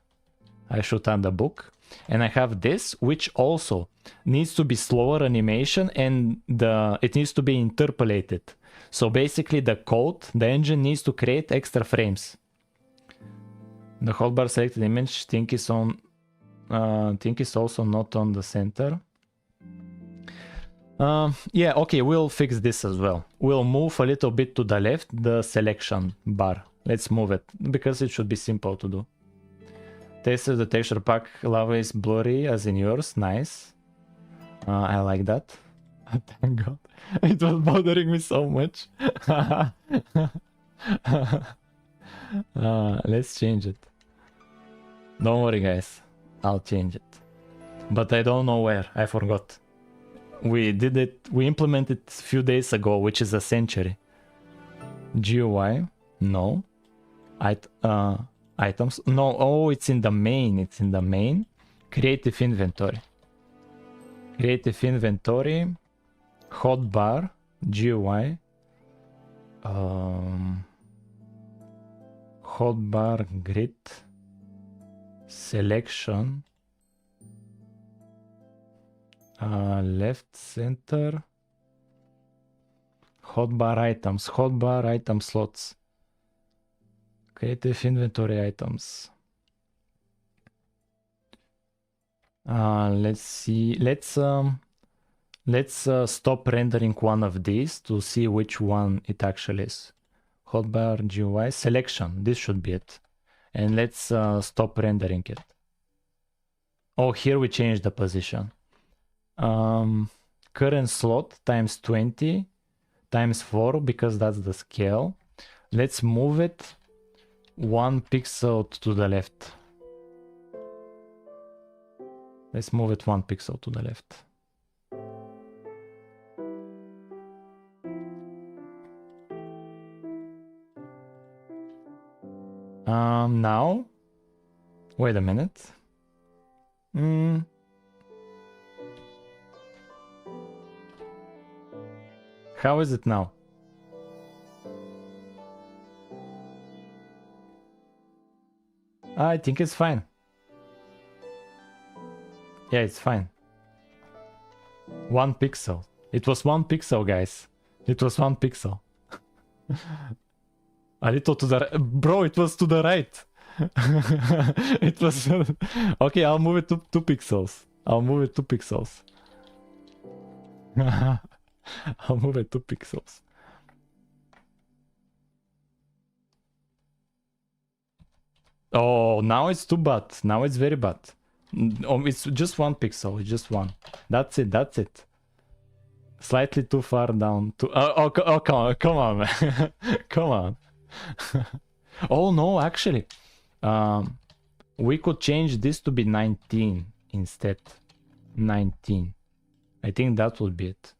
A: I should add the book. And I have this, which also needs to be slower animation, and it needs to be interpolated. So basically the code, the engine needs to create extra frames. The hotbar selected image thing is also not on the center. Yeah, okay, we'll fix this as well. We'll move a little bit to the left, the selection bar. Let's move it, because it should be simple to do. Tested the texture pack lava is blurry as in yours. Nice. I like that. Thank God. It was bothering me so much. Let's change it. Don't worry, guys. I'll change it. But I don't know where. I forgot. We did it. We implemented it a few days ago, which is a century. GUI. No. Items. No. Oh, it's in the main. It's in the main. Creative inventory. Creative inventory. Hotbar. GUI. Hotbar grid. Selection. Left center. Hotbar items. Hotbar item slots. Creative inventory items. Let's see. Let's stop rendering one of these to see which one it actually is. Hotbar GUI selection. This should be it. And let's stop rendering it. Oh, here we changed the position. Current slot times 20 times 4, because that's the scale. Let's move it 1 pixel to the left. Let's move it 1 pixel to the left. Now, wait a minute. How is it now? I think it's fine. Yeah, it's fine. 1 pixel. It was 1 pixel, guys. It was 1 pixel. A little to the... Bro, it was to the right. It was... Okay, I'll move it to 2 pixels. I'll move it 2 pixels. I'll move it 2 pixels. Oh, now it's too bad. Now it's very bad. Oh, it's just 1 pixel. It's just 1. That's it. That's it. Slightly too far down. Oh, come on, man. Come on. Oh no, actually. We could change this to be 19 instead. 19. I think that would be it.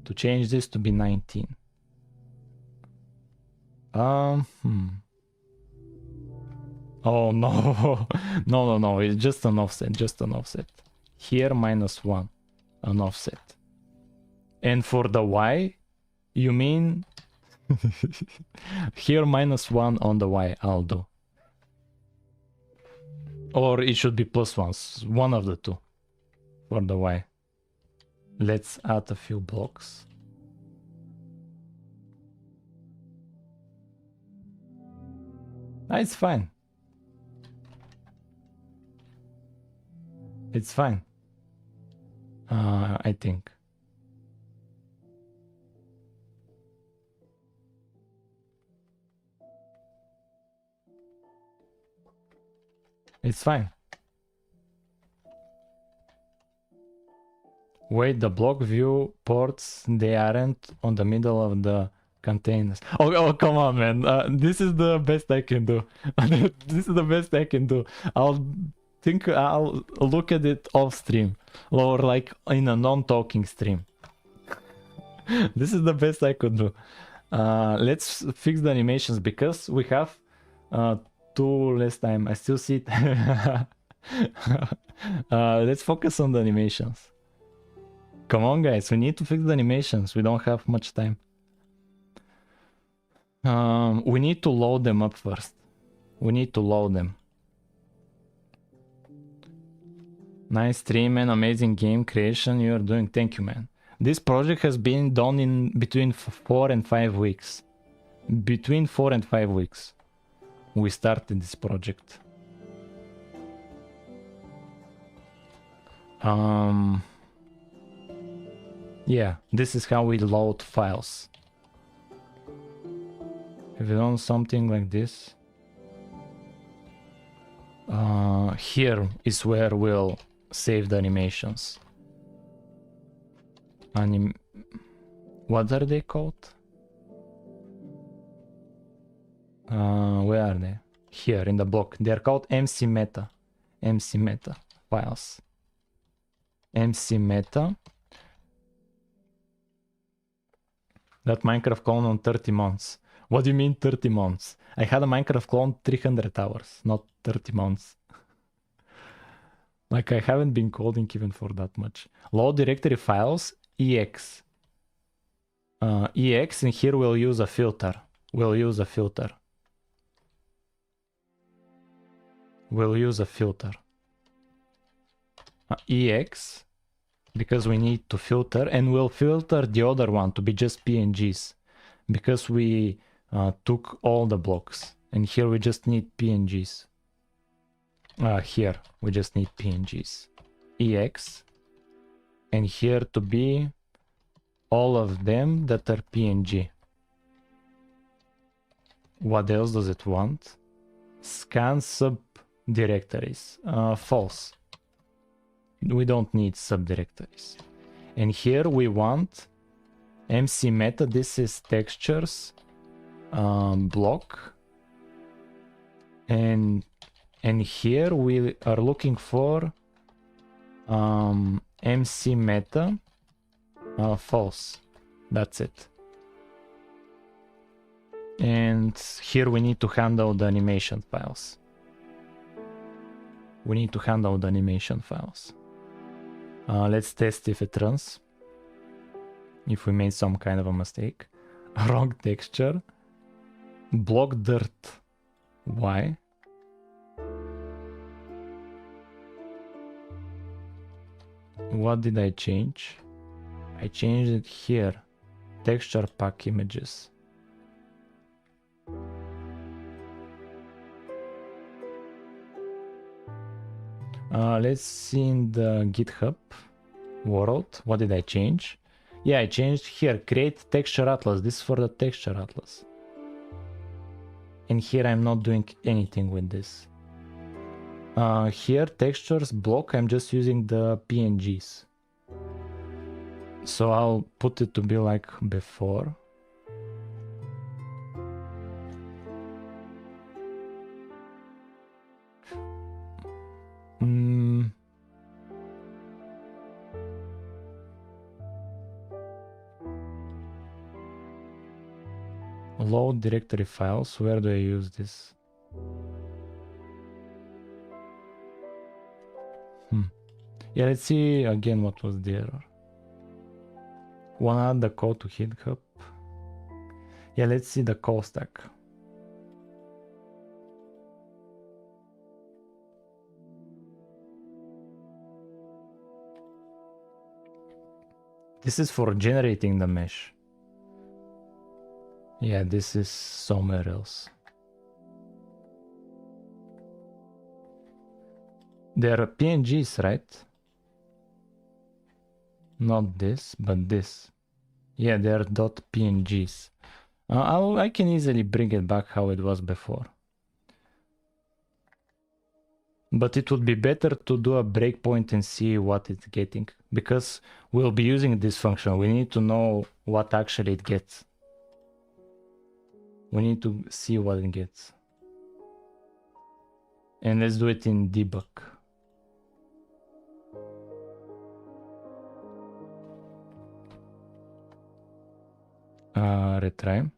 A: To change this to be 19. Oh no. No, it's just an offset, Here -1, an offset. And for the Y, you mean here -1 on the Y, I'll do. Or it should be +1, one of the two for the Y. Let's add a few blocks. It's fine. It's fine. I think. It's fine. Wait, the block view ports, they aren't on the middle of the containers. Oh come on, man. This is the best I can do. This is the best I can do. I'll look at it off stream or like in a non-talking stream. This is the best I could do. Let's fix the animations because we have 2 less time. I still see it. Let's focus on the animations. Come on, guys, we need to fix the animations. We don't have much time. We need to load them up first. We need to load them. Nice stream and amazing game creation you are doing. Thank you, man. This project has been done in between 4 and 5 weeks. Between 4 and 5 weeks. We started this project. Yeah, this is how we load files. Have you done something like this? Here is where we'll save the animations. What are they called? Where are they? Here in the block. They're called MC Meta. MC Meta files. MC Meta. That Minecraft clone on 30 months. What do you mean 30 months? I had a Minecraft clone 300 hours, not 30 months. Like I haven't been coding even for that much. Load directory files, EX. EX, and here we'll use a filter. We'll use a filter. EX, because we need to filter, and we'll filter the other one to be just PNGs, because we took all the blocks, and here we just need PNGs. Here we just need PNGs. EX, and here to be all of them that are PNG. What else does it want? Scan subdirectories. False. We don't need subdirectories. And here we want MC Meta. This is textures block. And here we are looking for MC Meta false. That's it. And here we need to handle the animation files. Let's test if it runs. If we made some kind of a mistake. Wrong texture. Block dirt. Why? What did I change? I changed it here. Texture pack images. Let's see in the GitHub world. What did I change? Yeah, I changed here. Create texture atlas. This is for the texture atlas. And here I'm not doing anything with this. Here textures block. I'm just using the PNGs. So I'll put it to be like before. Load directory files. Where do I use this? Yeah, let's see again what was the error. Wanna add the code to GitHub? Yeah, let's see the call stack. This is for generating the mesh. Yeah, this is somewhere else. They're PNGs, right? Not this, but this. Yeah, they're .pngs. I can easily bring it back how it was before. But it would be better to do a breakpoint and see what it's getting, because we'll be using this function. We need to know what actually it gets. We need to see what it gets. And let's do it in debug. Retry.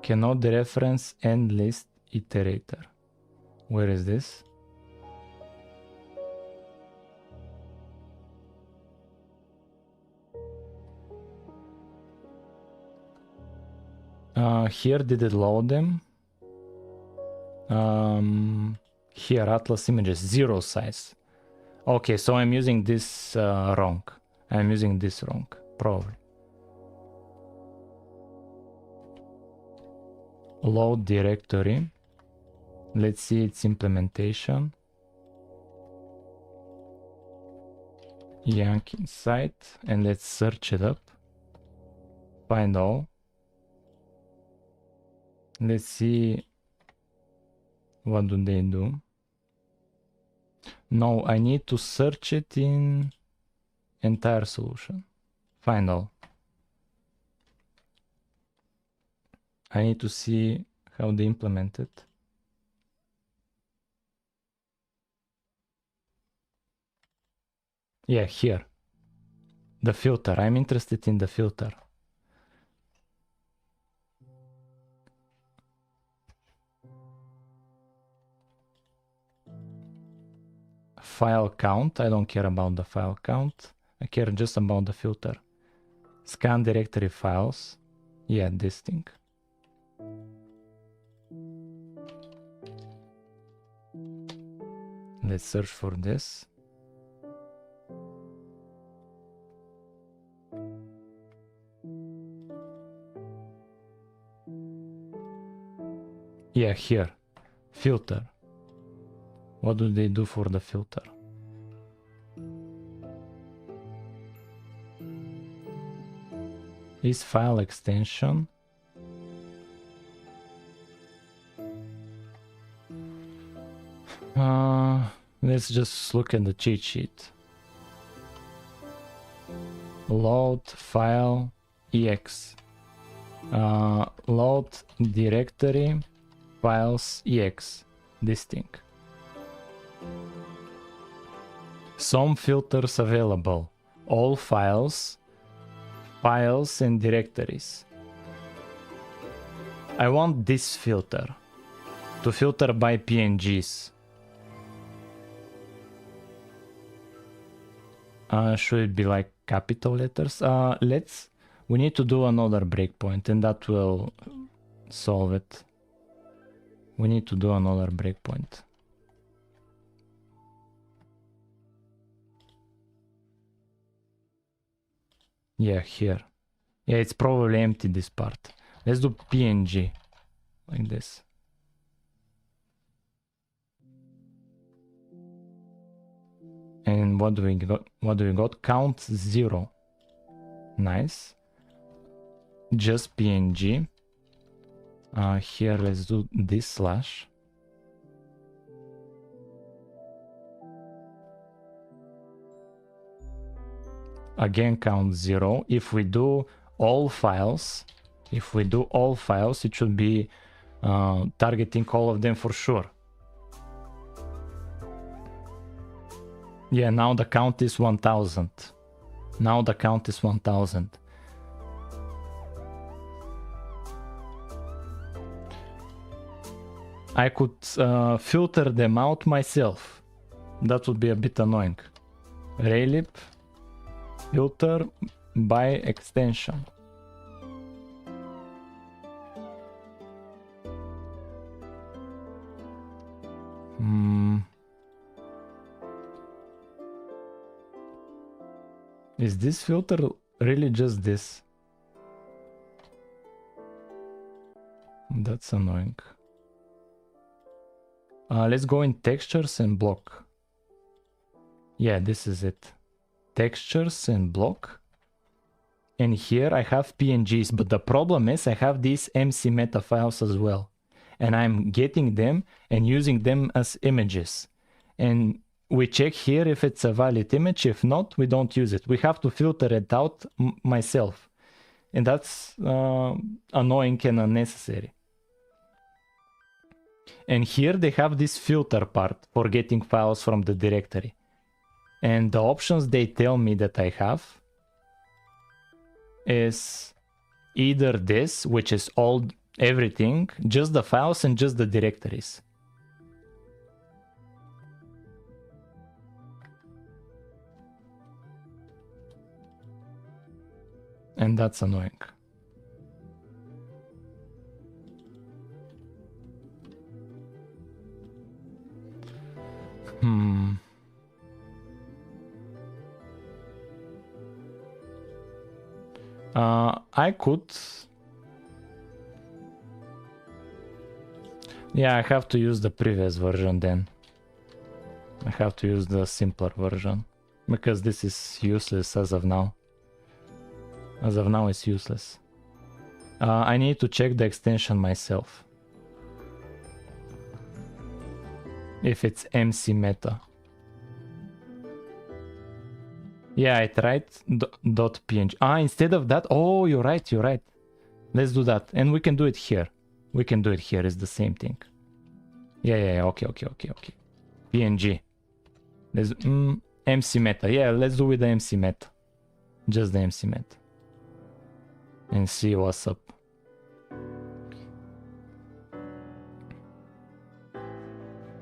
A: Cannot reference end list iterator. Where is this? Here, did it load them? Here, Atlas images, 0 size. Okay, so I'm using this wrong. I'm using this wrong, probably. Load directory. Let's see its implementation. Yank inside, and let's search it up. Find all. Let's see what do they do. No, I need to search it in entire solution. Find all. I need to see how they implement it. Yeah, here. The filter. I'm interested in the filter. File count. I don't care about the file count. I care just about the filter. Scan directory files. Yeah, this thing. Let's search for this. Yeah, here. Filter. What do they do for the filter? Is file extension. Let's just look at the cheat sheet. Load file ex. Load directory files ex. This thing. Some filters available. All files, files and directories. I want this filter to filter by PNGs. Should it be like capital letters? We need to do another breakpoint and that will solve it. We need to do another breakpoint. Yeah, here. Yeah, it's probably empty, this part. Let's do PNG like this. And what do we got? What do we got? Count 0. Nice. Just PNG. Here, let's do this slash. Again, count 0. If we do all files, it should be targeting all of them for sure. Yeah, now the count is 1000. Now the count is 1000. I could filter them out myself. That would be a bit annoying. Raylib filter by extension. Is this filter really just this? That's annoying. Let's go in textures and block. Yeah, this is it. Textures and block. And here I have PNGs, but the problem is I have these MC meta files as well. And I'm getting them and using them as images. And we check here if it's a valid image. If not, we don't use it. We have to filter it out myself. And that's annoying and unnecessary. And here they have this filter part for getting files from the directory. And the options they tell me that I have is either this, which is everything, just the files and just the directories. And that's annoying. I could... Yeah, I have to use the previous version then. I have to use the simpler version. Because this is useless as of now. As of now, it's useless. I need to check the extension myself. If it's MC meta. Yeah, I tried .png. Instead of that, oh, you're right. Let's do that. And we can do it here. We can do it here, it's the same thing. Yeah, okay. PNG. Let's, MC meta. Yeah, let's do with the MC meta. Just the MC meta. And see what's up.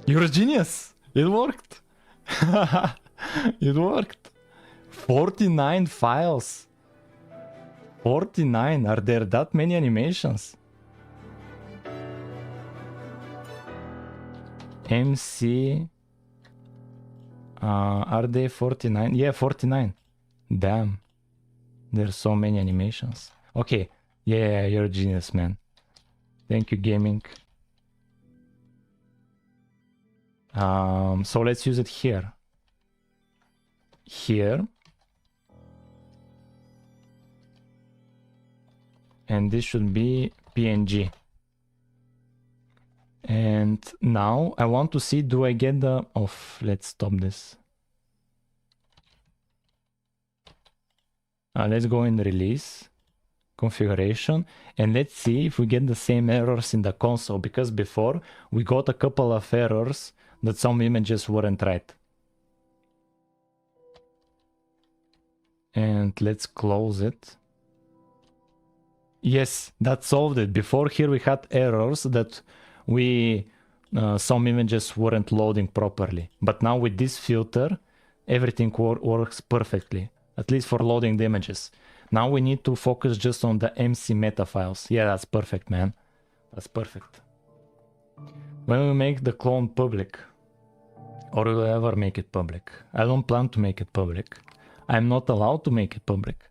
A: You're a genius! It worked! It worked! 49 files! 49! Are there that many animations? MC... are they 49? Yeah, 49. Damn. There's so many animations. Okay. Yeah, you're a genius, man. Thank you, gaming. So let's use it here. Here. And this should be PNG. And now I want to see, do I get the... let's stop this. Let's go in release, configuration, and let's see if we get the same errors in the console, because before we got a couple of errors that some images weren't right. And let's close it. Yes, that solved it. Before here we had errors that some images weren't loading properly. But now with this filter, everything works perfectly, at least for loading the images. Now we need to focus just on the MC meta files. Yeah, that's perfect, man. That's perfect. When we make the clone public, or will we ever make it public? I don't plan to make it public. I'm not allowed to make it public.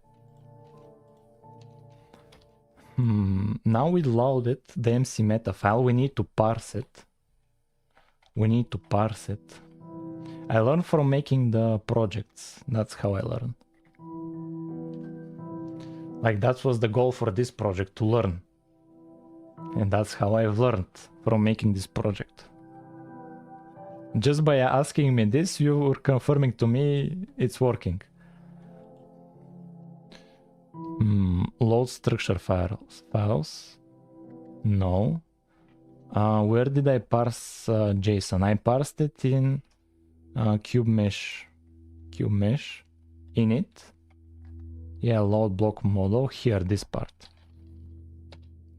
A: Now we loaded the MC meta file. We need to parse it. I learned from making the projects. That's how I learned. Like, that was the goal for this project, to learn. And that's how I've learned from making this project. Just by asking me this, you were confirming to me it's working. Load structure files. No. Where did I parse JSON? I parsed it in cube mesh. Init. Yeah, load block model. Here, this part.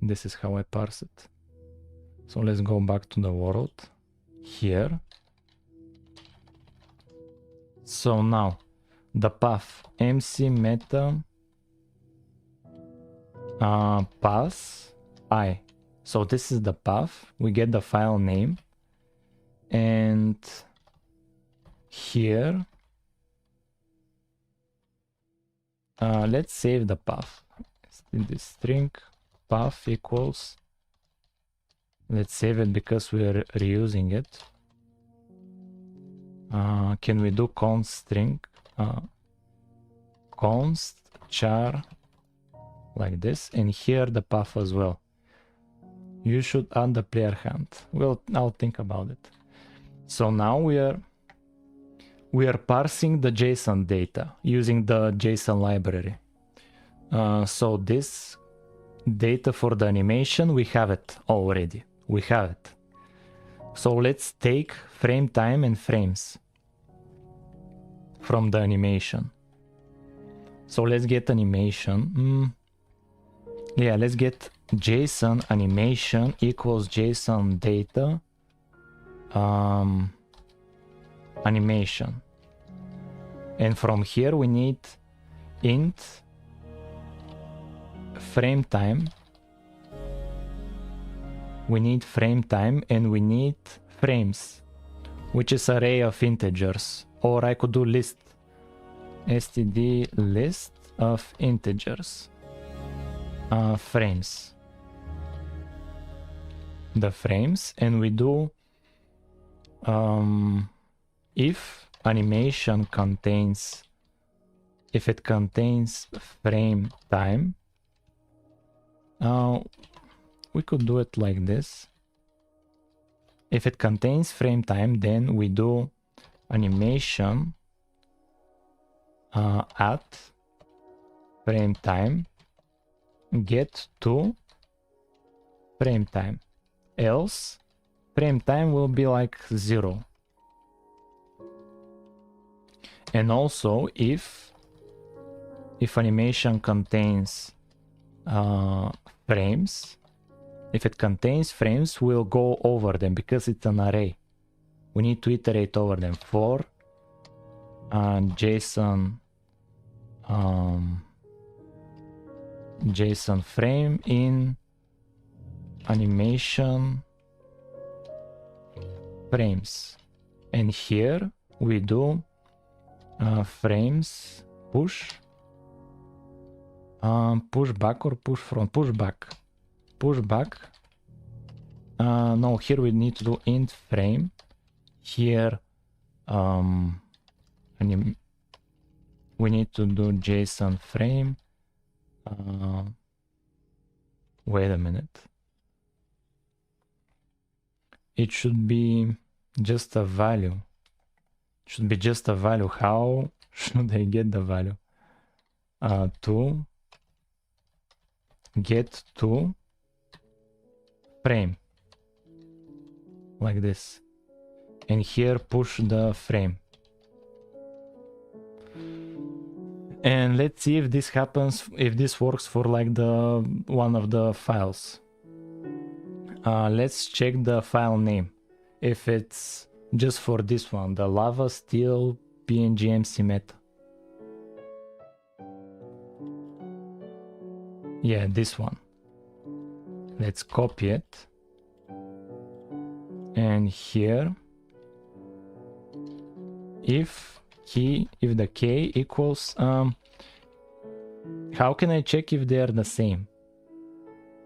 A: This is how I parse it. So let's go back to the world here. So now the path mc meta path I. So this is the path. We get the file name, and here let's save the path. This string path equals, let's save it because we're reusing it. Can we do const string const char like this, and here the path as well. You should add the player hand. Well, I'll think about it. So now we are parsing the JSON data using the JSON library. So this data for the animation, we have it already. We have it. So let's take frame time and frames from the animation. So let's get animation. Yeah, let's get JSON animation equals JSON data animation. And from here we need int frame time. We need frame time and we need frames, which is array of integers. Or I could do list, std list of integers, frames, the frames, and we do if animation contains, if it contains frame time, we could do it like this. If it contains frame time, then we do animation at frame time get to frame time, else frame time will be like 0. And also if animation contains frames, if it contains frames, we'll go over them because it's an array. We need to iterate over them. For JSON JSON frame in animation frames, and here we do frames push back or push front, push back. No, here we need to do int frame. Here we need to do JSON frame. Wait a minute. It should be just a value. It should be just a value. How should I get the value? To get to frame, like this, and here push the frame. And let's see if this happens, if this works for like the one of the files. Let's check the file name, if it's just for this one, the lava steel png mc meta. Yeah, this one. Let's copy it, and here if the k equals how can I check if they are the same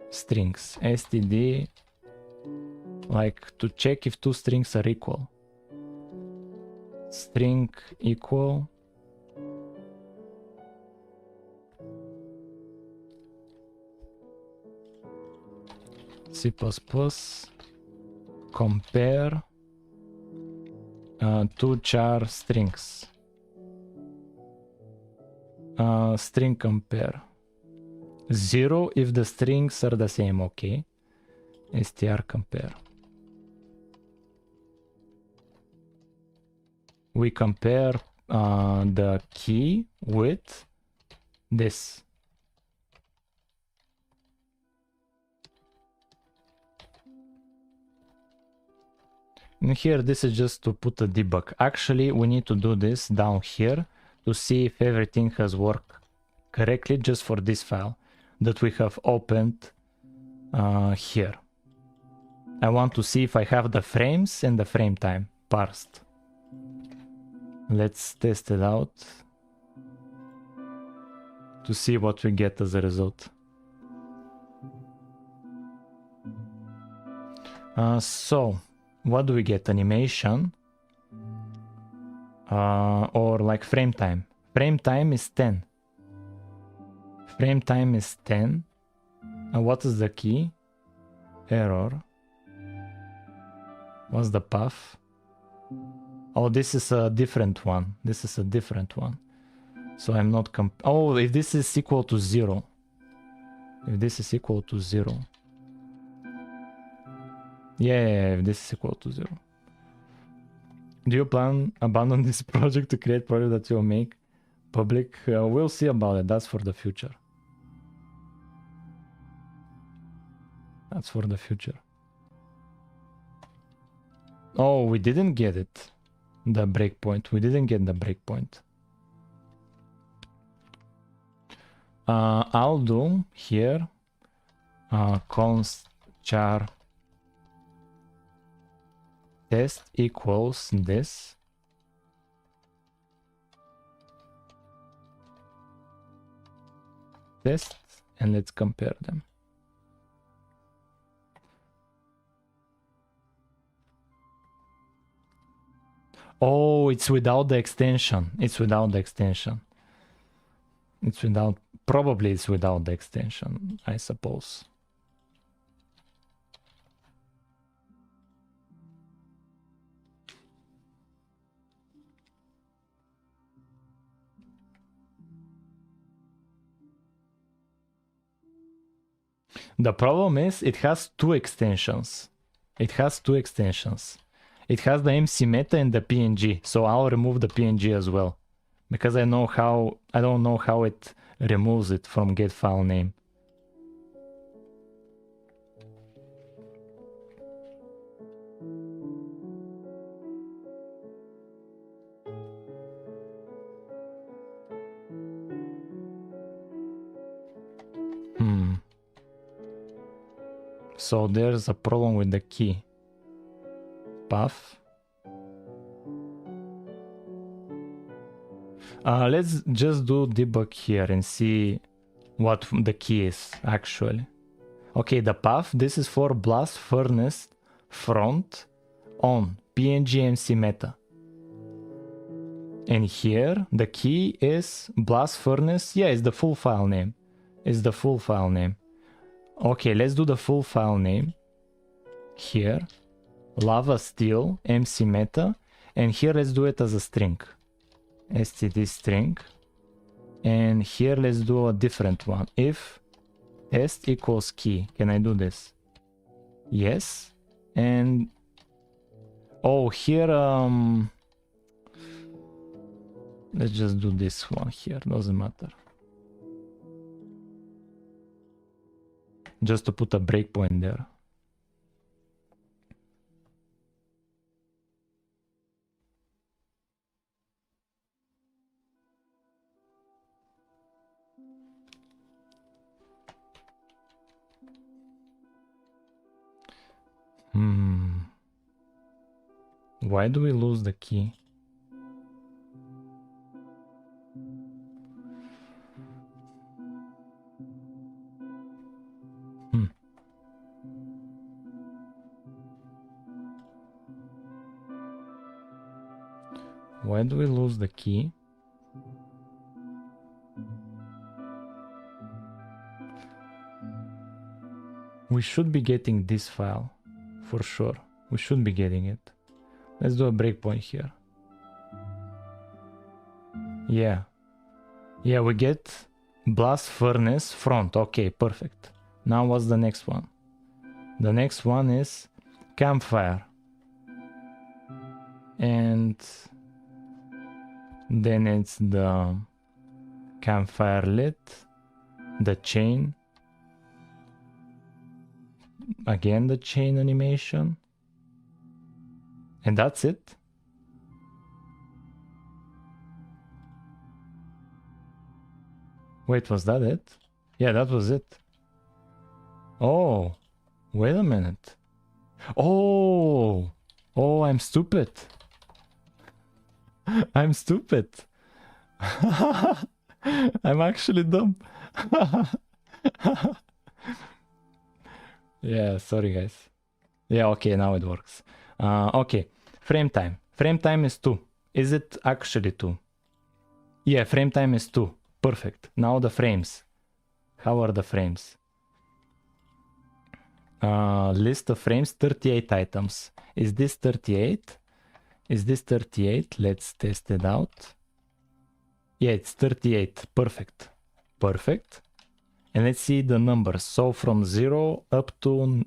A: strings? Std, like to check if two strings are equal. String equal C++ compare two char strings. String compare 0 if the strings are the same. Okay, str compare. We compare the key with this. And here, this is just to put a debug. Actually, we need to do this down here to see if everything has worked correctly just for this file that we have opened here. I want to see if I have the frames and the frame time parsed. Let's test it out to see what we get as a result. So, what do we get? Animation or like frame time? Frame time is 10. Frame time is 10. And what is the key? Error. What's the path? Oh, this is a different one. This is a different one. So I'm not oh, if this is equal to 0. If this is equal to 0. Yeah, if this is equal to 0. Do you plan abandon this project to create project that you'll make public? We'll see about it. That's for the future. That's for the future. Oh, we didn't get it. The breakpoint. We didn't get the breakpoint. I'll do here const char test equals this. Test, and let's compare them. Oh, it's without the extension. It's without the extension. It's without, probably it's without the extension, I suppose. The problem is it has two extensions. It has two extensions. It has the MC meta and the PNG, so I'll remove the PNG as well, because I don't know how it removes it from get file name. So there's a problem with the key path. Let's just do debug here and see what the key is actually. Okay, the path, this is for blast furnace front on PNG MC meta. And here the key is blast furnace. Yeah, it's the full file name. It's the full file name. Okay, let's do the full file name here. Lava steel MC meta, and here let's do it as a string. std string, and here let's do a different one. If test equals key, can I do this? Yes. And oh, here let's just do this one here, doesn't matter. Just to put a breakpoint there. Why do we lose the key? Why do we lose the key? We should be getting this file for sure. We should be getting it. Let's do a breakpoint here. Yeah. Yeah, we get blast furnace front. Okay, perfect. Now what's the next one? The next one is campfire. And then it's the campfire lit, the chain, again the chain animation, And that's it? Wait, was that it? Yeah, that was it. Oh, wait a minute. Oh, I'm stupid. I'm stupid. I'm actually dumb. Yeah, sorry guys. Yeah, okay, now it works. Okay, frame time. Frame time is 2. Is it actually 2? Yeah, frame time is 2. Perfect. Now the frames. How are the frames? List of frames, 38 items. Is this 38? Is this 38? Let's test it out. Yeah, it's 38. Perfect. Perfect. And let's see the numbers. So from 0 up to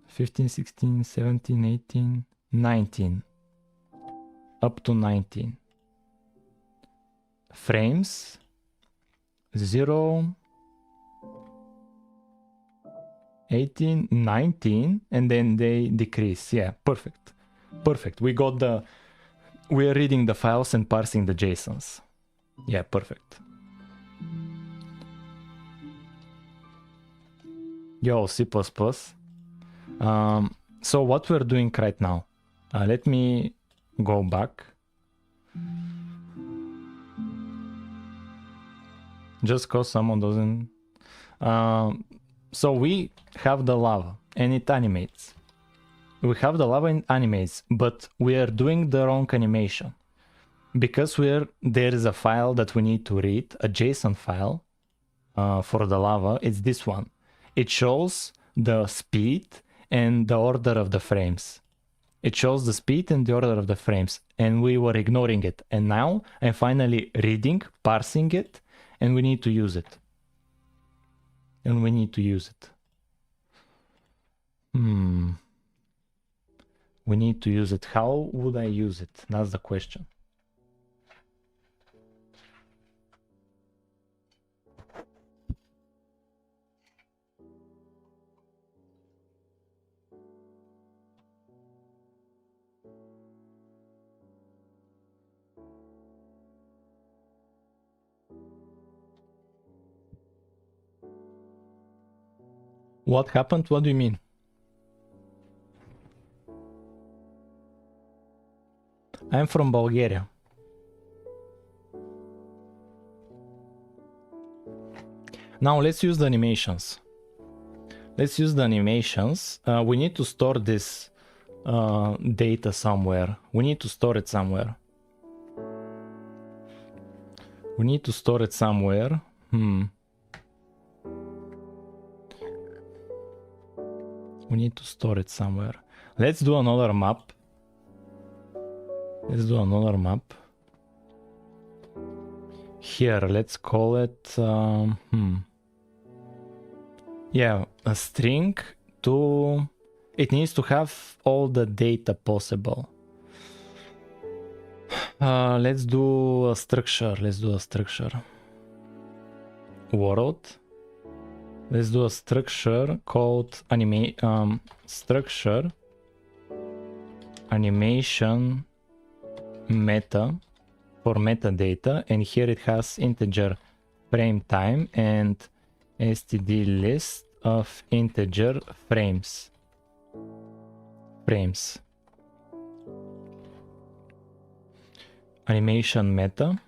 A: 15, 16, 17, 18, 19. Up to 19. Frames. 0, 18, 19, and then they decrease. Yeah, perfect. Perfect. We're reading the files and parsing the JSONs. Yeah, perfect. Yo, C++. So what we're doing right now, let me go back. Just cause someone doesn't... so we have the lava and it animates. We have the lava and animates, but we are doing the wrong animation. Because there is a file that we need to read, a JSON file for the lava. It's this one. It shows the speed and the order of the frames. It shows the speed and the order of the frames, and we were ignoring it. And now I'm finally reading, parsing it, and we need to use it. And we need to use it. We need to use it. How would I use it? That's the question. What happened? What do you mean? I'm from Bulgaria. Now let's use the animations. Let's use the animations. We need to store this data somewhere. We need to store it somewhere. We need to store it somewhere. We need to store it somewhere. Let's do another map. Let's do another map. Here, let's call it... Yeah, a string to... It needs to have all the data possible. Let's do a structure. Let's do a structure. World. Let's do a structure called structure animation meta for metadata, and here it has integer frame time and std list of integer frames. Animation meta,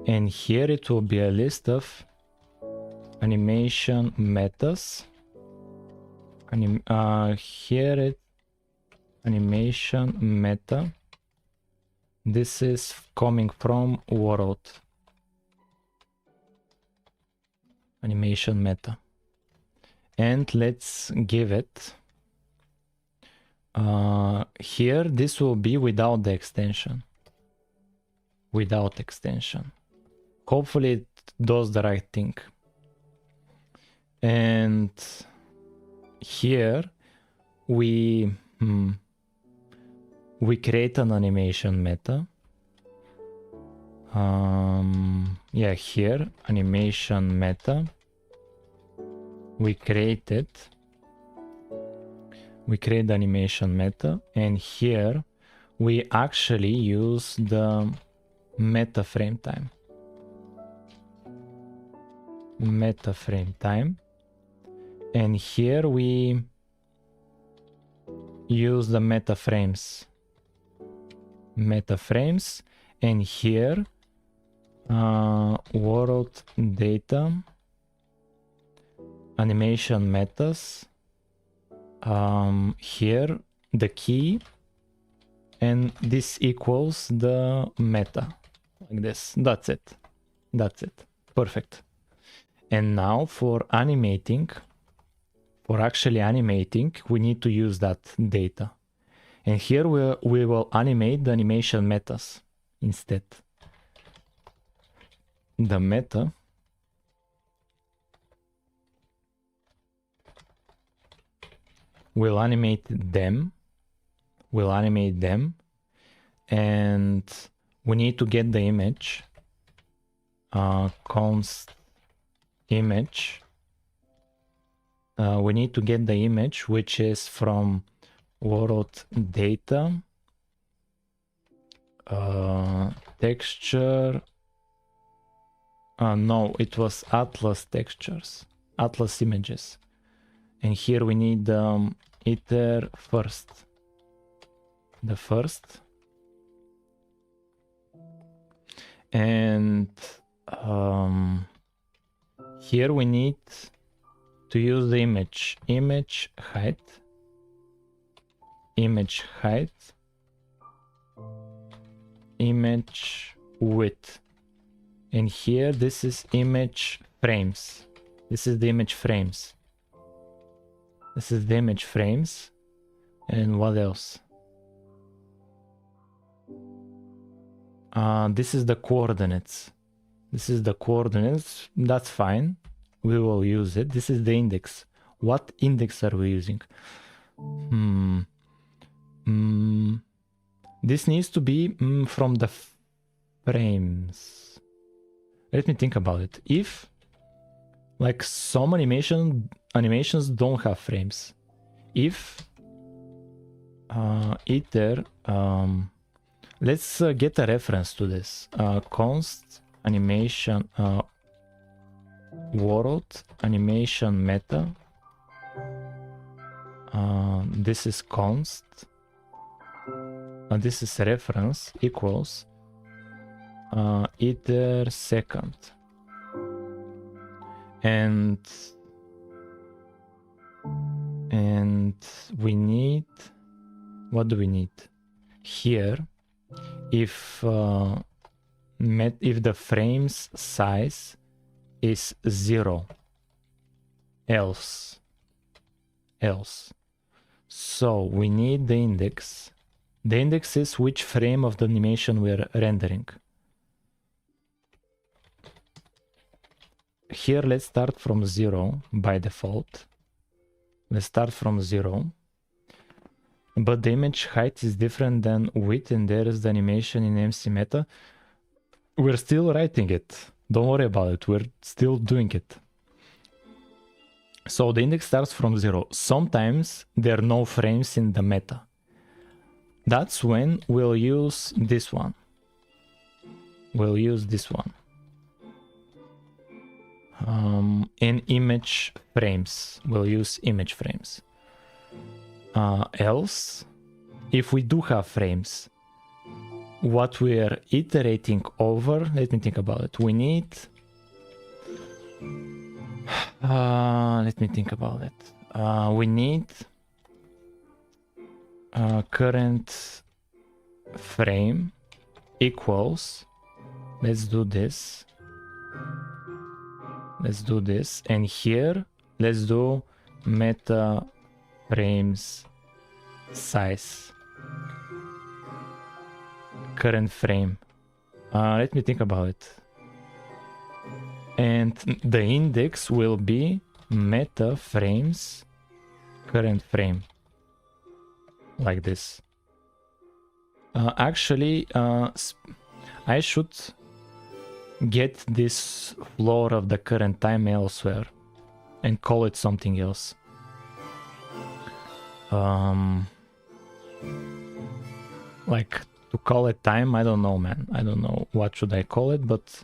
A: and here it will be a list of animation metas. Here it animation meta. This is coming from world. Animation meta. And let's give it here, this will be without the extension. Without extension. Hopefully it does the right thing. And here we create an animation meta. Yeah, here animation meta we create the animation meta, and here we actually use the meta frame time. Meta frame time. And here we use the meta frames. Meta frames. And here world data, animation metas. Here the key, and this equals the meta, like this. That's it. That's it. Perfect. And now for animating, for actually animating, we need to use that data. And here we will animate the animation metas instead. The meta will animate them. We'll animate them. And we need to get the image. Const image. We need to get the image, which is from world data, texture. No, it was Atlas textures, Atlas images. And here we need iter first. The first. And here we need to use the image height, image width, and here this is image frames. This is the image frames. This is the image frames. And what else? This is the coordinates. This is the coordinates. That's fine. We will use it. This is the index. What index are we using? This needs to be from the frames. Let me think about it. If like some animations don't have frames. If iter let's get a reference to this. Const animation world animation meta. This is const. This is reference equals iter second. And we need, what do we need here? If the frames size is 0, else. So we need the index. The index is which frame of the animation we're rendering. Here let's start from 0 by default. Let's start from 0. But the image height is different than width, and there is the animation in MC meta. We're still writing it. Don't worry about it. We're still doing it. So the index starts from 0. Sometimes there are no frames in the meta. That's when we'll use this one. We'll use this one. In image frames. We'll use image frames. Else, if we do have frames, what we are iterating over, let me think about it. We need, let me think about it. We need current frame equals, let's do this. Let's do this. And here, let's do meta frames size. Current frame. Let me think about it. And the index will be meta frames current frame. Like this. Actually, I should get this floor of the current time elsewhere. and call it something else. Like to call it time, I don't know, man. I don't know what should I call it, but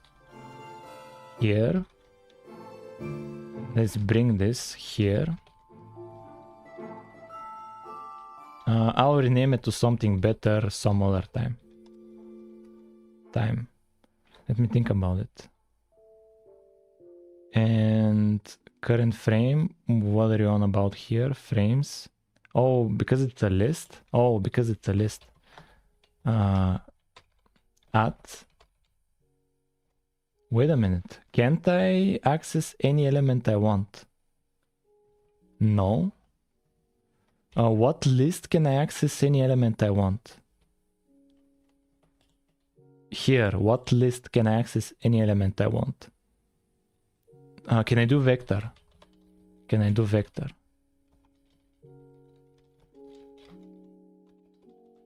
A: here, let's bring this here. I'll rename it to something better some other time. Let me think about it. And current frame, what are you on about here? Frames. Oh, because it's a list? Oh, because it's a list. At. Wait a minute. Can't I access any element I want? No. What list can I access any element I want? Here, what list can I access any element I want? Can I do vector? Can I do vector?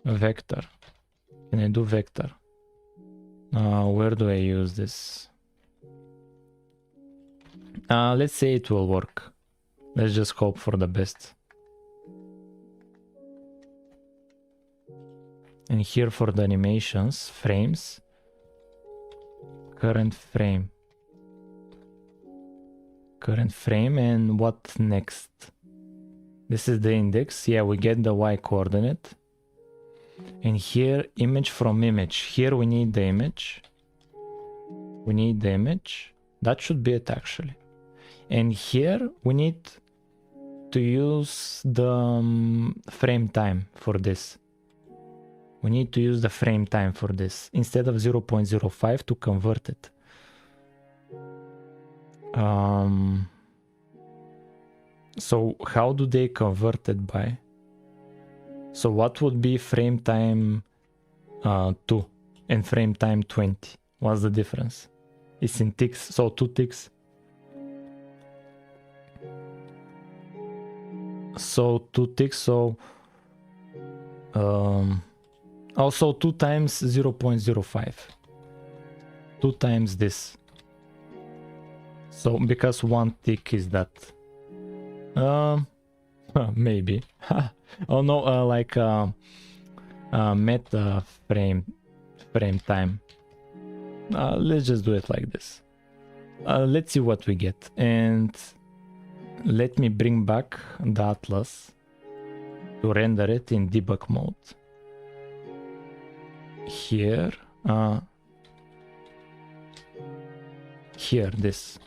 A: Vector. Can I do vector? Where do I use this? Let's say it will work. Let's just hope for the best. And here for the animations, frames, current frame, and what next? This is the index. Yeah, we get the y coordinate. And here, image from image. Here we need the image. That should be it actually. And here we need to use the frame time for this. We need to use the frame time for this instead of 0.05 to convert it. So how do they convert it by? So what would be frame time 2 and frame time 20? What's the difference? It's in ticks, so 2 ticks. So 2 ticks, so also 2 times 0.05. 2 times this. So because 1 tick is that. Maybe. Oh no, like meta frame time. Let's just do it like this. Let's see what we get. And let me bring back the atlas to render it in debug mode. Here, this,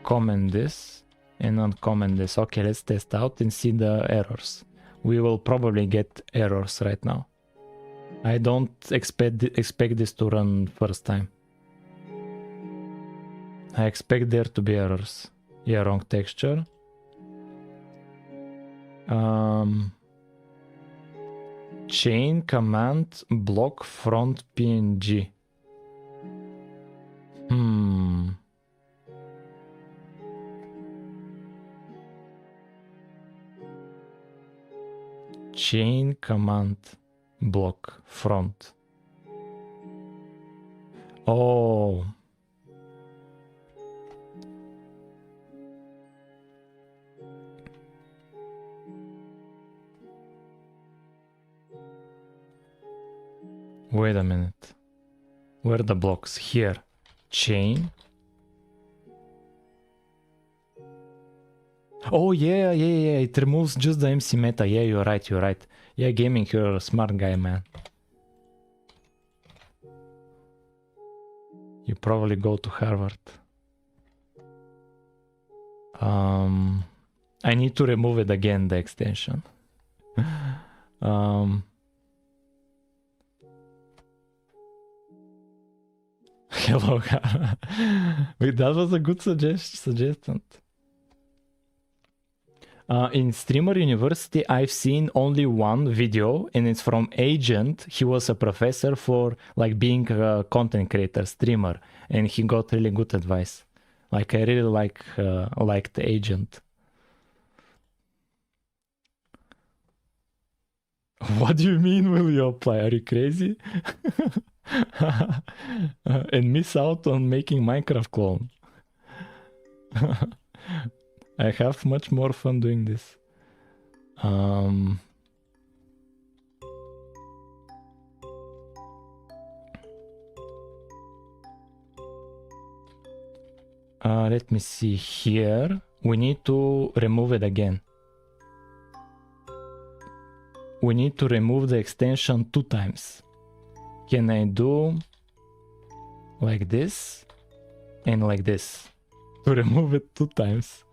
A: comment this, and uncomment this. Okay, let's test out and see the errors. We will probably get errors right now. I don't expect this to run first time. I expect there to be errors. Yeah, wrong texture. Chain command block front PNG. Chain command block front. Oh. Wait a minute. Where are the blocks? Here. Chain. Oh yeah. It removes just the MC meta. Yeah, you're right. Yeah, gaming, you're a smart guy, man. You probably go to Harvard. I need to remove it again, the extension. Hello. Wait, that was a good suggestion. In Streamer University, I've seen only one video, and it's from Agent. He was a professor for like being a content creator, streamer, and he got really good advice. Like I really liked Agent. What do you mean will you apply? Are you crazy? And miss out on making Minecraft clone. I have much more fun doing this. Let me see here. We need to remove it again. We need to remove the extension 2 times. Can I do like this and like this to remove it 2 times?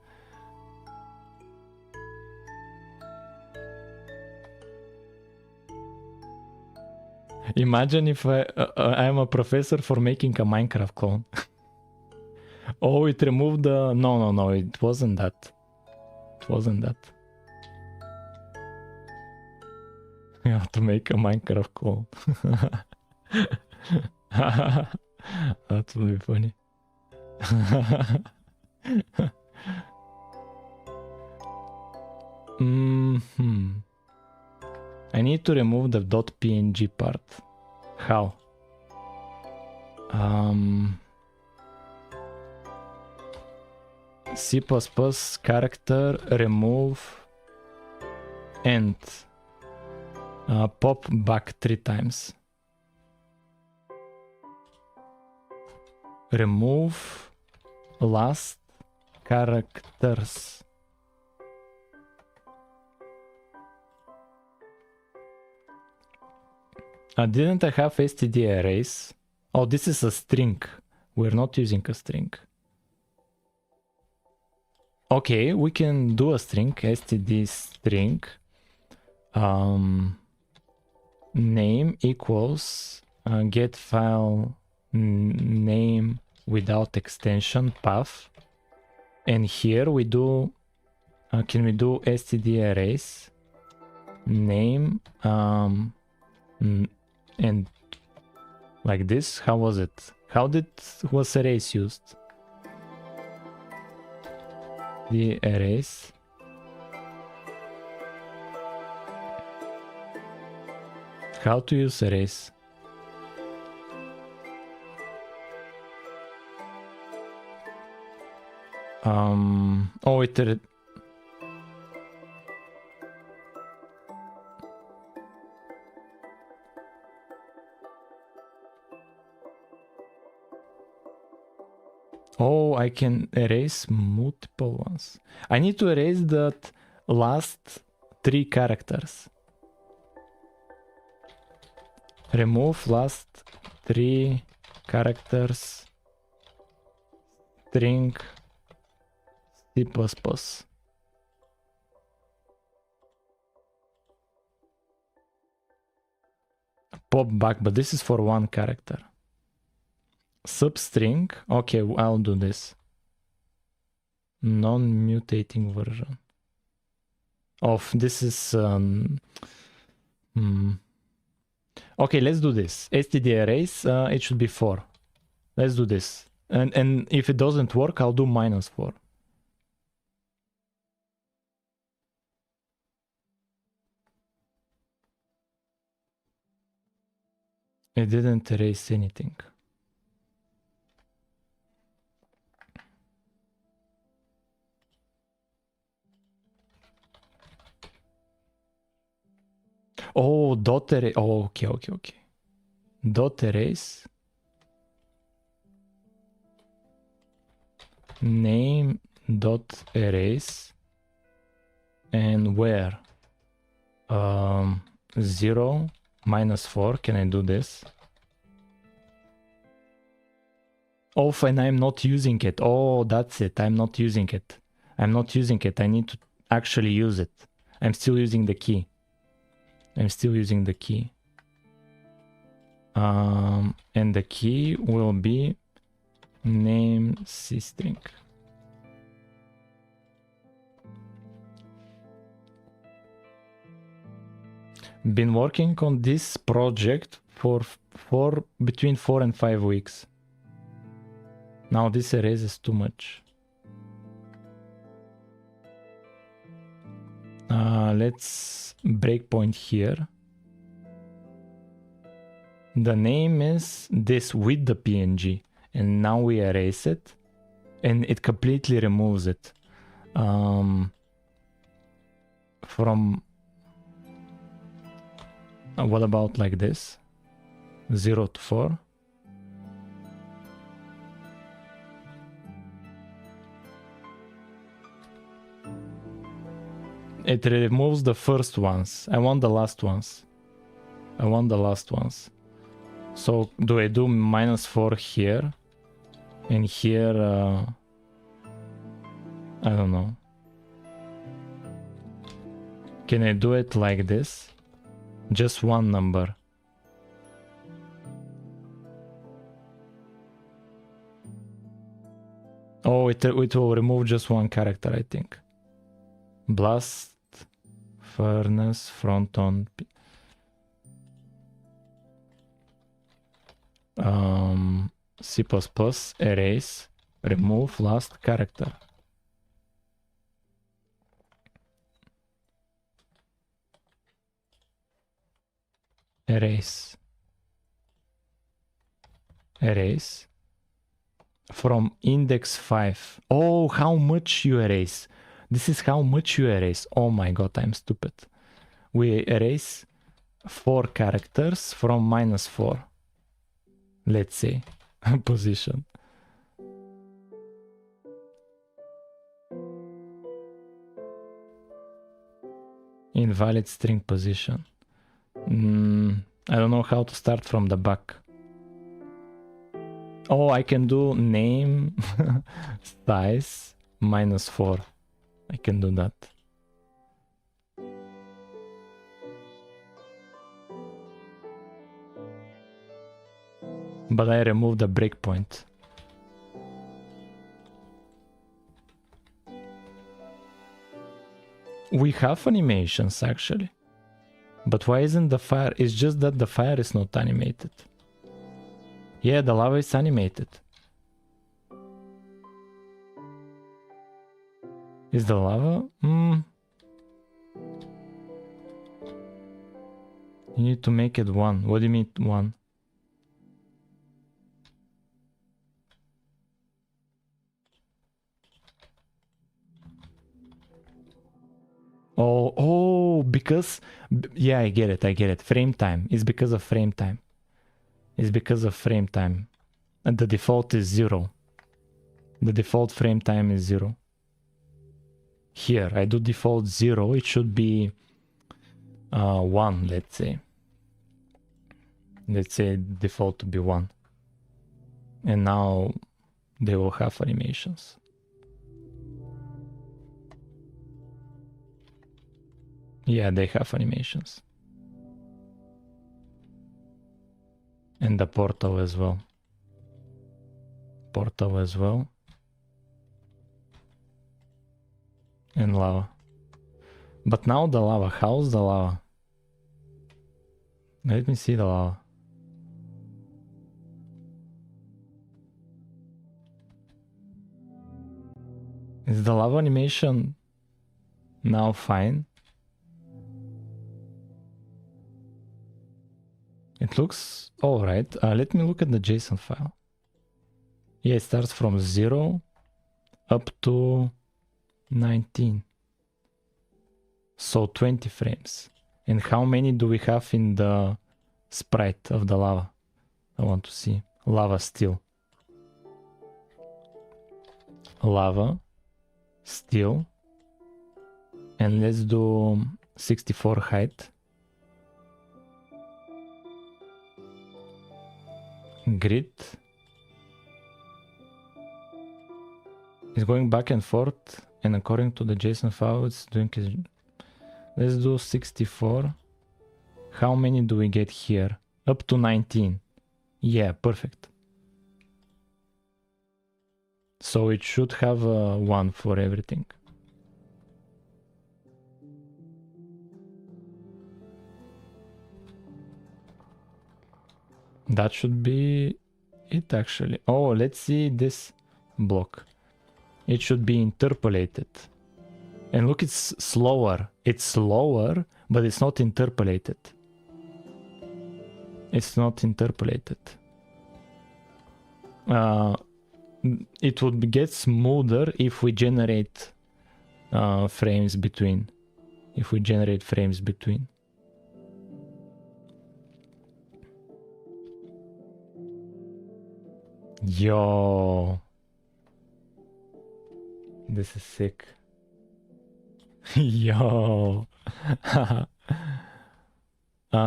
A: Imagine if I'm a professor for making a Minecraft clone. Oh, it removed the... No, it wasn't that. It wasn't that. You have to make a Minecraft clone. That would be funny. I need to remove the .png part. How? C++ character remove and pop back 3 times. Remove last characters. Didn't I have std arrays? Oh, this is a string. We're not using a string. Okay, we can do a string, std string. Name equals get file name without extension path. And here we do, can we do std arrays? Name, and like this. How was it? How was arrays used? The arrays. How to use arrays? Oh, it... Oh, I can erase multiple ones. I need to erase that last 3 characters. Remove last 3 characters. String C++. Pop back, but this is for 1 character. Substring. Okay, I'll do this. Non-mutating version of this is okay, let's do this. Std arrays, it should be 4. Let's do this. And if it doesn't work, I'll do -4. It didn't erase anything. Oh, dot array. Oh, okay. Dot arrays. Name dot arrays. And where? 0 -4. Can I do this? Oh, and I'm not using it. Oh, that's it. I'm not using it. I need to actually use it. I'm still using the key. And the key will be name cstring. Been working on this project for between 4 and 5 weeks. Now this erases too much. Let's breakpoint here. The name is this with the PNG, and now we erase it, and it completely removes it. From what about like this? 0 to 4. It removes the first ones. I want the last ones. I want the last ones. So do I do -4 here? And here, I don't know. Can I do it like this? Just one number. Oh, it will remove just one character, I think. Blast, furnace, front on. C++, erase, remove last character. Erase. Erase. From index 5. Oh, how much you erase. This is how much you erase. Oh my god, I'm stupid. We erase 4 characters from -4. Let's say. Position. Invalid string position. I don't know how to start from the back. Oh, I can do name size -4. I can do that. But I removed the breakpoint. We have animations actually. But why isn't the fire? It's just that the fire is not animated. Yeah, the lava is animated. Is the lava? You need to make it 1. What do you mean 1? Oh, because... Yeah, I get it. Frame time. It's because of frame time. It's because of frame time. And the default is 0. The default frame time is 0. Here, I do default 0. It should be 1, let's say. Let's say default to be 1. And now they will have animations. Yeah, they have animations. And the portal as well. Portal as well. And lava. But now the lava. How's the lava? Let me see the lava. Is the lava animation now fine? It looks alright. Let me look at the JSON file. Yeah, it starts from 0 up to 19. So 20 frames. And how many do we have in the sprite of the lava? I want to see. Lava still. Lava. Still. And let's do 64 height. Grid. It's going back and forth, and according to the JSON file, it's doing it. Let's do 64. How many do we get here? Up to 19. Yeah, perfect. So it should have 1 for everything. That should be it actually. Oh, let's see this block. It should be interpolated. And look, it's slower. It's slower, but it's not interpolated. It's not interpolated. It would get smoother if we generate frames between. If we generate frames between. Yo, this is sick. Yo.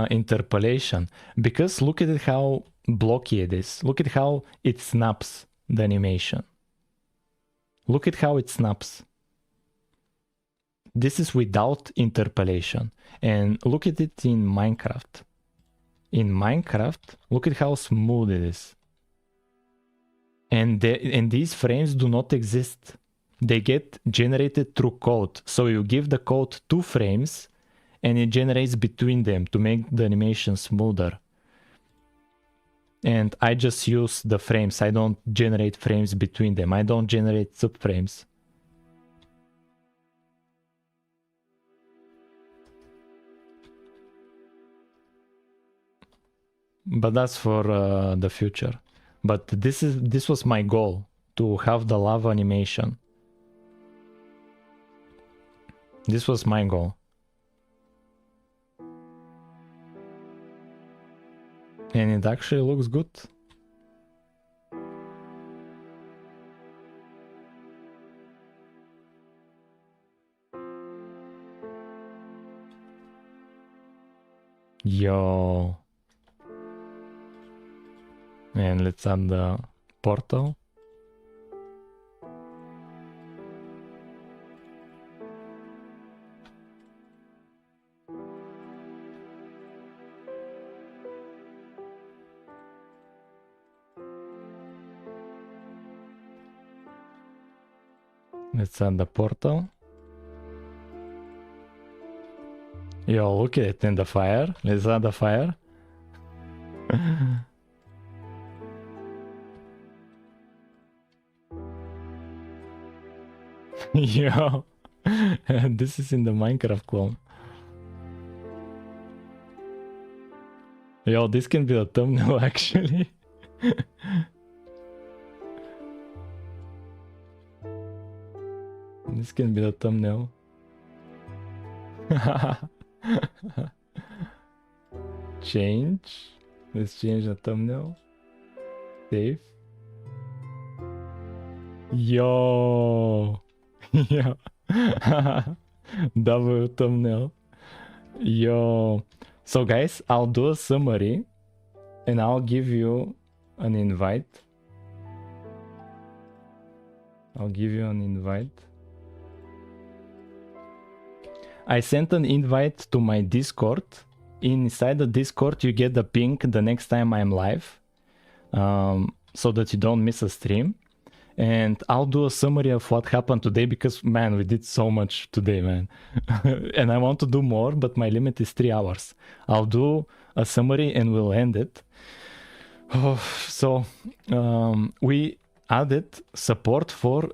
A: Interpolation, because look at it how blocky it is. Look at how it snaps the animation. Look at how it snaps. This is without interpolation. And look at it in Minecraft. In Minecraft, look at how smooth it is. And these frames do not exist. They get generated through code. So you give the code 2 frames and it generates between them to make the animation smoother. And I just use the frames. I don't generate frames between them. I don't generate subframes. But that's for the future. But this was my goal, to have the lava animation. This was my goal. And it actually looks good. Yo. And let's add the portal. Let's add the portal. Yo, look at it in the fire. Let's add the fire. Yo, this is in the Minecraft clone. Yo, this can be a thumbnail actually. This can be the thumbnail. Change. Let's change the thumbnail. Save. Yo. Yeah. Double thumbnail. Yo. So guys, I'll do a summary and I'll give you an invite. I'll give you an invite. I sent an invite to my Discord. Inside the Discord, you get the ping the next time I'm live, so that you don't miss a stream. And I'll do a summary of what happened today because, man, we did so much today, man. And I want to do more, but my limit is 3 hours. I'll do a summary and we'll end it. So we added support for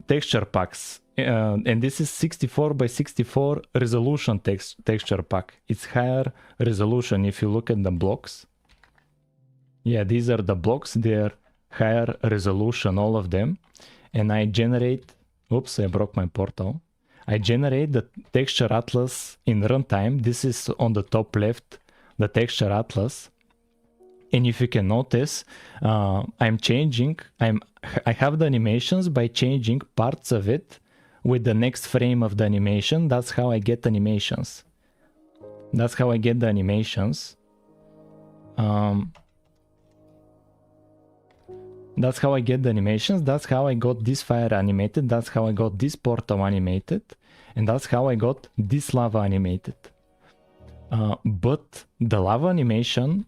A: texture packs. And this is 64 by 64 resolution texture pack. It's higher resolution if you look at the blocks. Yeah, these are the blocks. They're higher resolution, all of them. And I generate, oops, I broke my portal. I generate the texture atlas in runtime. This is on the top left, the texture atlas. And if you can notice, I have the animations by changing parts of it with the next frame of the animation. That's how I get animations. That's how I get the animations. That's how I get the animations. That's how I got this fire animated. That's how I got this portal animated. And that's how I got this lava animated. But the lava animation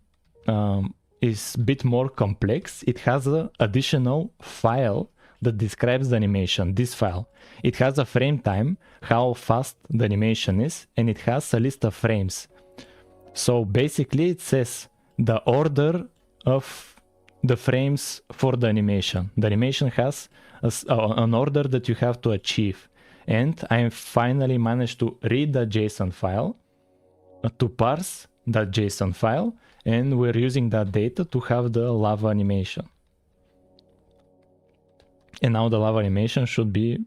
A: is a bit more complex. It has an additional file that describes the animation, this file. It has a frame time, how fast the animation is, and it has a list of frames. So basically it says the order of the frames for the animation. The animation has an order that you have to achieve. And I finally managed to read the JSON file, to parse that JSON file, and we're using that data to have the lava animation. And now the lava animation should be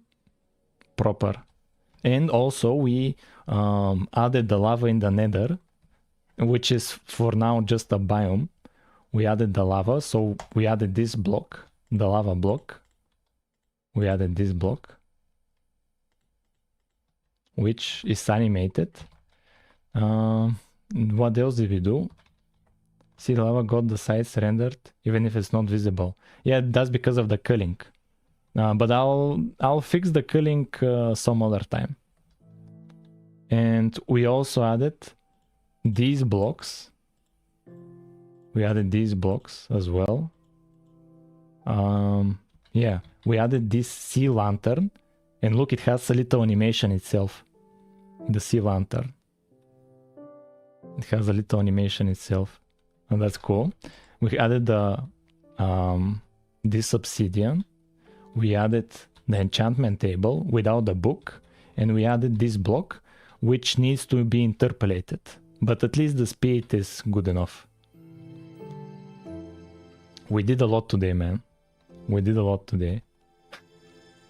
A: proper. And also we added the lava in the nether, which is for now just a biome. We added the lava, so we added this block, the lava block. We added this block, which is animated. What else did we do? See, the lava got the sides rendered, even if it's not visible. Yeah, that's because of the culling. But I'll fix the culling some other time. And we also added these blocks. We added these blocks as well. Yeah, we added this sea lantern. And look, it has a little animation itself. The sea lantern. It has a little animation itself. And that's cool. We added the this obsidian. We added the enchantment table without the book. And we added this block, which needs to be interpolated. But at least the speed is good enough. We did a lot today, man. We did a lot today.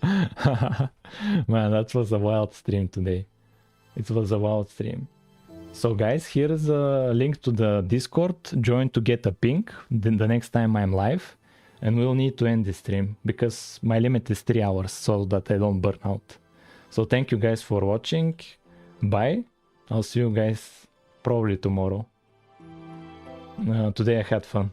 A: Man, that was a wild stream today. It was a wild stream. So guys, here's a link to the Discord. Join to get a ping the next time I'm live. And we'll need to end this stream because my limit is 3 hours so that I don't burn out. So thank you guys for watching. Bye. I'll see you guys probably tomorrow. Today I had fun.